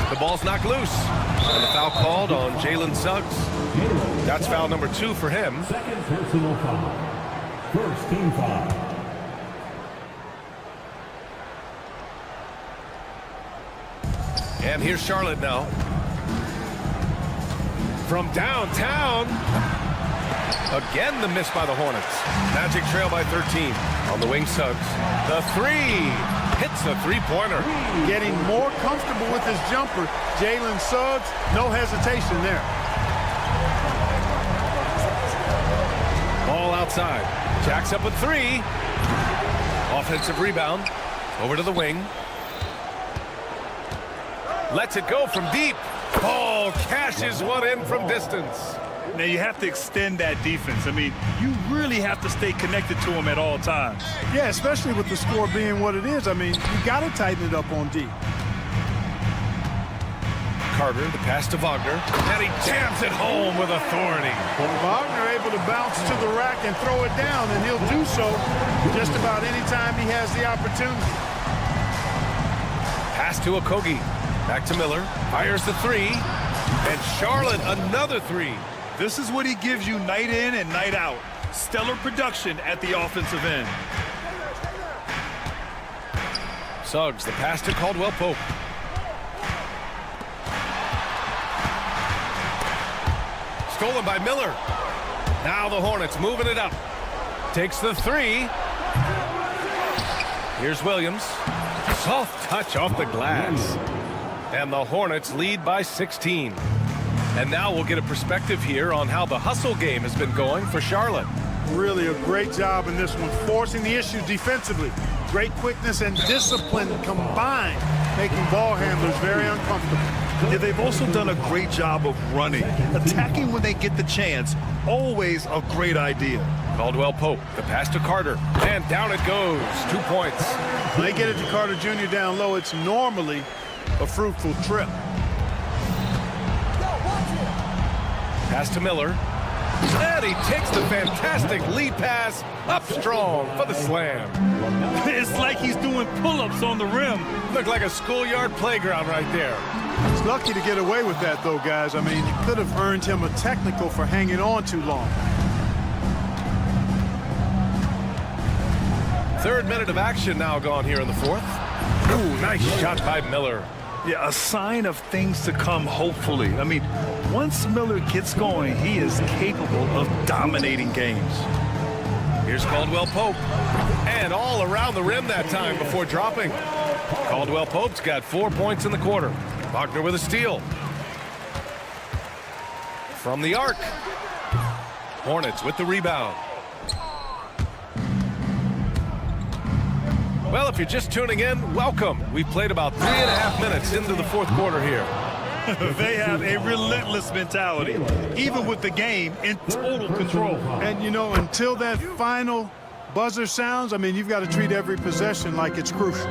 Speaker 7: The ball's knocked loose. And the foul called on Jalen Suggs. That's foul number 2 for him.
Speaker 4: Second personal foul. First team foul.
Speaker 7: And here's Charlotte now. From downtown. Again, the miss by the Hornets. Magic trail by 13. On the wing, Suggs. The three. Hits the three-pointer.
Speaker 12: Getting more comfortable with his jumper. Jalen Suggs, no hesitation there.
Speaker 7: Ball outside. Jacks up with 3. Offensive rebound. Over to the wing. Lets it go from deep. Ball cashes one in from distance.
Speaker 8: Now you have to extend that defense. I mean, you really have to stay connected to him at all times.
Speaker 12: Yeah, especially with the score being what it is. I mean, you got to tighten it up on D.
Speaker 7: Carter, the pass to Wagner, and he jams it home with authority.
Speaker 12: Wagner able to bounce to the rack and throw it down, and he'll do so just about any time he has the opportunity.
Speaker 7: Pass to Okogie. Back to Miller. Fires the 3. And Charlotte another 3.
Speaker 8: This is what he gives you night in and night out. Stellar production at the offensive end.
Speaker 7: Suggs, the pass to Caldwell Pope. Stolen by Miller. Now the Hornets moving it up. Takes the 3. Here's Williams. Soft touch off the glass. And the Hornets lead by 16. And now we'll get a perspective here on how the hustle game has been going for Charlotte.
Speaker 12: Really a great job in this one, forcing the issue defensively. Great quickness and discipline combined, making ball handlers very uncomfortable.
Speaker 8: Yeah, they've also done a great job of running. Attacking when they get the chance, always a great idea.
Speaker 7: Caldwell Pope, the pass to Carter, and down it goes. 2 points.
Speaker 12: When they get it to Carter Jr. down low, it's normally a fruitful trip.
Speaker 7: Pass to Miller. And he takes the fantastic lead pass up strong for the slam.
Speaker 8: It's like he's doing pull-ups on the rim.
Speaker 7: Looked like a schoolyard playground right there.
Speaker 12: He's lucky to get away with that, though, guys. I mean, it could have earned him a technical for hanging on too long.
Speaker 7: 3rd minute of action now gone here in the 4th. Ooh, nice shot by Miller.
Speaker 8: Yeah, a sign of things to come, hopefully. I mean, once Miller gets going, he is capable of dominating games.
Speaker 7: Here's Caldwell Pope. And all around the rim that time before dropping. Caldwell Pope's got 4 points in the quarter. Wagner with a steal. From the arc. Hornets with the rebound. Well, if you're just tuning in, welcome. We've played about 3.5 minutes into the 4th quarter here.
Speaker 8: They have a relentless mentality, even with the game in total control.
Speaker 12: And, you know, until that final buzzer sounds, I mean, you've got to treat every possession like it's crucial.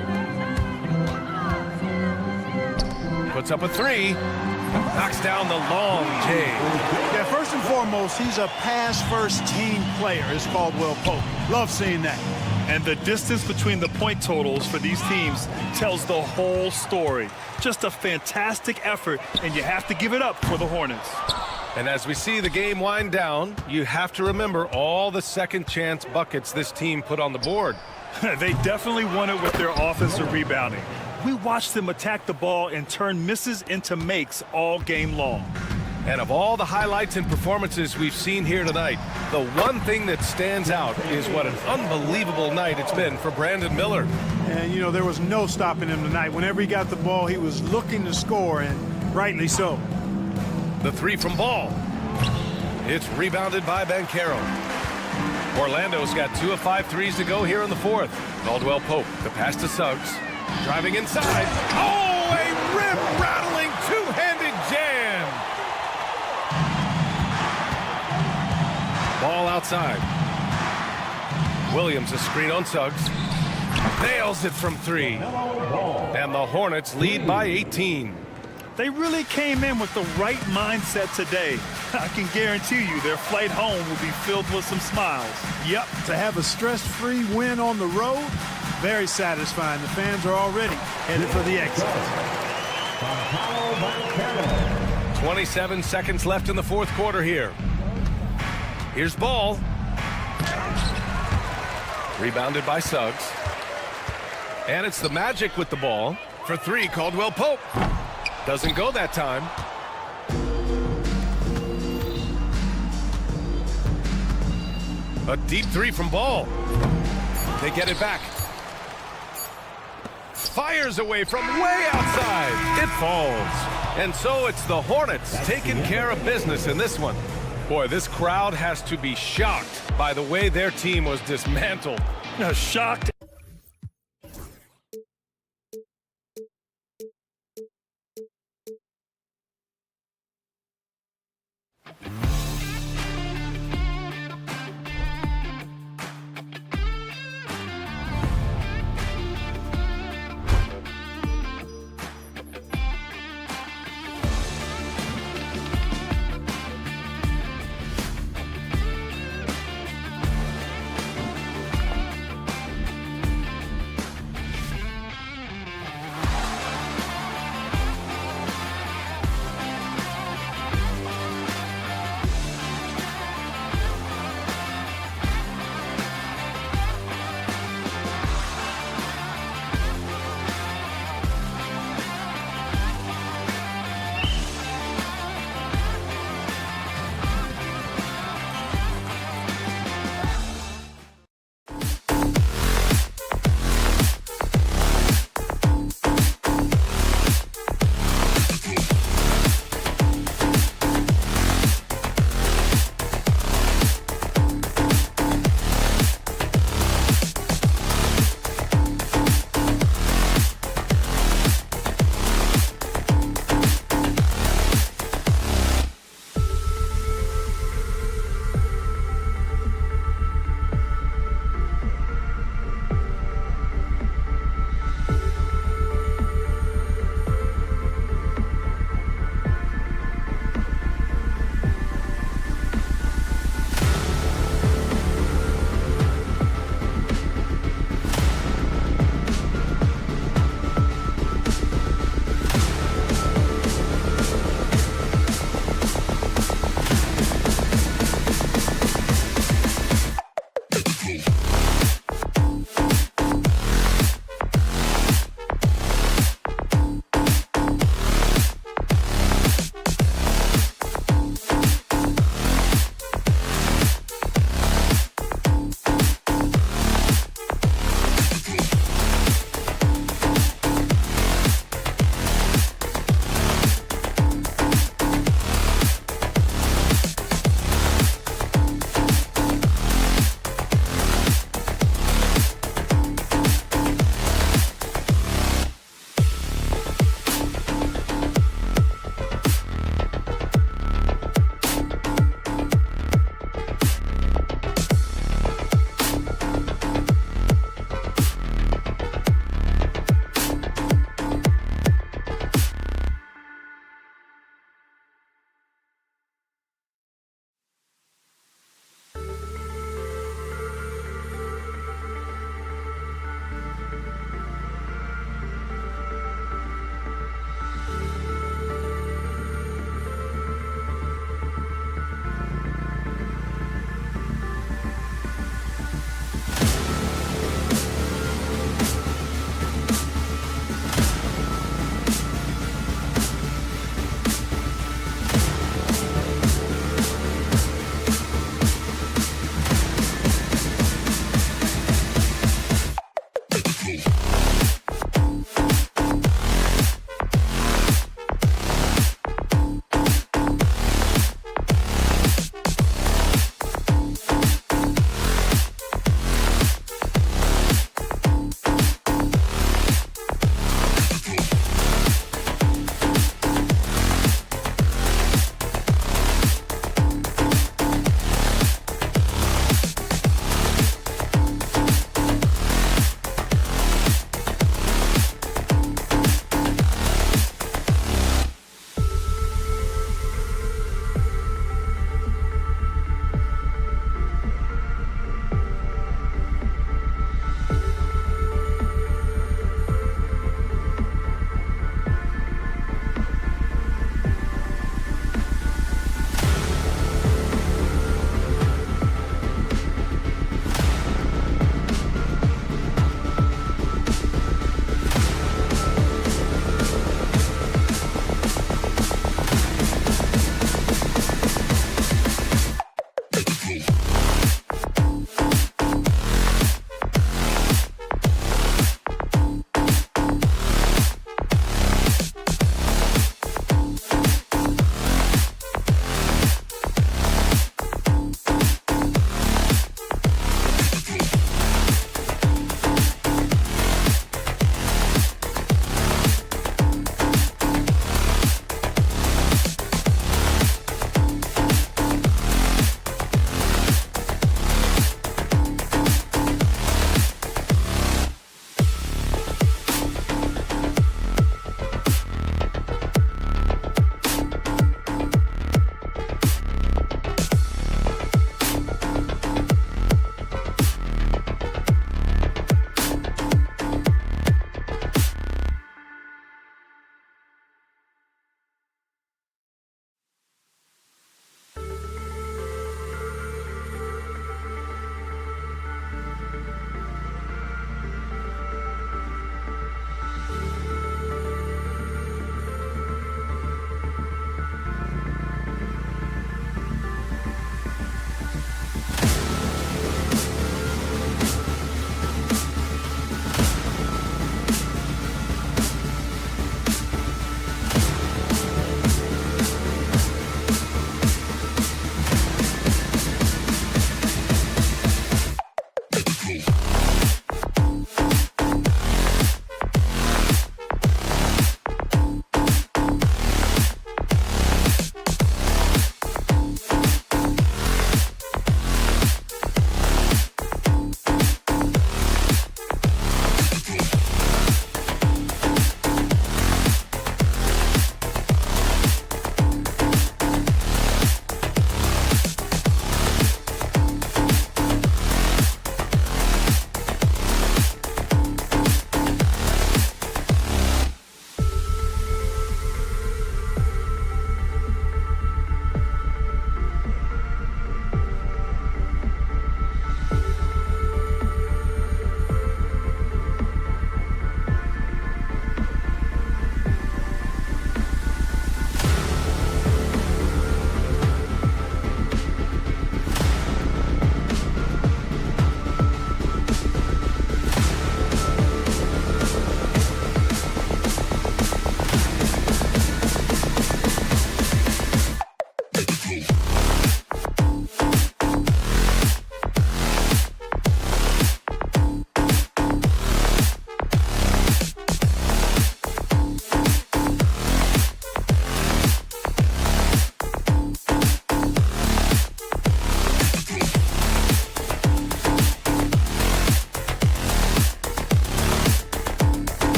Speaker 7: Puts up a 3. Knocks down the long J.
Speaker 12: Yeah, first and foremost, he's a pass-first team player, is Caldwell Pope. Love seeing that.
Speaker 8: And the distance between the point totals for these teams tells the whole story. Just a fantastic effort, and you have to give it up for the Hornets.
Speaker 7: And as we see the game wind down, you have to remember all the second chance buckets this team put on the board.
Speaker 8: They definitely won it with their offensive rebounding. We watched them attack the ball and turn misses into makes all game long.
Speaker 7: And of all the highlights and performances we've seen here tonight, the one thing that stands out is what an unbelievable night it's been for Brandon Miller.
Speaker 12: And, you know, there was no stopping him tonight. Whenever he got the ball, he was looking to score, and rightly so.
Speaker 7: The 3 from Ball. It's rebounded by Banchero. Orlando's got 2 of 5 threes to go here in the fourth. Caldwell Pope, the pass to Suggs. Driving inside. Oh, a rim-rattling two-handed jam. Ball outside. Williams, a screen on Suggs. Nails it from 3. And the Hornets lead by 18.
Speaker 8: They really came in with the right mindset today. I can guarantee you their flight home will be filled with some smiles.
Speaker 12: Yep, to have a stress-free win on the road, very satisfying. The fans are already headed for the exit.
Speaker 7: 27 seconds left in the fourth quarter here. Here's Ball. Rebounded by Suggs. And it's the Magic with the ball. For 3, Caldwell Pope. Doesn't go that time. A deep 3 from Ball. They get it back. Fires away from way outside. It falls. And so it's the Hornets taking care of business in this one. Boy, this crowd has to be shocked by the way their team was dismantled.
Speaker 8: Shocked.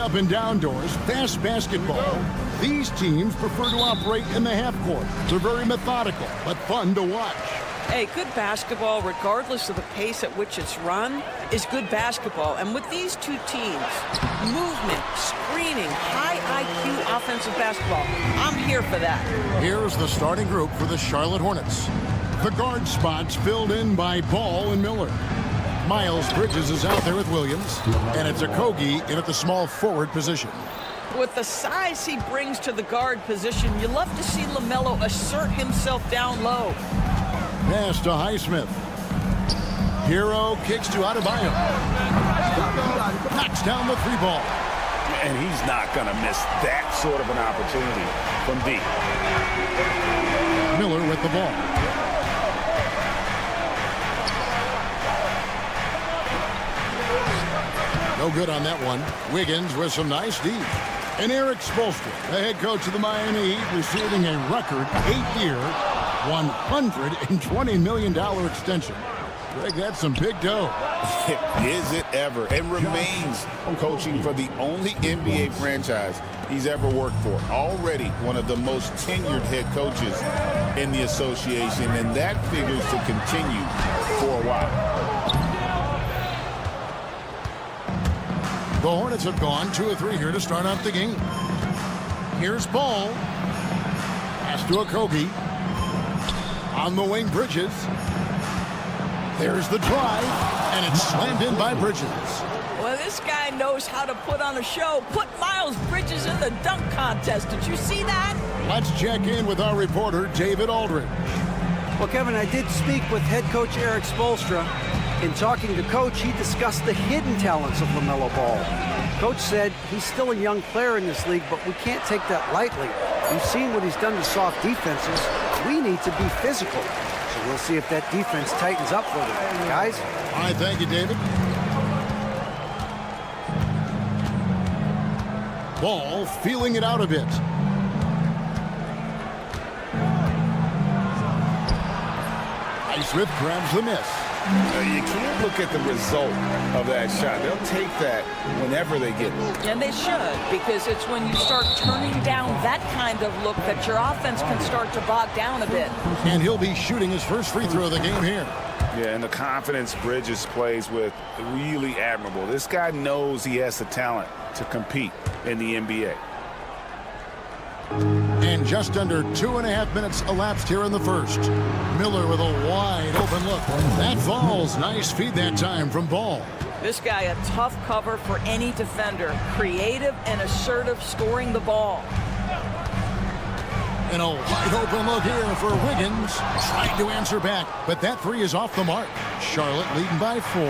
Speaker 1: up and down doors, fast basketball. These teams prefer to operate in the half court. They're very methodical, but fun to watch.
Speaker 3: Hey, good basketball, regardless of the pace at which it's run, is good basketball. And with these two teams, movement, screening, high IQ offensive basketball, I'm here for that.
Speaker 1: Here's the starting group for the Charlotte Hornets. The guard spots filled in by Ball and Miller. Miles Bridges is out there with Williams, and it's Okogie in at the small forward position.
Speaker 3: With the size he brings to the guard position, you love to see LaMelo assert himself down low.
Speaker 1: Pass to Highsmith. Hero kicks to Adebayo. Knocks down the three ball.
Speaker 5: And he's not going to miss that sort of an opportunity from deep.
Speaker 1: Miller with the ball. No good on that one. Wiggins with some nice D. And Eric Spoelstra, the head coach of the Miami Heat, receiving a record 8-year, $120 million extension. Greg, that's some big dough.
Speaker 2: Is it ever? And remains coaching for the only NBA franchise he's ever worked for. Already one of the most tenured head coaches in the association, and that figures to continue for a while.
Speaker 1: The Hornets have gone 2 of 3 here to start out the game. Here's Ball. Pass to Okogie. On the wing, Bridges. There's the drive, and it's slammed in by Bridges.
Speaker 3: Well, this guy knows how to put on a show. Put Miles Bridges in the dunk contest. Did you see that?
Speaker 1: Let's check in with our reporter, David Aldridge.
Speaker 6: Well, Kevin, I did speak with head coach Eric Spoelstra. In talking to Coach, he discussed the hidden talents of LaMelo Ball. Coach said he's still a young player in this league, but we can't take that lightly. We've seen what he's done to soft defenses. We need to be physical. So we'll see if that defense tightens up for them. Guys?
Speaker 1: All right, thank you, David. Ball feeling it out a bit. Highsmith grabs the miss.
Speaker 2: You can't look at the result of that shot. They'll take that whenever they get it.
Speaker 3: And they should, because it's when you start turning down that kind of look that your offense can start to bog down a bit.
Speaker 1: And he'll be shooting his first free throw of the game here.
Speaker 5: Yeah, and the confidence Bridges plays with, really admirable. This guy knows he has the talent to compete in the NBA.
Speaker 1: And just under 2.5 minutes elapsed here in the first. Miller with a wide open look. That falls. Nice feed that time from Ball.
Speaker 3: This guy, a tough cover for any defender. Creative and assertive scoring the ball.
Speaker 1: And a wide open look here for Wiggins. Trying to answer back, but that three is off the mark. Charlotte leading by 4.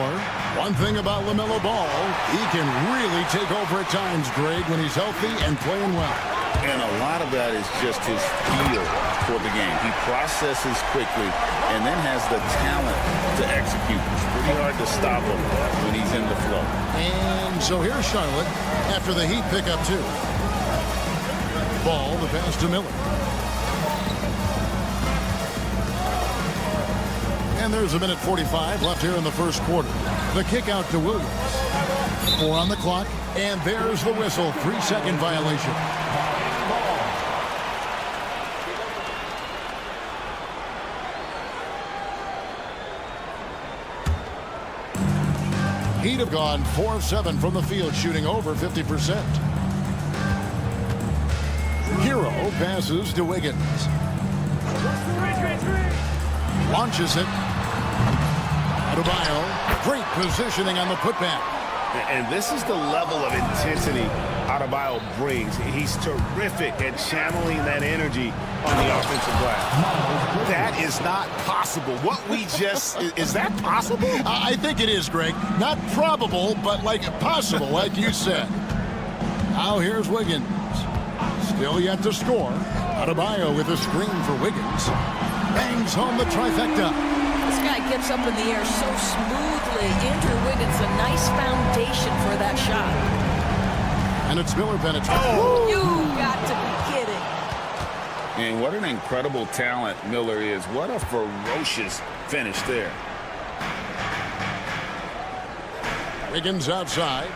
Speaker 1: One thing about LaMelo Ball, he can really take over at times, Greg, when he's healthy and playing well.
Speaker 2: And a lot of that is just his feel for the game. He processes quickly and then has the talent to execute. It's pretty hard to stop him when he's in the flow.
Speaker 1: And so here's Charlotte after the Heat pick up 2. Ball, the pass to Miller. And there's 1:45 left here in the first quarter. The kick out to Williams. 4 on the clock, and there's the whistle. 3-second violation. Heat have gone 4 of 7 from the field, shooting over 50%. Hero passes to Wiggins. Launches it. Adebayo, great positioning on the putback.
Speaker 5: And this is the level of intensity Adebayo brings. He's terrific at channeling that energy on the offensive glass. That is not possible. What we just, is that possible?
Speaker 1: I think it is, Greg. Not probable, but like possible, like you said. Now here's Wiggins. Still yet to score. Adebayo with a screen for Wiggins. Bangs home the trifecta.
Speaker 3: This guy gets up in the air so smoothly. Andrew Wiggins, a nice foundation for that shot.
Speaker 1: And it's Miller penetrating.
Speaker 3: Oh, you got to be kidding.
Speaker 2: And what an incredible talent Miller is. What a ferocious finish there.
Speaker 1: Wiggins outside.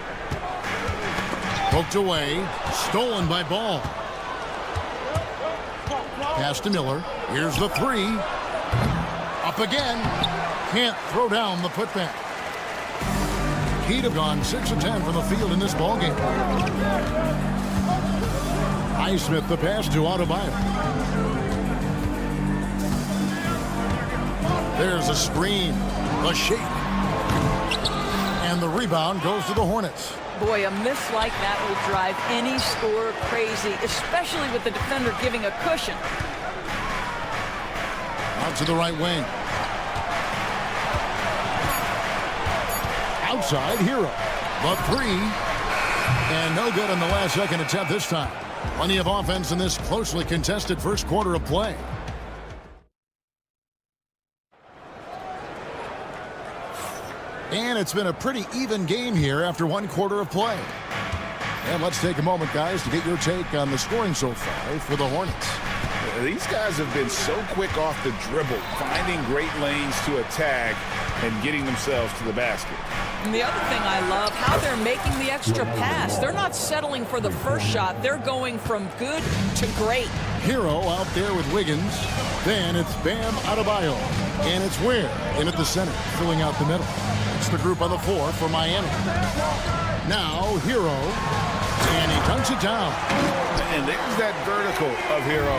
Speaker 1: Poked away. Stolen by Ball. Pass to Miller. Here's the three. Up again. Can't throw down the putback. He'd have gone 6 of 10 from the field in this ballgame. Highsmith the pass to Adebayo. There's a screen. A shake. And the rebound goes to the Hornets.
Speaker 3: Boy, a miss like that will drive any scorer crazy, especially with the defender giving a cushion.
Speaker 1: Out to the right wing. Outside, Hero. The three. And no good on the last second attempt this time. Plenty of offense in this closely contested first quarter of play. And it's been a pretty even game here after one quarter of play. And let's take a moment, guys, to get your take on the scoring so far for the Hornets.
Speaker 2: These guys have been so quick off the dribble, finding great lanes to attack and getting themselves to the basket.
Speaker 3: And the other thing I love, how they're making the extra pass. They're not settling for the first shot. They're going from good to great.
Speaker 1: Hero out there with Wiggins. Then it's Bam Adebayo. And it's Ware in at the center, filling out the middle. It's the group on the floor for Miami. Now Hero. And he dunks it down.
Speaker 2: And there's that vertical of Hero.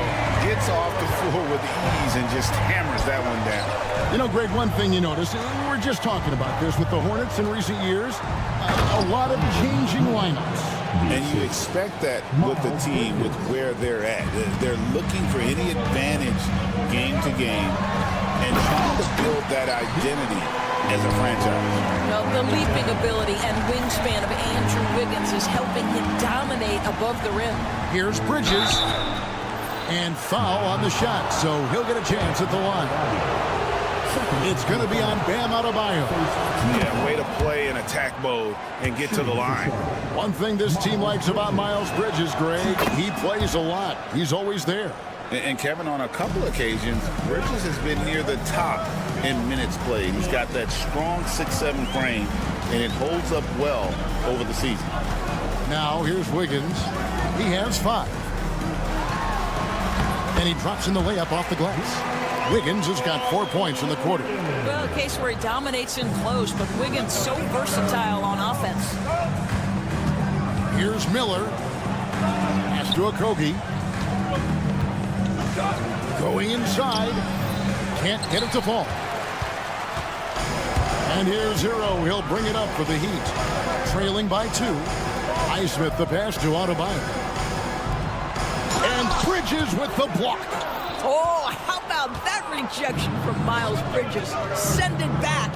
Speaker 2: Gets off the floor with ease and just hammers that one down.
Speaker 1: You know, Greg, one thing you notice, we were just talking about this with the Hornets in recent years, a lot of changing lineups.
Speaker 2: And you expect that with the team, with where they're at. They're looking for any advantage game to game and trying to build that identity as a franchise.
Speaker 3: Well, the leaping ability and wingspan of Andrew Wiggins is helping him dominate above the rim.
Speaker 1: Here's Bridges. And foul on the shot, so he'll get a chance at the line. It's going to be on Bam Adebayo.
Speaker 2: Yeah, way to play in attack mode and get to the line.
Speaker 1: One thing this team likes about Miles Bridges, Greg, he plays a lot. He's always there.
Speaker 2: And Kevin, on a couple occasions, Bridges has been near the top in minutes played. He's got that strong 6'7" frame, and it holds up well over the season.
Speaker 1: Now here's Wiggins. He has 5. And he drops in the layup off the glass. Wiggins has got 4 points in the quarter.
Speaker 3: Well, a case where he dominates in close, but Wiggins so versatile on offense.
Speaker 1: Here's Miller. Pass to Okogie. Going inside. Can't get it to fall. And here's Hero. He'll bring it up for the Heat. Trailing by 2. Highsmith the pass to Adebayo. And Bridges with the block.
Speaker 3: Oh, how about that rejection from Miles Bridges? Send it back.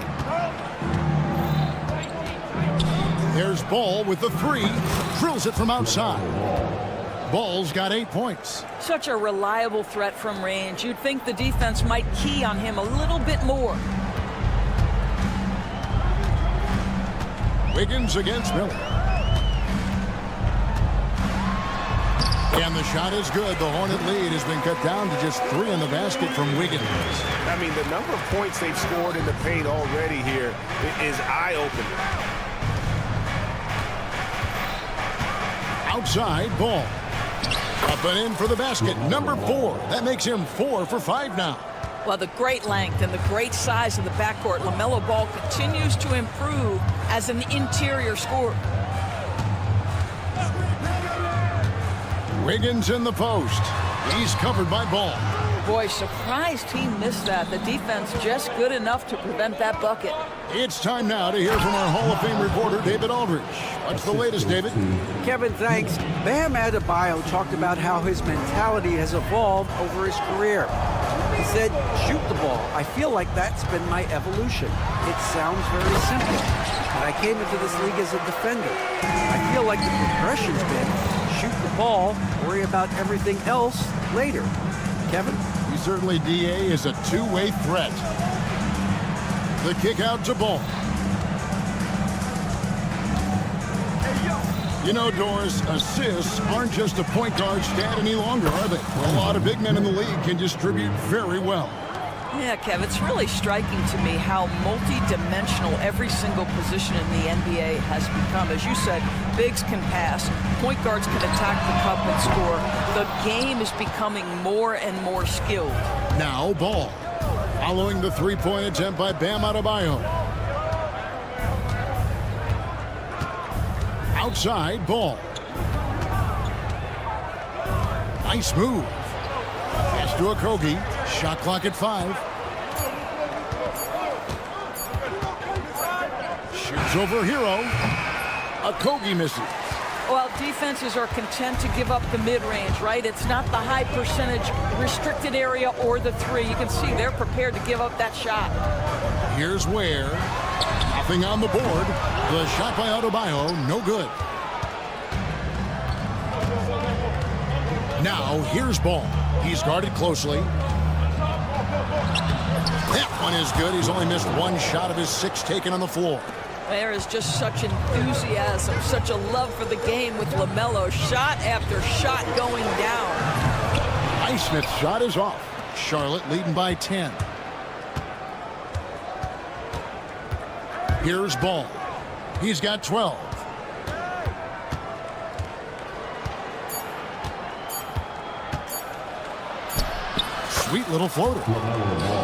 Speaker 1: There's Ball with the 3. Drills it from outside. Ball's got 8 points.
Speaker 3: Such a reliable threat from range. You'd think the defense might key on him a little bit more.
Speaker 1: Wiggins against Miller. And the shot is good. The Hornet lead has been cut down to just 3 in the basket from Wiggins.
Speaker 5: I mean, the number of points they've scored in the paint already here is eye-opening.
Speaker 1: Outside, Ball. Up and in for the basket. Number 4. That makes him 4 for 5 now.
Speaker 3: Well, the great length and the great size of the backcourt, LaMelo Ball continues to improve as an interior scorer.
Speaker 1: Wiggins in the post. He's covered by Ball.
Speaker 3: Boy, surprised he missed that. The defense just good enough to prevent that bucket.
Speaker 1: It's time now to hear from our Hall of Fame reporter, David Aldridge. What's the latest, David?
Speaker 6: Kevin, thanks. Bam Adebayo talked about how his mentality has evolved over his career. He said, shoot the ball. I feel like that's been my evolution. It sounds very simple, but I came into this league as a defender. I feel like the progression's been shoot the ball, worry about everything else later. Kevin?
Speaker 1: Certainly, DA is a two-way threat. The kick out to Ball. You know, Doris, assists aren't just a point guard stat any longer, are they? A lot of big men in the league can distribute very well.
Speaker 3: Yeah, Kev, it's really striking to me how multi-dimensional every single position in the NBA has become. As you said, bigs can pass, point guards can attack the cup and score. The game is becoming more and more skilled.
Speaker 1: Now Ball, following the three-point attempt by Bam Adebayo. Outside, Ball. Nice move. Pass to Okogie. Shot clock at 5. Shoots over Hero. Okogie misses.
Speaker 3: Well, defenses are content to give up the mid-range, right? It's not the high percentage restricted area or the three. You can see they're prepared to give up that shot.
Speaker 1: Here's Ware. Nothing on the board. The shot by Adebayo, no good. Now, here's Ball. He's guarded closely. That one is good. He's only missed one shot of his 6 taken on the floor.
Speaker 3: There is just such enthusiasm, such a love for the game with LaMelo. Shot after shot going down.
Speaker 1: Highsmith's shot is off. Charlotte leading by 10. Here's Ball. He's got 12. Sweet little floater.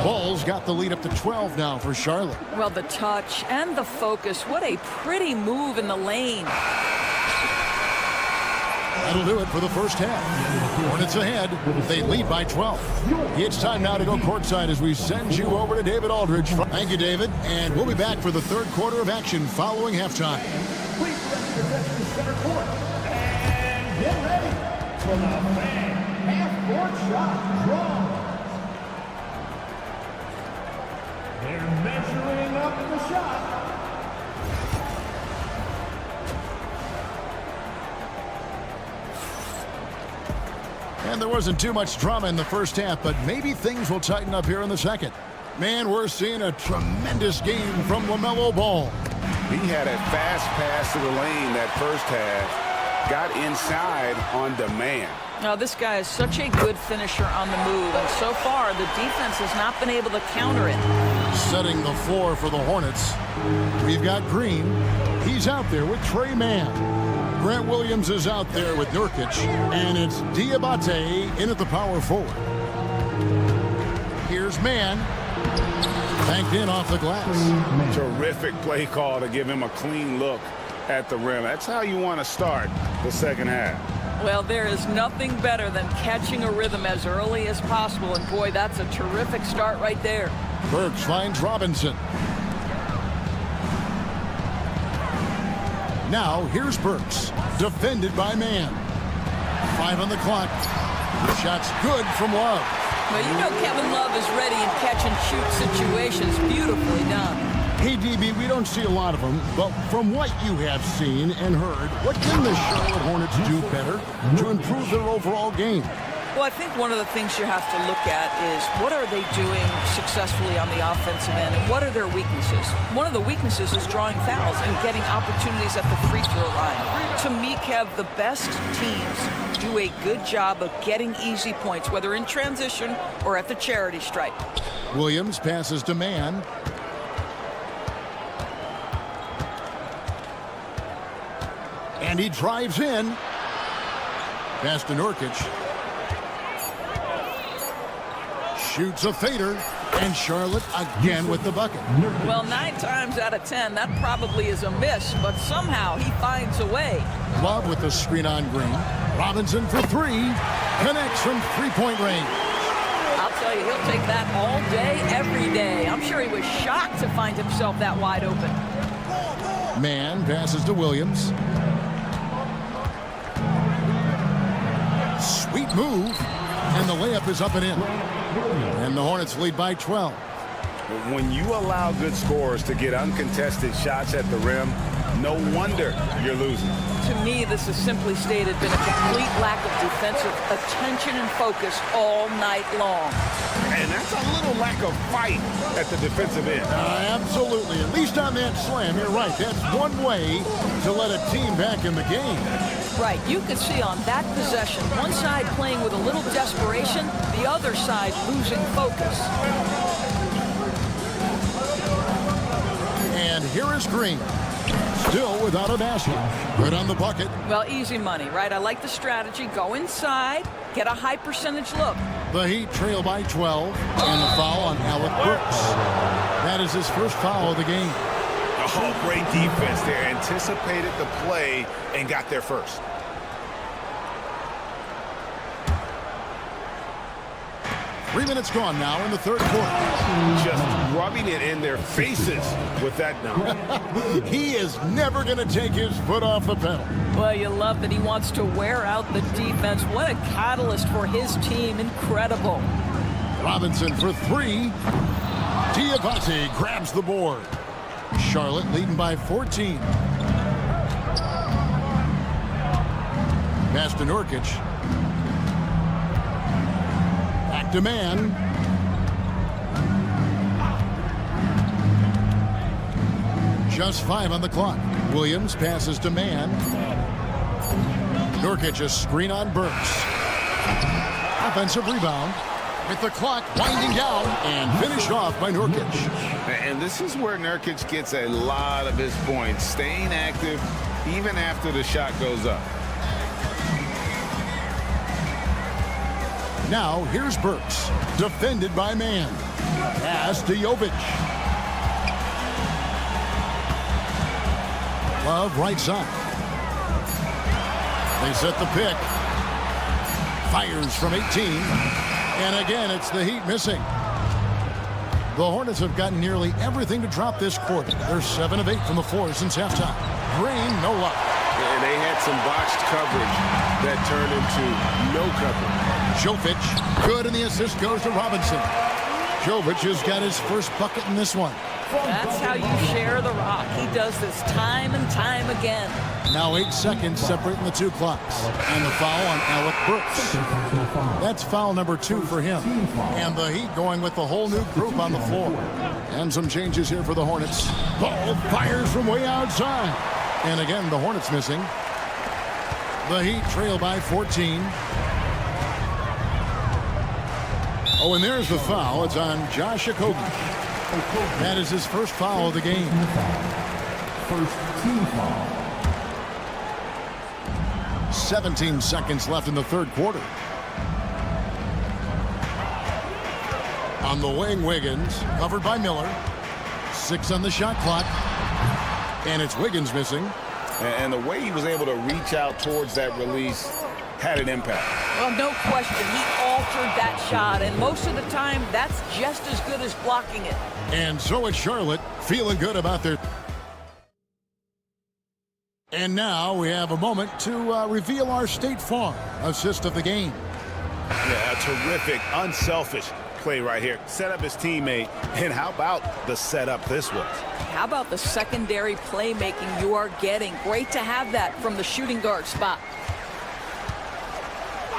Speaker 1: Ball's got the lead up to 12 now for Charlotte.
Speaker 3: Well, the touch and the focus. What a pretty move in the lane.
Speaker 1: That'll do it for the first half. Hornets ahead. They lead by 12. It's time now to go courtside as we send you over to David Aldridge. Thank you, David. And we'll be back for the third quarter of action following halftime.
Speaker 4: Please direct your attention to center court. And get ready for the fan half-court shot draw. They're measuring up the shot.
Speaker 1: And there wasn't too much drama in the first half, but maybe things will tighten up here in the second. Man, we're seeing a tremendous game from LaMelo Ball.
Speaker 5: He had a fast pass to the lane that first half. Got inside on demand.
Speaker 3: Now, this guy is such a good finisher on the move, and so far the defense has not been able to counter it.
Speaker 1: Setting the floor for the Hornets. We've got Green. He's out there with Trey Mann. Grant Williams is out there with Nurkic, and it's Diabate in at the power forward. Here's Mann. Banked in off the glass.
Speaker 5: Terrific play call to give him a clean look at the rim. That's how you want to start the second half.
Speaker 3: Well, there is nothing better than catching a rhythm as early as possible, and boy, that's a terrific start right there.
Speaker 1: Burks finds Robinson. Now, here's Burks, defended by Mann. 5 on the clock. The shot's good from Love.
Speaker 3: Well, you know Kevin Love is ready in catch-and-shoot situations. Beautifully done.
Speaker 1: Hey, DB, we don't see a lot of them, but from what you have seen and heard, what can the Charlotte Hornets do better to improve their overall game?
Speaker 3: Well, I think one of the things you have to look at is what are they doing successfully on the offensive end, and what are their weaknesses? One of the weaknesses is drawing fouls and getting opportunities at the free throw line. To me, Kev, the best teams do a good job of getting easy points, whether in transition or at the charity stripe.
Speaker 1: Williams passes to Mann. And he drives in. Pass to Nurkic. Shoots a fader. And Charlotte again with the bucket.
Speaker 3: Well, 9 times out of 10, that probably is a miss, but somehow he finds a way.
Speaker 1: Love with the screen on Green. Robinson for 3. Connects from three-point range.
Speaker 3: I'll tell you, he'll take that all day, every day. I'm sure he was shocked to find himself that wide open.
Speaker 1: Mann passes to Williams. Sweet move. And the layup is up and in. And the Hornets lead by 12.
Speaker 5: When you allow good scorers to get uncontested shots at the rim, no wonder you're losing.
Speaker 3: To me, this is simply stated been a complete lack of defensive attention and focus all night long.
Speaker 5: And that's a little lack of fight at the defensive end.
Speaker 1: Absolutely. At least on that slam, you're right. That's one way to let a team back in the game.
Speaker 3: Right. You could see on that possession, one side playing with a little desperation, the other side losing focus.
Speaker 1: And here is Green. Still without a basket. Good on the bucket.
Speaker 3: Well, easy money, right? I like the strategy. Go inside, get a high percentage look.
Speaker 1: The Heat trail by 12, and the foul on Alec Brooks. That is his first foul of the game.
Speaker 5: Oh, great defense there. Anticipated the play and got there first.
Speaker 1: Three minutes gone now in the third quarter.
Speaker 5: Just rubbing it in their faces with that now.
Speaker 1: He is never going to take his foot off the pedal.
Speaker 3: Well, you love that he wants to wear out the defense. What a catalyst for his team. Incredible.
Speaker 1: Robinson for three. Diabate grabs the board. Charlotte leading by 14. Pass to Nurkic. Back to Mann. Just 5 on the clock. Williams passes to Mann. Nurkic a screen on Burks. Offensive rebound. With the clock winding down and finished off by Nurkic.
Speaker 2: And this is where Nurkic gets a lot of his points, staying active even after the shot goes up.
Speaker 1: Now here's Burks, defended by Mann. Pass to Jovic. Love right side. They set the pick. Fires from 18. And again, it's the Heat missing. The Hornets have gotten nearly everything to drop this quarter. They're 7 of 8 from the floor since halftime. Green, no luck.
Speaker 5: And they had some botched coverage that turned into no coverage.
Speaker 1: Jovic, good, and the assist goes to Robinson. Jovic has got his first bucket in this one.
Speaker 3: That's how you share the rock. He does this time and time again.
Speaker 1: Now 8 seconds separating the two clocks. And the foul on Alec Brooks. That's foul number 2 for him. And the Heat going with the whole new group on the floor. And some changes here for the Hornets. Ball fires from way outside. And again, the Hornets missing. The Heat trail by 14. Oh, and there's the foul. It's on Josh Okogie. That is his first foul of the game.
Speaker 4: First team foul.
Speaker 1: 17 seconds left in the third quarter. On the wing, Wiggins, covered by Miller. 6 on the shot clock. And it's Wiggins missing.
Speaker 2: And the way he was able to reach out towards that release had an impact.
Speaker 3: Well, no question. He altered that shot, and most of the time, that's just as good as blocking it.
Speaker 1: And so it's Charlotte feeling good about their... And now we have a moment to reveal our State Farm assist of the game.
Speaker 5: Yeah, a terrific, unselfish play right here. Set up his teammate, and how about the setup this was?
Speaker 3: How about the secondary playmaking you are getting? Great to have that from the shooting guard spot.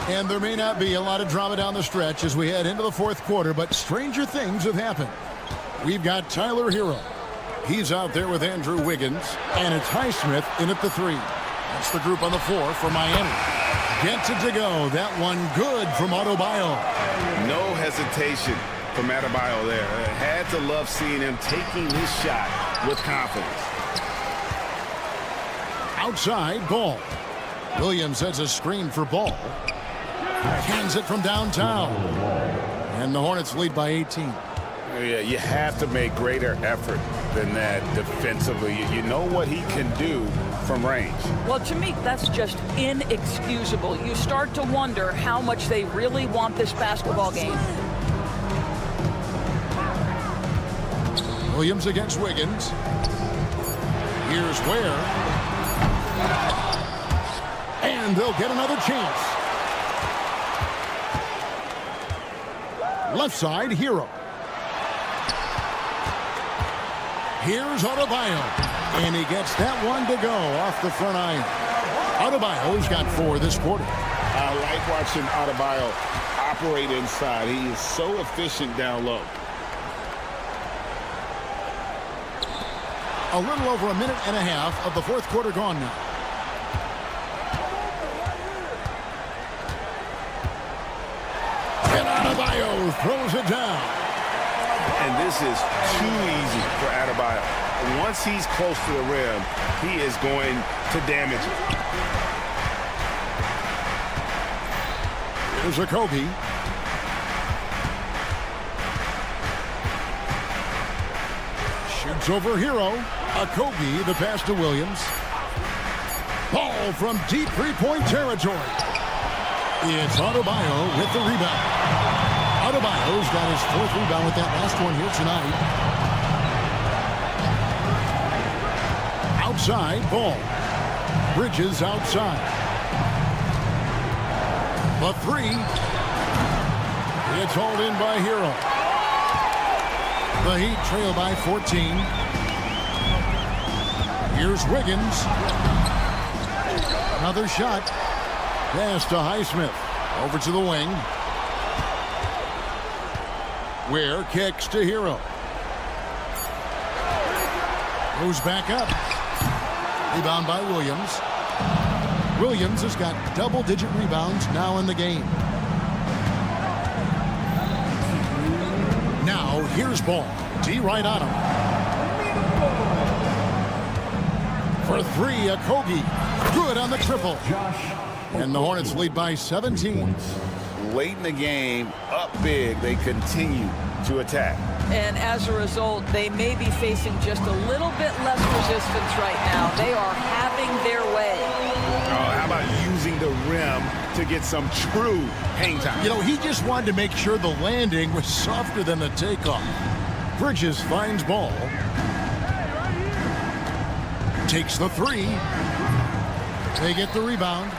Speaker 1: And there may not be a lot of drama down the stretch as we head into the fourth quarter, but stranger things have happened. We've got Tyler Hero. He's out there with Andrew Wiggins, and it's Highsmith in at the 3. That's the group on the floor for Miami. Gets it to go. That one good from Adebayo.
Speaker 5: No hesitation from Adebayo there. Had to love seeing him taking his shot with confidence.
Speaker 1: Outside, Ball. Williams has a screen for Ball. Hands it from downtown. And the Hornets lead by 18.
Speaker 5: Yeah, you have to make greater effort than that defensively. You know what he can do from range.
Speaker 3: Well, to me, that's just inexcusable. You start to wonder how much they really want this basketball game.
Speaker 1: Williams against Wiggins. Here's Ware. And they'll get another chance. Left side, Hero. Here's Adebayo. And he gets that one to go off the front iron. Adebayo's got 4 this quarter.
Speaker 2: I like watching Adebayo operate inside. He is so efficient down low.
Speaker 1: A little over a minute and a half of the fourth quarter gone now. And Adebayo throws it down.
Speaker 5: And this is too easy for Adebayo. Once he's close to the rim, he is going to damage it.
Speaker 1: Here's a Kobe. Shoots over Hero. A Kobe, the pass to Williams. Ball from deep three-point territory. It's Adebayo with the rebound. Adebayo's got his 4th rebound with that last one here tonight. Outside, Ball. Bridges outside. The 3. It's hauled in by Hero. The Heat trail by 14. Here's Wiggins. Another shot. Pass to Highsmith. Over to the wing. Ware kicks to Hero. Goes back up. Rebound by Williams. Williams has got double-digit rebounds now in the game. Now here's Ball. D right on him. For 3, a Kogi. Good on the triple. And the Hornets lead by 17.
Speaker 2: Late in the game, up big, they continue to attack.
Speaker 3: And as a result, they may be facing just a little bit less resistance right now. They are having their way.
Speaker 5: How about using the rim to get some true hang time?
Speaker 1: You know, he just wanted to make sure the landing was softer than the takeoff. Bridges finds Ball. Takes the 3. They get the rebound.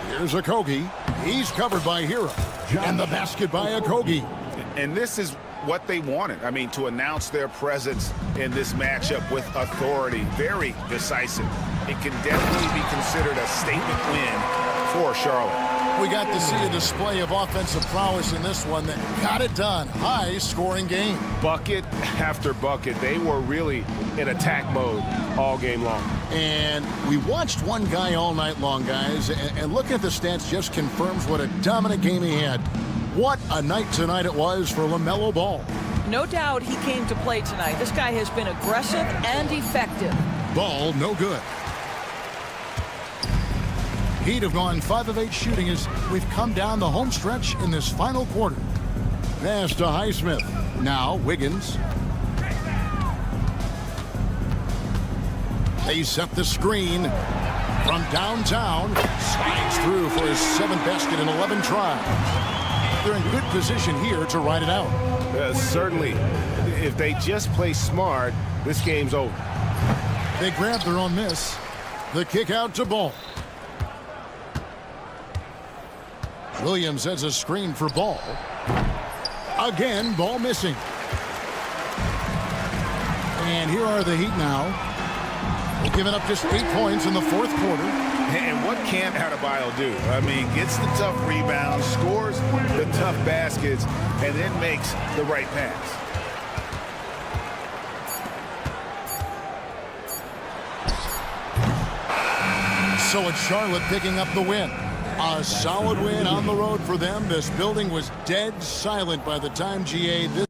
Speaker 1: Here's a Kogi. He's covered by Hero. And the basket by a Kogi.
Speaker 5: And this is what they wanted. I mean, to announce their presence in this matchup with authority. Very decisive. It can definitely be considered a statement win for Charlotte.
Speaker 1: We got to see a display of offensive prowess in this one that got it done. High-scoring game.
Speaker 5: Bucket after bucket. They were really in attack mode all game long.
Speaker 1: And we watched one guy all night long, guys, and looking at the stats just confirms what a dominant game he had. What a night tonight it was for LaMelo Ball.
Speaker 3: No doubt he came to play tonight. This guy has been aggressive and effective.
Speaker 1: Ball, no good. Heat have gone 5 of 8 shooting as we've come down the home stretch in this final quarter. Pass to Highsmith. Now Wiggins. They set the screen from downtown. Slides through for his 7th basket in 11 tries. They're in good position here to ride it out.
Speaker 5: Certainly, if they just play smart, this game's over.
Speaker 1: They grab their own miss. The kick out to Ball. Williams has a screen for Ball. Again, Ball missing. And here are the Heat now. They've given up just 8 points in the 4th quarter.
Speaker 5: And what can Adebayo do? I mean, gets the tough rebounds, scores the tough baskets, and then makes the right pass.
Speaker 1: So it's Charlotte picking up the win. A solid win on the road for them. This building was dead silent by the time GA this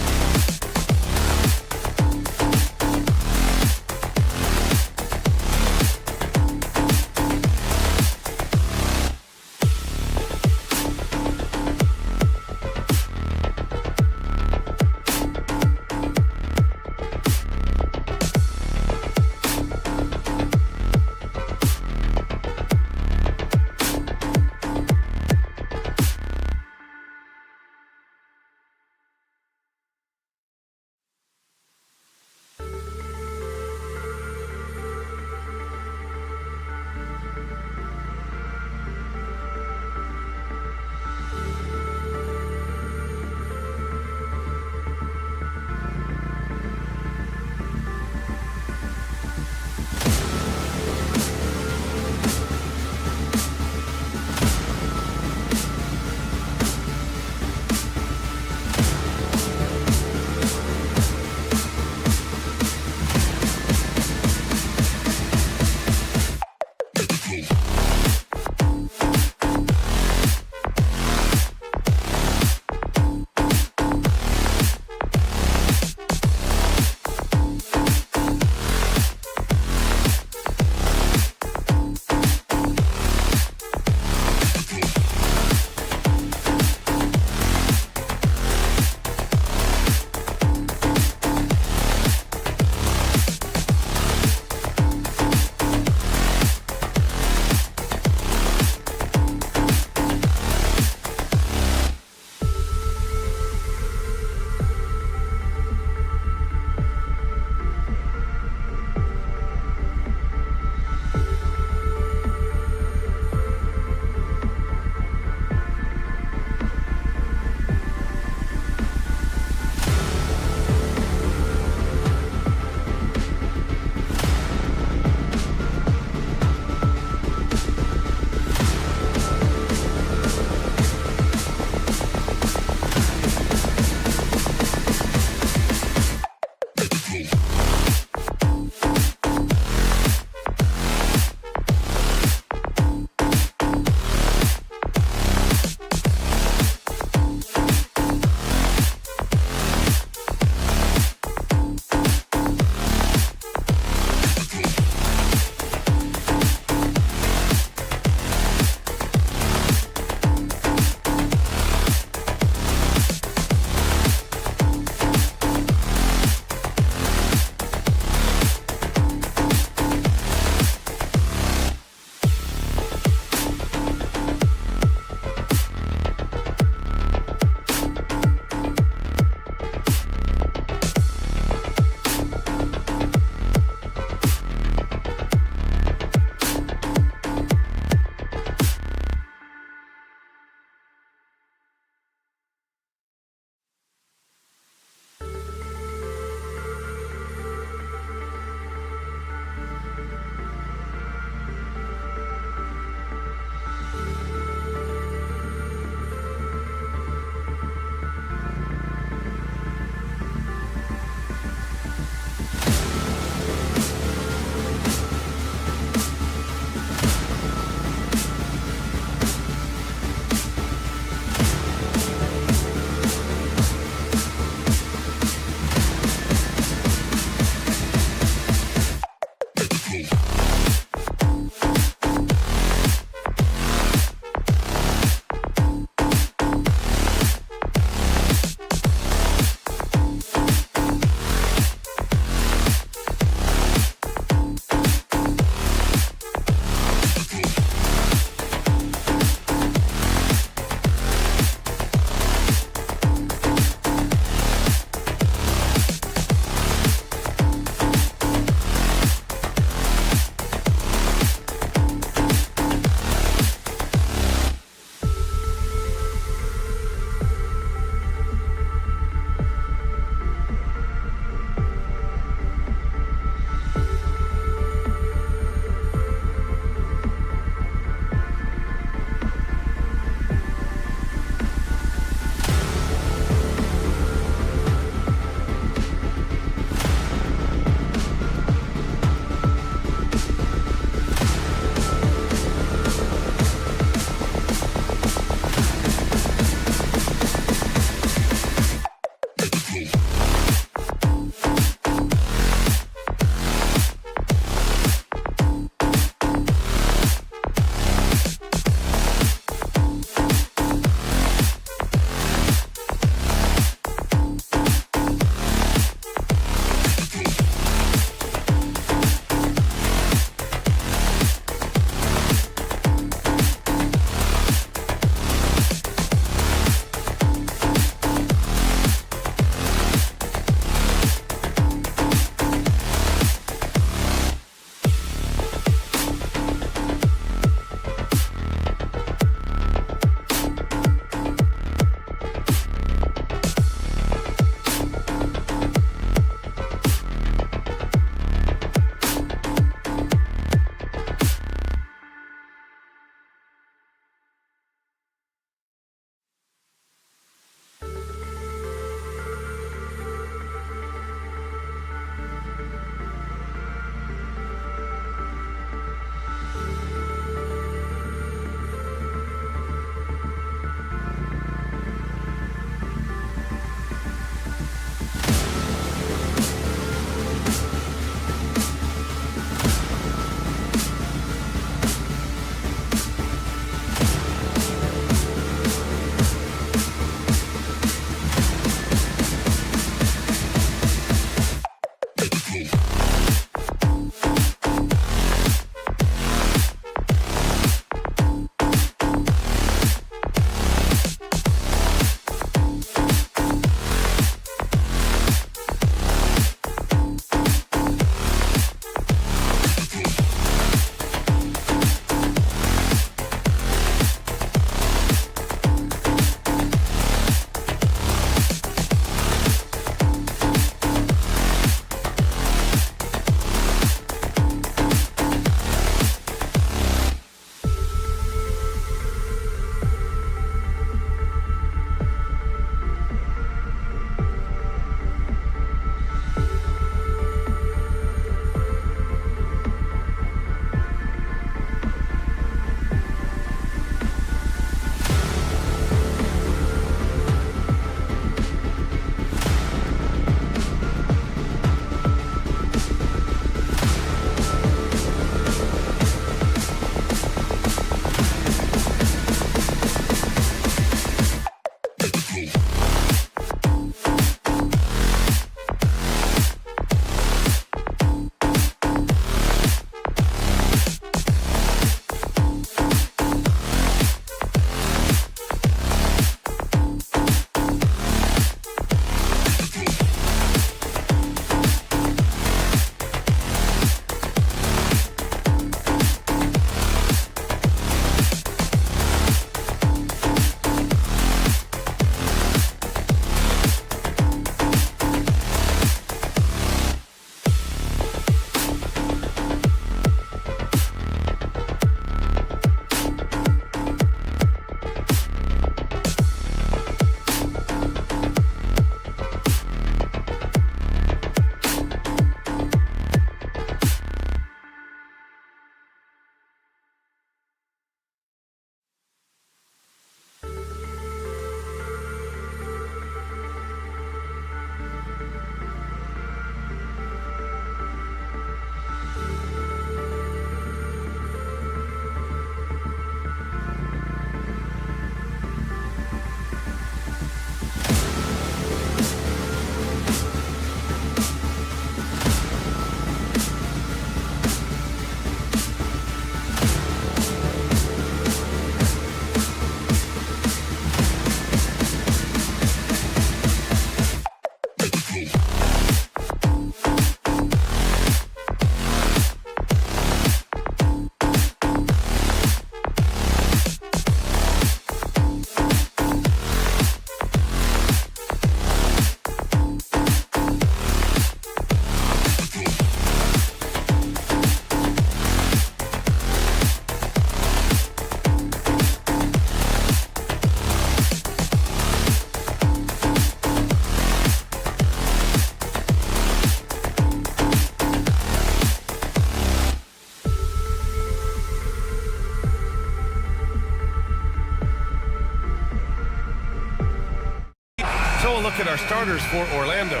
Speaker 7: look at our starters for Orlando.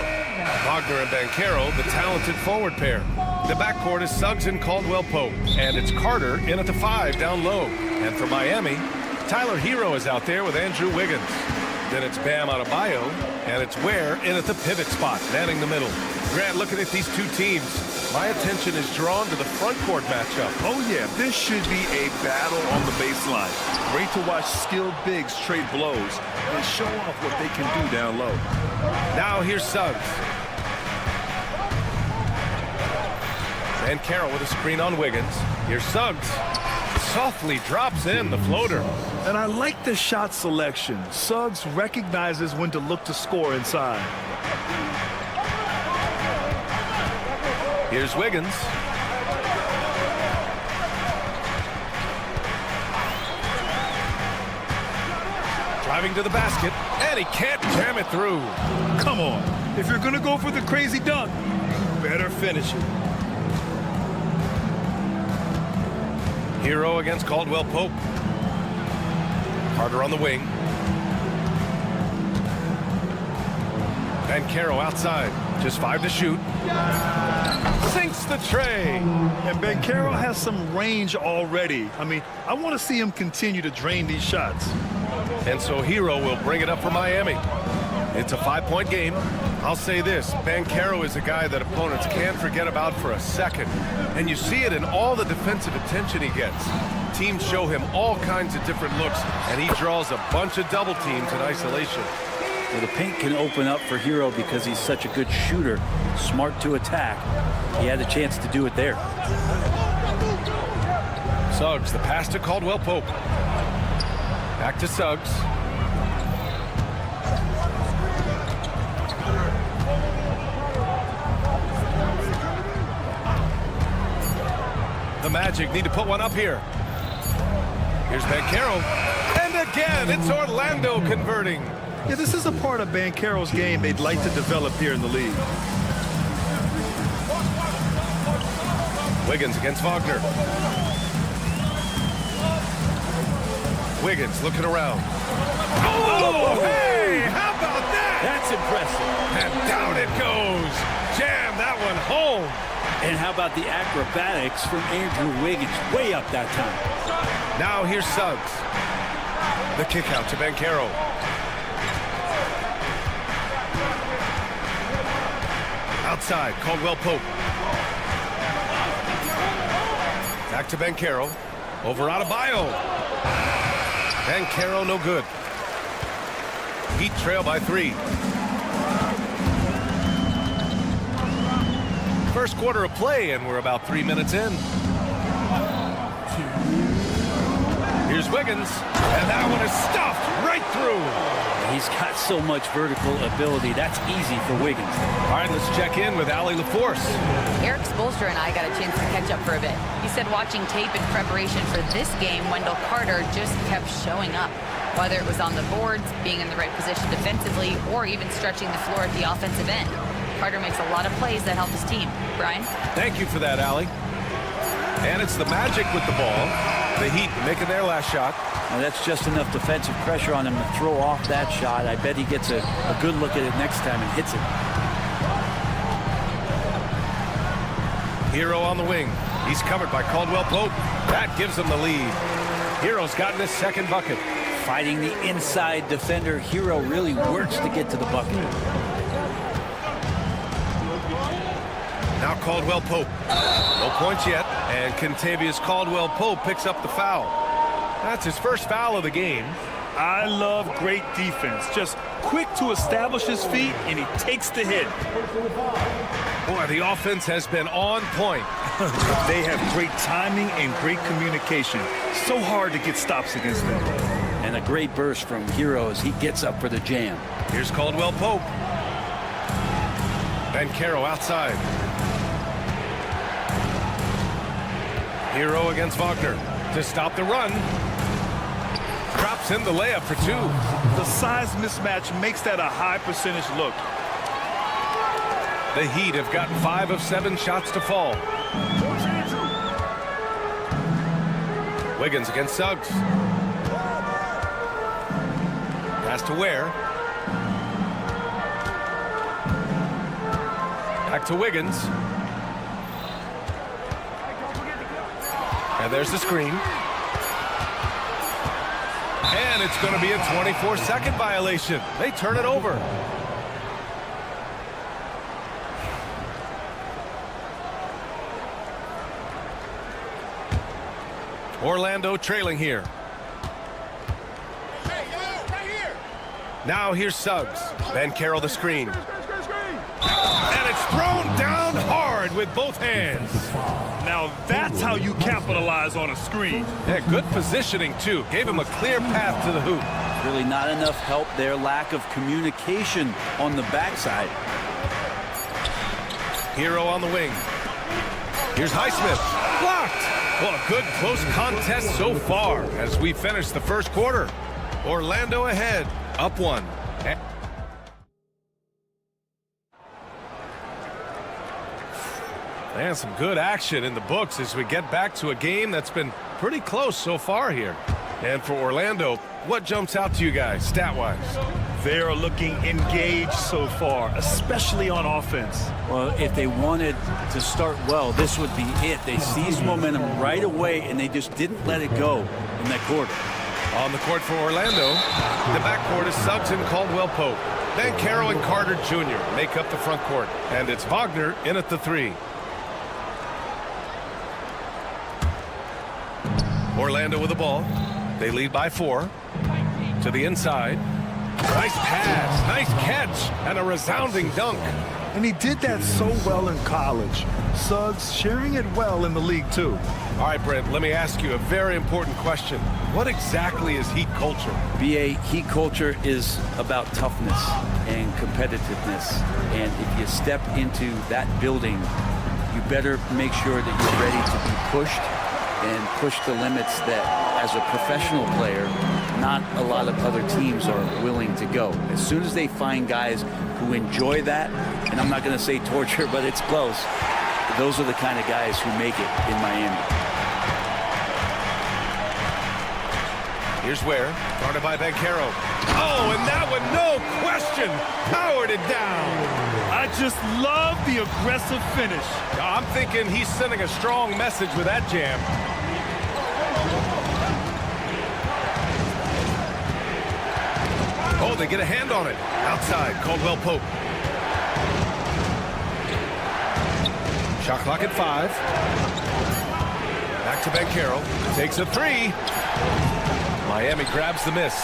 Speaker 7: Wagner and Banchero, the talented forward pair. The backcourt is Suggs and Caldwell-Pope, and it's Carter in at the 5 down low. And for Miami, Tyler Hero is out there with Andrew Wiggins. Then it's Bam Adebayo, and it's Ware in at the pivot spot, manning the middle. Grant, looking at these two teams, my attention is drawn to the front court matchup.
Speaker 8: Oh, yeah, this should be a battle on the baseline. Great to watch skilled bigs trade blows and show off what they can do down low.
Speaker 7: Now here's Suggs. And Carroll with a screen on Wiggins. Here's Suggs. Softly drops in the floater.
Speaker 8: And I like the shot selection. Suggs recognizes when to look to score inside.
Speaker 7: Here's Wiggins. Driving to the basket, and he can't jam it through.
Speaker 8: Come on. If you're going to go for the crazy dunk, you better finish it.
Speaker 7: Hero against Caldwell-Pope. Carter on the wing. And Banchero outside. Just 5 to shoot. Sinks the tray.
Speaker 8: And Banchero has some range already. I mean, I want to see him continue to drain these shots.
Speaker 7: And so Hero will bring it up for Miami. It's a 5-point game. I'll say this, Banchero is a guy that opponents can't forget about for a second. And you see it in all the defensive attention he gets. Teams show him all kinds of different looks, and he draws a bunch of double teams in isolation.
Speaker 10: Well, the paint can open up for Hero because he's such a good shooter, smart to attack. He had a chance to do it there.
Speaker 7: Suggs, the pass to Caldwell-Pope. Back to Suggs. The Magic need to put one up here. Here's Banchero. And again, it's Orlando converting.
Speaker 8: Yeah, this is a part of Banchero's game they'd like to develop here in the league.
Speaker 7: Wiggins against Wagner. Wiggins looking around. Oh, hey, how about that?
Speaker 10: That's impressive.
Speaker 7: And down it goes. Jam that one home.
Speaker 10: And how about the acrobatics from Andrew Wiggins? Way up that time.
Speaker 7: Now here's Suggs. The kick out to Banchero. Outside, Caldwell-Pope. Back to Banchero. Over Adebayo. Banchero no good. Heat trail by 3. First quarter of play, and we're about 3 minutes in. Here's Wiggins, and that one is stuffed right through.
Speaker 10: He's got so much vertical ability. That's easy for Wiggins.
Speaker 7: All right, let's check in with Allie LaForce.
Speaker 9: Eric Spoelstra and I got a chance to catch up for a bit. He said watching tape in preparation for this game, Wendell Carter just kept showing up. Whether it was on the boards, being in the right position defensively, or even stretching the floor at the offensive end. Carter makes a lot of plays that help his team. Brian?
Speaker 7: Thank you for that, Allie. And it's the Magic with the ball. The Heat making their last shot.
Speaker 10: Now that's just enough defensive pressure on him to throw off that shot. I bet he gets a good look at it next time and hits it.
Speaker 7: Hero on the wing. He's covered by Caldwell-Pope. That gives him the lead. Hero's gotten his second bucket.
Speaker 10: Fighting the inside defender, Hero really works to get to the bucket.
Speaker 7: Now Caldwell-Pope. No points yet. And Kentavious Caldwell-Pope picks up the foul. That's his first foul of the game.
Speaker 8: I love great defense. Just quick to establish his feet, and he takes the hit.
Speaker 7: Boy, the offense has been on point.
Speaker 8: They have great timing and great communication. So hard to get stops against them.
Speaker 10: And a great burst from Hero as he gets up for the jam.
Speaker 7: Here's Caldwell-Pope. Banchero outside. Hero against Wagner to stop the run. Drops in the layup for 2.
Speaker 8: The size mismatch makes that a high percentage look.
Speaker 7: The Heat have gotten 5 of 7 shots to fall. Wiggins against Suggs. Pass to Ware. Back to Wiggins. And there's the screen. And it's going to be a 24-second violation. They turn it over. Orlando trailing here. Now here's Suggs. Banchero the screen. And it's thrown down hard with both hands.
Speaker 8: Now that's how you capitalize on a screen.
Speaker 7: Yeah, good positioning, too. Gave him a clear path to the hoop.
Speaker 10: Really not enough help there. Lack of communication on the backside.
Speaker 7: Hero on the wing. Here's Highsmith. Blocked. Well, a good close contest so far as we finish the first quarter. Orlando ahead, up 1. And some good action in the books as we get back to a game that's been pretty close so far here. And for Orlando, what jumps out to you guys, stat-wise?
Speaker 8: They're looking engaged so far, especially on offense.
Speaker 10: Well, if they wanted to start well, this would be it. They seized momentum right away, and they just didn't let it go in that quarter.
Speaker 7: On the court for Orlando, the backcourt is Suggs and Caldwell-Pope. Banchero and Carter Jr. make up the front court. And it's Wagner in at the 3. Orlando with the ball. They lead by 4. To the inside. Nice pass, nice catch, and a resounding dunk.
Speaker 8: And he did that so well in college. Suggs sharing it well in the league, too.
Speaker 7: All right, Brent, let me ask you a very important question. What exactly is Heat culture?
Speaker 10: BA, Heat culture is about toughness and competitiveness. And if you step into that building, you better make sure that you're ready to be pushed and push the limits that, as a professional player, not a lot of other teams are willing to go. As soon as they find guys who enjoy that, and I'm not going to say torture, but it's close, those are the kind of guys who make it in Miami.
Speaker 7: Here's where, guarded by Banchero. Oh, and that one, no question, powered it down.
Speaker 8: I just love the aggressive finish.
Speaker 7: I'm thinking he's sending a strong message with that jam. Oh, they get a hand on it. Outside, Caldwell-Pope. Shot clock at 5. Back to Banchero. Takes a 3. Miami grabs the miss.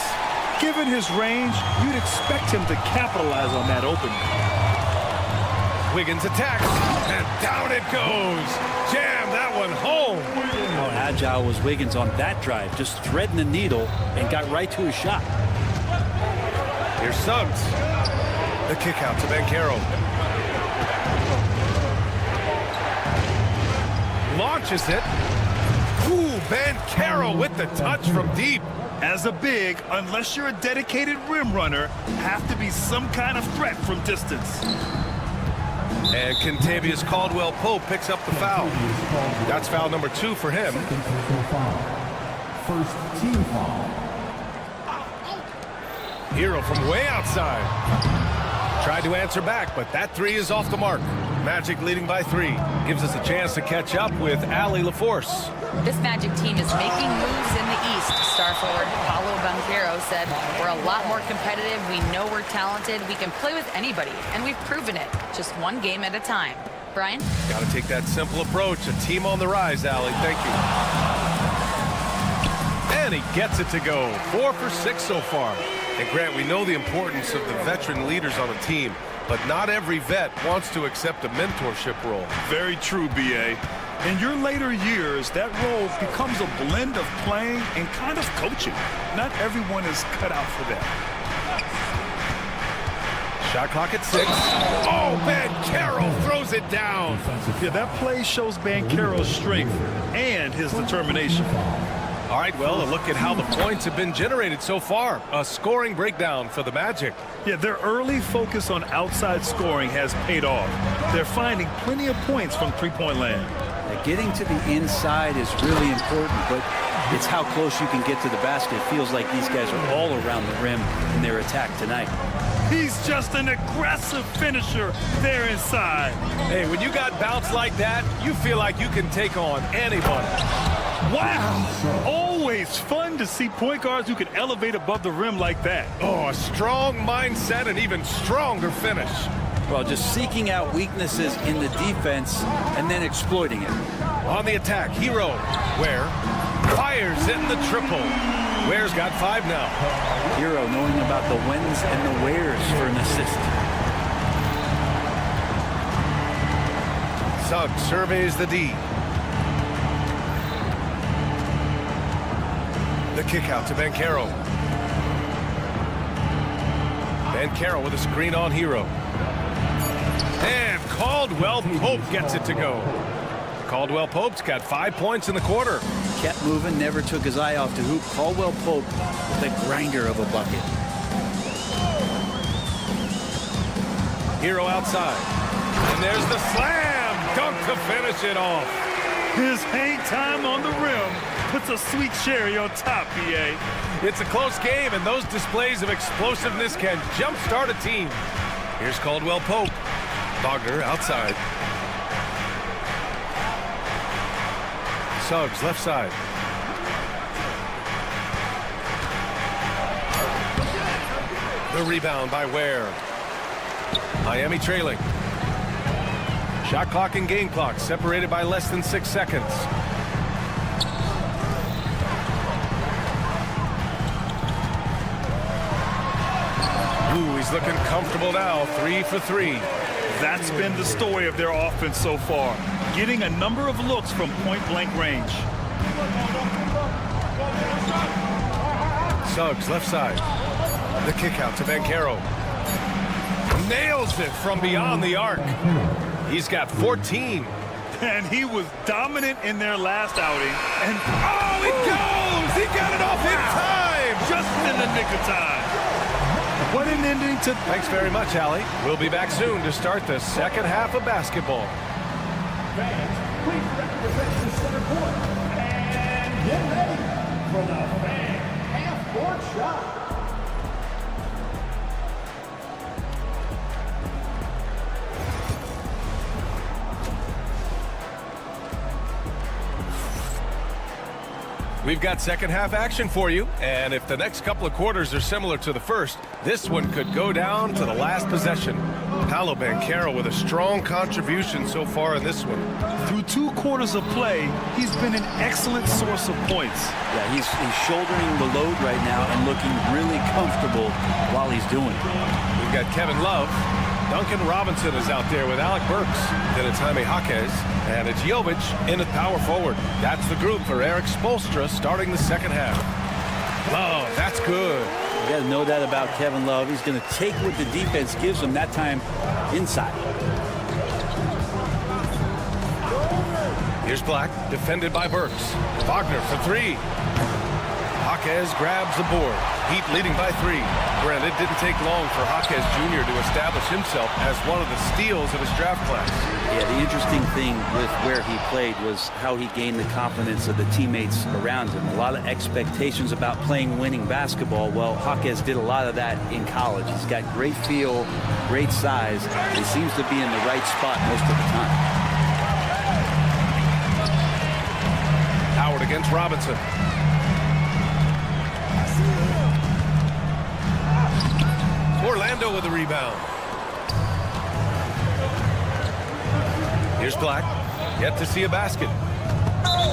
Speaker 8: Given his range, you'd expect him to capitalize on that opening.
Speaker 7: Wiggins attacks, and down it goes. Jam that one home.
Speaker 10: How agile was Wiggins on that drive, just threading the needle and got right to his shot.
Speaker 7: Here's Suggs. The kick out to Banchero. Launches it. Ooh, Banchero with the touch from deep.
Speaker 8: As a big, unless you're a dedicated rim runner, have to be some kind of threat from distance.
Speaker 7: And Kentavious Caldwell-Pope picks up the foul. That's foul number 2 for him.
Speaker 4: First team foul.
Speaker 7: Hero from way outside. Tried to answer back, but that 3 is off the mark. Magic leading by 3. Gives us a chance to catch up with Allie LaForce.
Speaker 9: This Magic team is making moves in the East. Star forward Paolo Banchero said, "We're a lot more competitive. We know we're talented. We can play with anybody, and we've proven it. Just one game at a time." Brian?
Speaker 7: Got to take that simple approach. A team on the rise, Allie. Thank you. And he gets it to go. 4 for 6 so far. And Grant, we know the importance of the veteran leaders on a team, but not every vet wants to accept a mentorship role.
Speaker 8: Very true, B.A. In your later years, that role becomes a blend of playing and kind of coaching. Not everyone is cut out for that.
Speaker 7: Shot clock at 6. Oh, Banchero throws it down.
Speaker 8: Yeah, that play shows Banchero's strength and his determination.
Speaker 7: All right, well, a look at how the points have been generated so far. A scoring breakdown for the Magic.
Speaker 8: Yeah, their early focus on outside scoring has paid off. They're finding plenty of points from three-point land.
Speaker 10: Getting to the inside is really important, but it's how close you can get to the basket. It feels like these guys are all around the rim in their attack tonight.
Speaker 8: He's just an aggressive finisher there inside.
Speaker 7: Hey, when you got bounce like that, you feel like you can take on anybody.
Speaker 8: Wow! Always fun to see point guards who can elevate above the rim like that.
Speaker 7: Oh, a strong mindset and even stronger finish.
Speaker 10: Well, just seeking out weaknesses in the defense and then exploiting it.
Speaker 7: On the attack, Hero. Ware fires in the triple. Ware's got 5 now.
Speaker 10: Hero knowing about the whens and the wheres for an assist.
Speaker 7: Suggs surveys the D. The kick out to Banchero. Banchero with a screen on Hero. And Caldwell Pope gets it to go. Caldwell Pope's got 5 points in the quarter.
Speaker 10: Kept moving, never took his eye off the hoop. Caldwell Pope with a grinder of a bucket.
Speaker 7: Hero outside. And there's the slam dunk to finish it off.
Speaker 8: His hang time on the rim puts a sweet cherry on top, BA.
Speaker 7: It's a close game, and those displays of explosiveness can jumpstart a team. Here's Caldwell Pope. Wagner outside. Suggs left side. The rebound by Ware. Miami trailing. Shot clock and game clock separated by less than 6 seconds. Ooh, he's looking comfortable now. 3 for 3.
Speaker 8: That's been the story of their offense so far. Getting a number of looks from point-blank range.
Speaker 7: Suggs left side. The kick out to Banchero. Nails it from beyond the arc. He's got 14.
Speaker 8: And he was dominant in their last outing. And
Speaker 7: oh, it goes! He got it off in time!
Speaker 8: Just in the nick of time. What an ending to...
Speaker 7: Thanks very much, Allie. We'll be back soon to start the second half of basketball.
Speaker 4: Fans, please represent the center court. And get ready for the fan half-court shot.
Speaker 7: We've got second half action for you, and if the next couple of quarters are similar to the first, this one could go down to the last possession. Paolo Banchero with a strong contribution so far in this one.
Speaker 8: Through 2 quarters of play, he's been an excellent source of points.
Speaker 10: Yeah, he's shouldering the load right now and looking really comfortable while he's doing it.
Speaker 7: We've got Kevin Love. Duncan Robinson is out there with Alec Burks. Then it's Jaime Jaquez. And it's Jovic in at power forward. That's the group for Eric Spoelstra starting the second half. Love, that's good.
Speaker 10: You got to know that about Kevin Love. He's going to take what the defense gives him that time inside.
Speaker 7: Here's Black, defended by Burks. Wagner for 3. Jaquez grabs the board. Heat leading by 3. Brent, it didn't take long for Jaquez Jr. to establish himself as one of the steals of his draft class.
Speaker 10: Yeah, the interesting thing with where he played was how he gained the confidence of the teammates around him. A lot of expectations about playing winning basketball. Well, Jaquez did a lot of that in college. He's got great feel, great size. He seems to be in the right spot most of the time.
Speaker 7: Howard against Robinson. Orlando with the rebound. Here's Black. Yet to see a basket.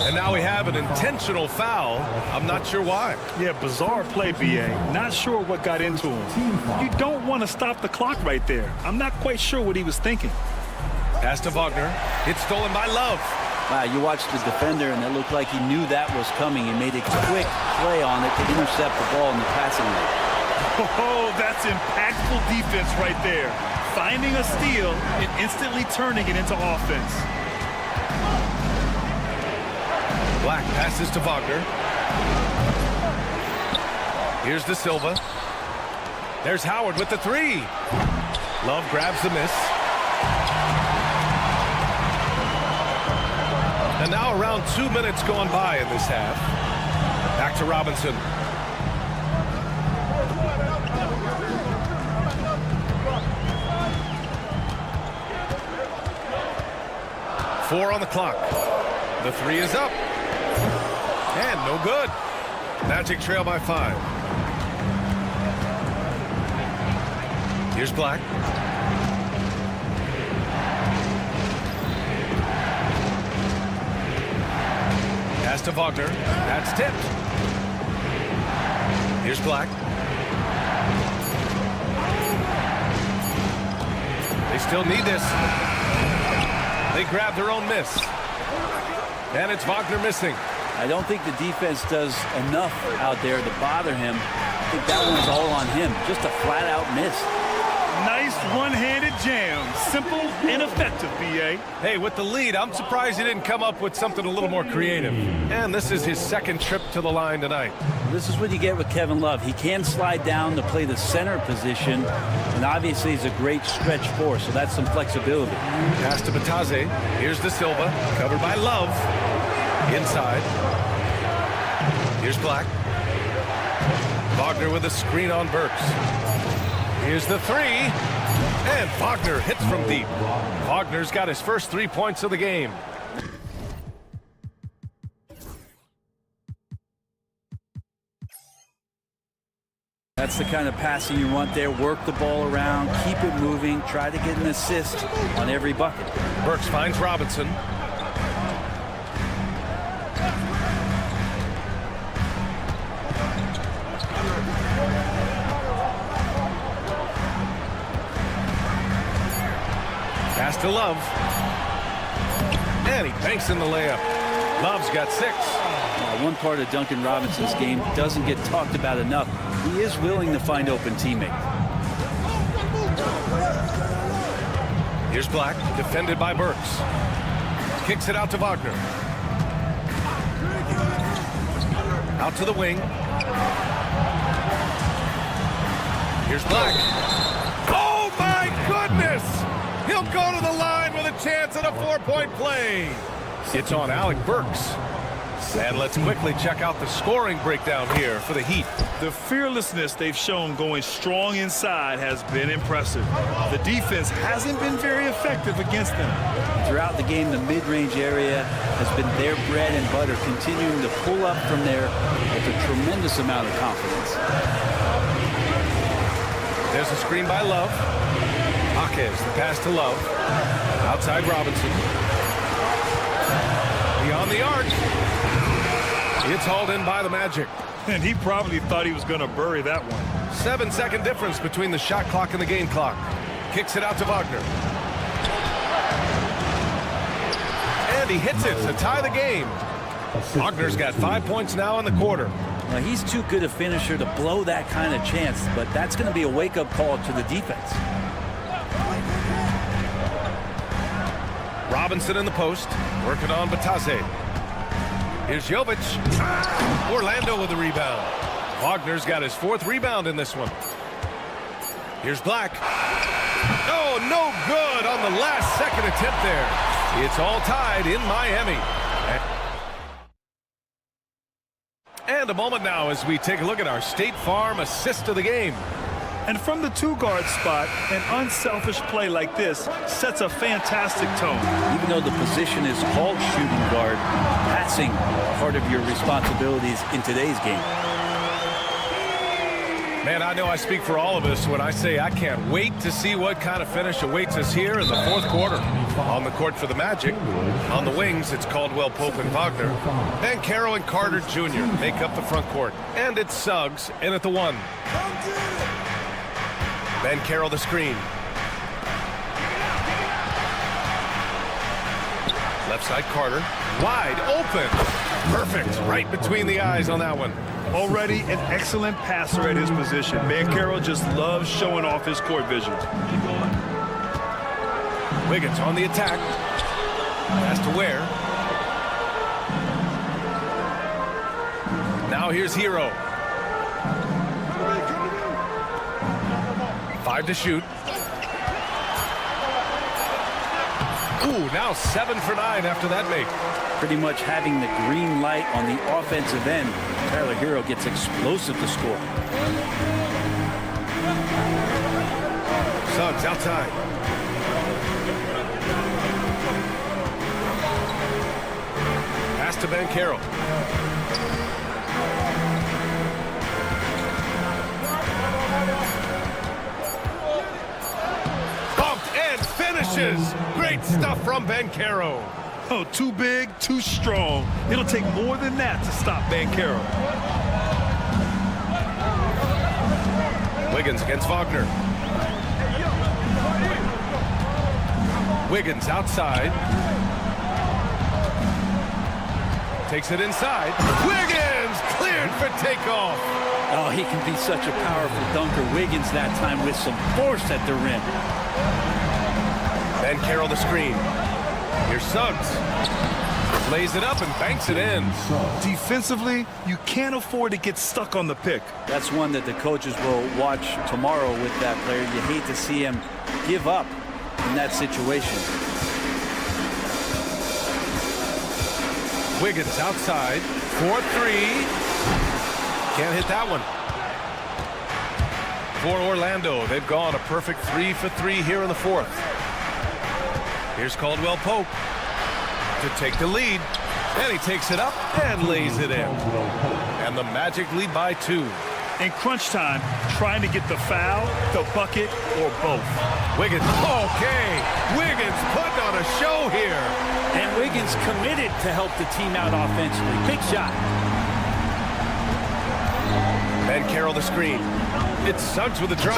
Speaker 7: And now we have an intentional foul. I'm not sure why.
Speaker 8: Yeah, bizarre play, BA. Not sure what got into him. You don't want to stop the clock right there. I'm not quite sure what he was thinking.
Speaker 7: Pass to Wagner. It's stolen by Love.
Speaker 10: Wow, you watched the defender, and it looked like he knew that was coming. He made a quick play on it to intercept the ball in the passing lane.
Speaker 8: Oh, that's impactful defense right there. Finding a steal and instantly turning it into offense.
Speaker 7: Black passes to Wagner. Here's De Silva. There's Howard with the 3. Love grabs the miss. And now around 2 minutes gone by in this half. Back to Robinson. 4 on the clock. The 3 is up. And no good. Magic trail by 5. Here's Black. Pass to Wagner. That's tipped. Here's Black. They still need this. They grab their own miss. And it's Wagner missing.
Speaker 10: I don't think the defense does enough out there to bother him. I think that one's all on him. Just a flat-out miss.
Speaker 8: Nice one-handed jam. Simple and effective, B.A.
Speaker 7: Hey, with the lead, I'm surprised he didn't come up with something a little more creative. And this is his second trip to the line tonight.
Speaker 10: This is what you get with Kevin Love. He can slide down to play the center position, and obviously he's a great stretch force, so that's some flexibility.
Speaker 7: Pass to Batase. Here's De Silva, covered by Love. Inside. Here's Black. Wagner with a screen on Burks. Here's the 3. And Wagner hits from deep. Wagner's got his first 3 points of the game.
Speaker 10: That's the kind of passing you want there. Work the ball around, keep it moving, try to get an assist on every bucket.
Speaker 7: Burks finds Robinson. Pass to Love. And he banks in the layup. Love's got 6.
Speaker 10: One part of Duncan Robinson's game doesn't get talked about enough. He is willing to find open teammates.
Speaker 7: Here's Black, defended by Burks. Kicks it out to Wagner. Out to the wing. Here's Black. Oh my goodness! He'll go to the line with a chance at a 4-point play. It's on Alec Burks. And let's quickly check out the scoring breakdown here for the Heat.
Speaker 8: The fearlessness they've shown going strong inside has been impressive. The defense hasn't been very effective against them.
Speaker 10: Throughout the game, the mid-range area has been their bread and butter, continuing to pull up from there with a tremendous amount of confidence.
Speaker 7: There's a screen by Love. Jaquez, the pass to Love. Outside Robinson. Beyond the arc. It's hauled in by the Magic.
Speaker 8: And he probably thought he was going to bury that one.
Speaker 7: 7-second difference between the shot clock and the game clock. Kicks it out to Wagner. And he hits it to tie the game. Wagner's got 5 points now in the quarter.
Speaker 10: Now, he's too good a finisher to blow that kind of chance, but that's going to be a wake-up call to the defense.
Speaker 7: Robinson in the post, working on Batase. Here's Jovic. Orlando with the rebound. Wagner's got his 4th rebound in this one. Here's Black. Oh, no good on the last second attempt there. It's all tied in Miami. And a moment now as we take a look at our State Farm assist of the game.
Speaker 8: And from the 2-guard spot, an unselfish play like this sets a fantastic tone.
Speaker 10: Even though the position is called shooting guard, passing part of your responsibilities in today's game.
Speaker 7: Man, I know I speak for all of us when I say I can't wait to see what kind of finish awaits us here in the 4th quarter. On the court for the Magic. On the wings, it's Caldwell Pope and Wagner. Banchero and Carter Jr. make up the front court. And it's Suggs in at the 1. Banchero the screen. Left side Carter. Wide open. Perfect. Right between the eyes on that one.
Speaker 8: Already an excellent passer at his position. Banchero just loves showing off his court vision.
Speaker 7: Wiggins on the attack. Pass to Ware. Now here's Hero. 5 to shoot. Ooh, now 7 for 9 after that make.
Speaker 10: Pretty much having the green light on the offensive end. Tyler Hero gets explosive to score.
Speaker 7: Suggs outside. to Banchero. Bumped and finishes. Great stuff from Banchero.
Speaker 8: Oh, too big, too strong. It'll take more than that to stop Banchero.
Speaker 7: Wiggins against Wagner. Wiggins outside. Takes it inside. Wiggins cleared for takeoff.
Speaker 10: Oh, he can be such a powerful dunker. Wiggins that time with some force at the rim.
Speaker 7: Banchero the screen. Here's Suggs. Lays it up and banks it in.
Speaker 8: Defensively, you can't afford to get stuck on the pick.
Speaker 10: That's one that the coaches will watch tomorrow with that player. You hate to see him give up in that situation.
Speaker 7: Wiggins outside. 4-3. Can't hit that one. For Orlando, they've gone a perfect 3 for 3 here in the fourth. Here's Caldwell Pope to take the lead. And he takes it up and lays it in. And the Magic lead by 2.
Speaker 8: In crunch time, trying to get the foul, the bucket, or both.
Speaker 7: Wiggins, okay. Wiggins putting on a show here.
Speaker 10: And Wiggins committed to help the team out offensively. Big shot.
Speaker 7: Banchero the screen. It's Suggs with a drive.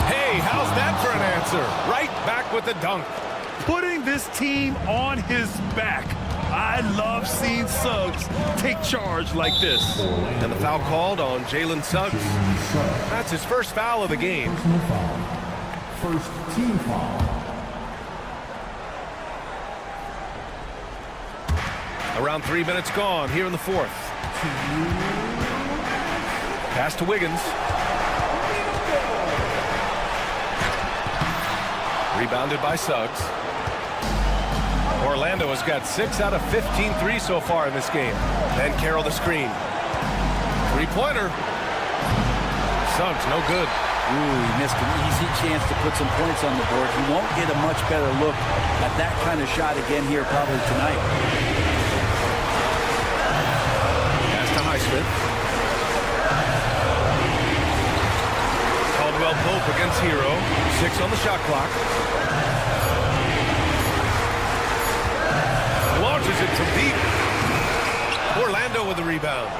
Speaker 7: Hey, how's that for an answer? Right back with the dunk.
Speaker 8: Putting this team on his back. I love seeing Suggs take charge like this.
Speaker 7: And the foul called on Jalen Suggs. That's his first foul of the game.
Speaker 4: First team foul.
Speaker 7: Around 3 minutes gone here in the fourth. Pass to Wiggins. Rebounded by Suggs. Orlando has got 6 out of 15 threes so far in this game. Banchero the screen. Three-pointer. Suggs, no good.
Speaker 10: Ooh, he missed an easy chance to put some points on the board. He won't get a much better look at that kind of shot again here probably tonight.
Speaker 7: Pass to Highsmith. Caldwell Pope against Hero. 6 on the shot clock. Launches it from deep. Orlando with the rebound.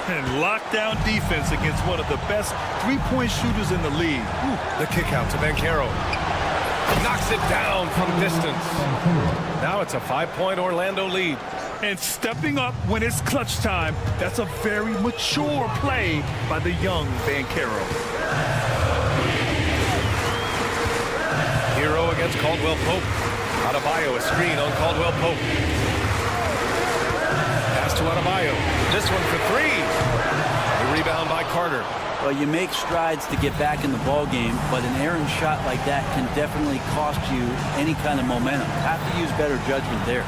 Speaker 8: And lockdown defense against one of the best three-point shooters in the league.
Speaker 7: Ooh, the kick out to Banchero. Knocks it down from distance. Now it's a 5-point Orlando lead.
Speaker 8: And stepping up when it's clutch time, that's a very mature play by the young Banchero.
Speaker 7: Hero against Caldwell Pope. Adebayo a screen on Caldwell Pope. Pass to Adebayo. This one for 3. The rebound by Carter.
Speaker 10: Well, you make strides to get back in the ball game, but an errant shot like that can definitely cost you any kind of momentum. Have to use better judgment there.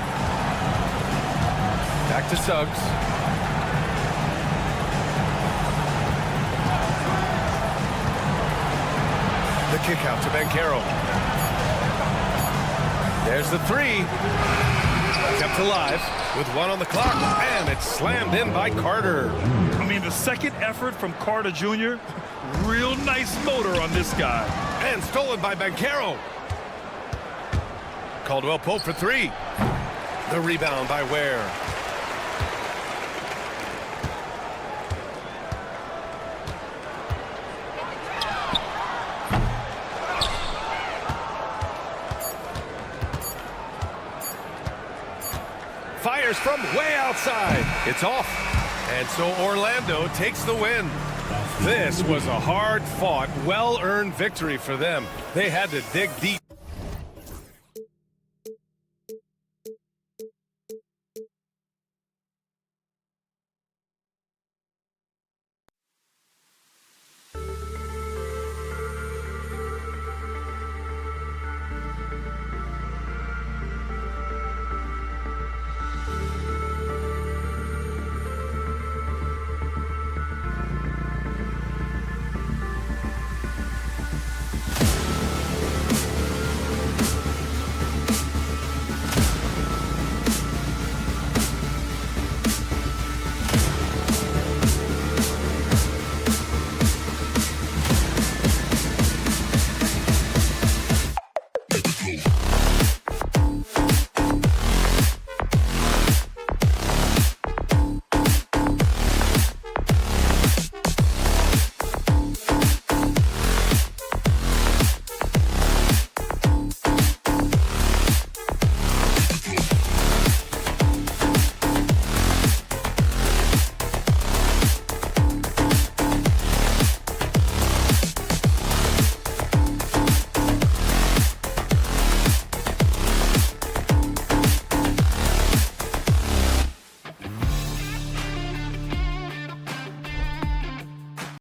Speaker 7: Back to Suggs. The kick out to Banchero. There's the 3. Kept alive with 1 on the clock, and it's slammed in by Carter.
Speaker 8: I mean, the second effort from Carter Jr., real nice motor on this guy.
Speaker 7: And stolen by Banchero. Caldwell Pope for 3. The rebound by Ware. Fires from way outside. It's off. And so Orlando takes the win. This was a hard-fought, well-earned victory for them. They had to dig deep.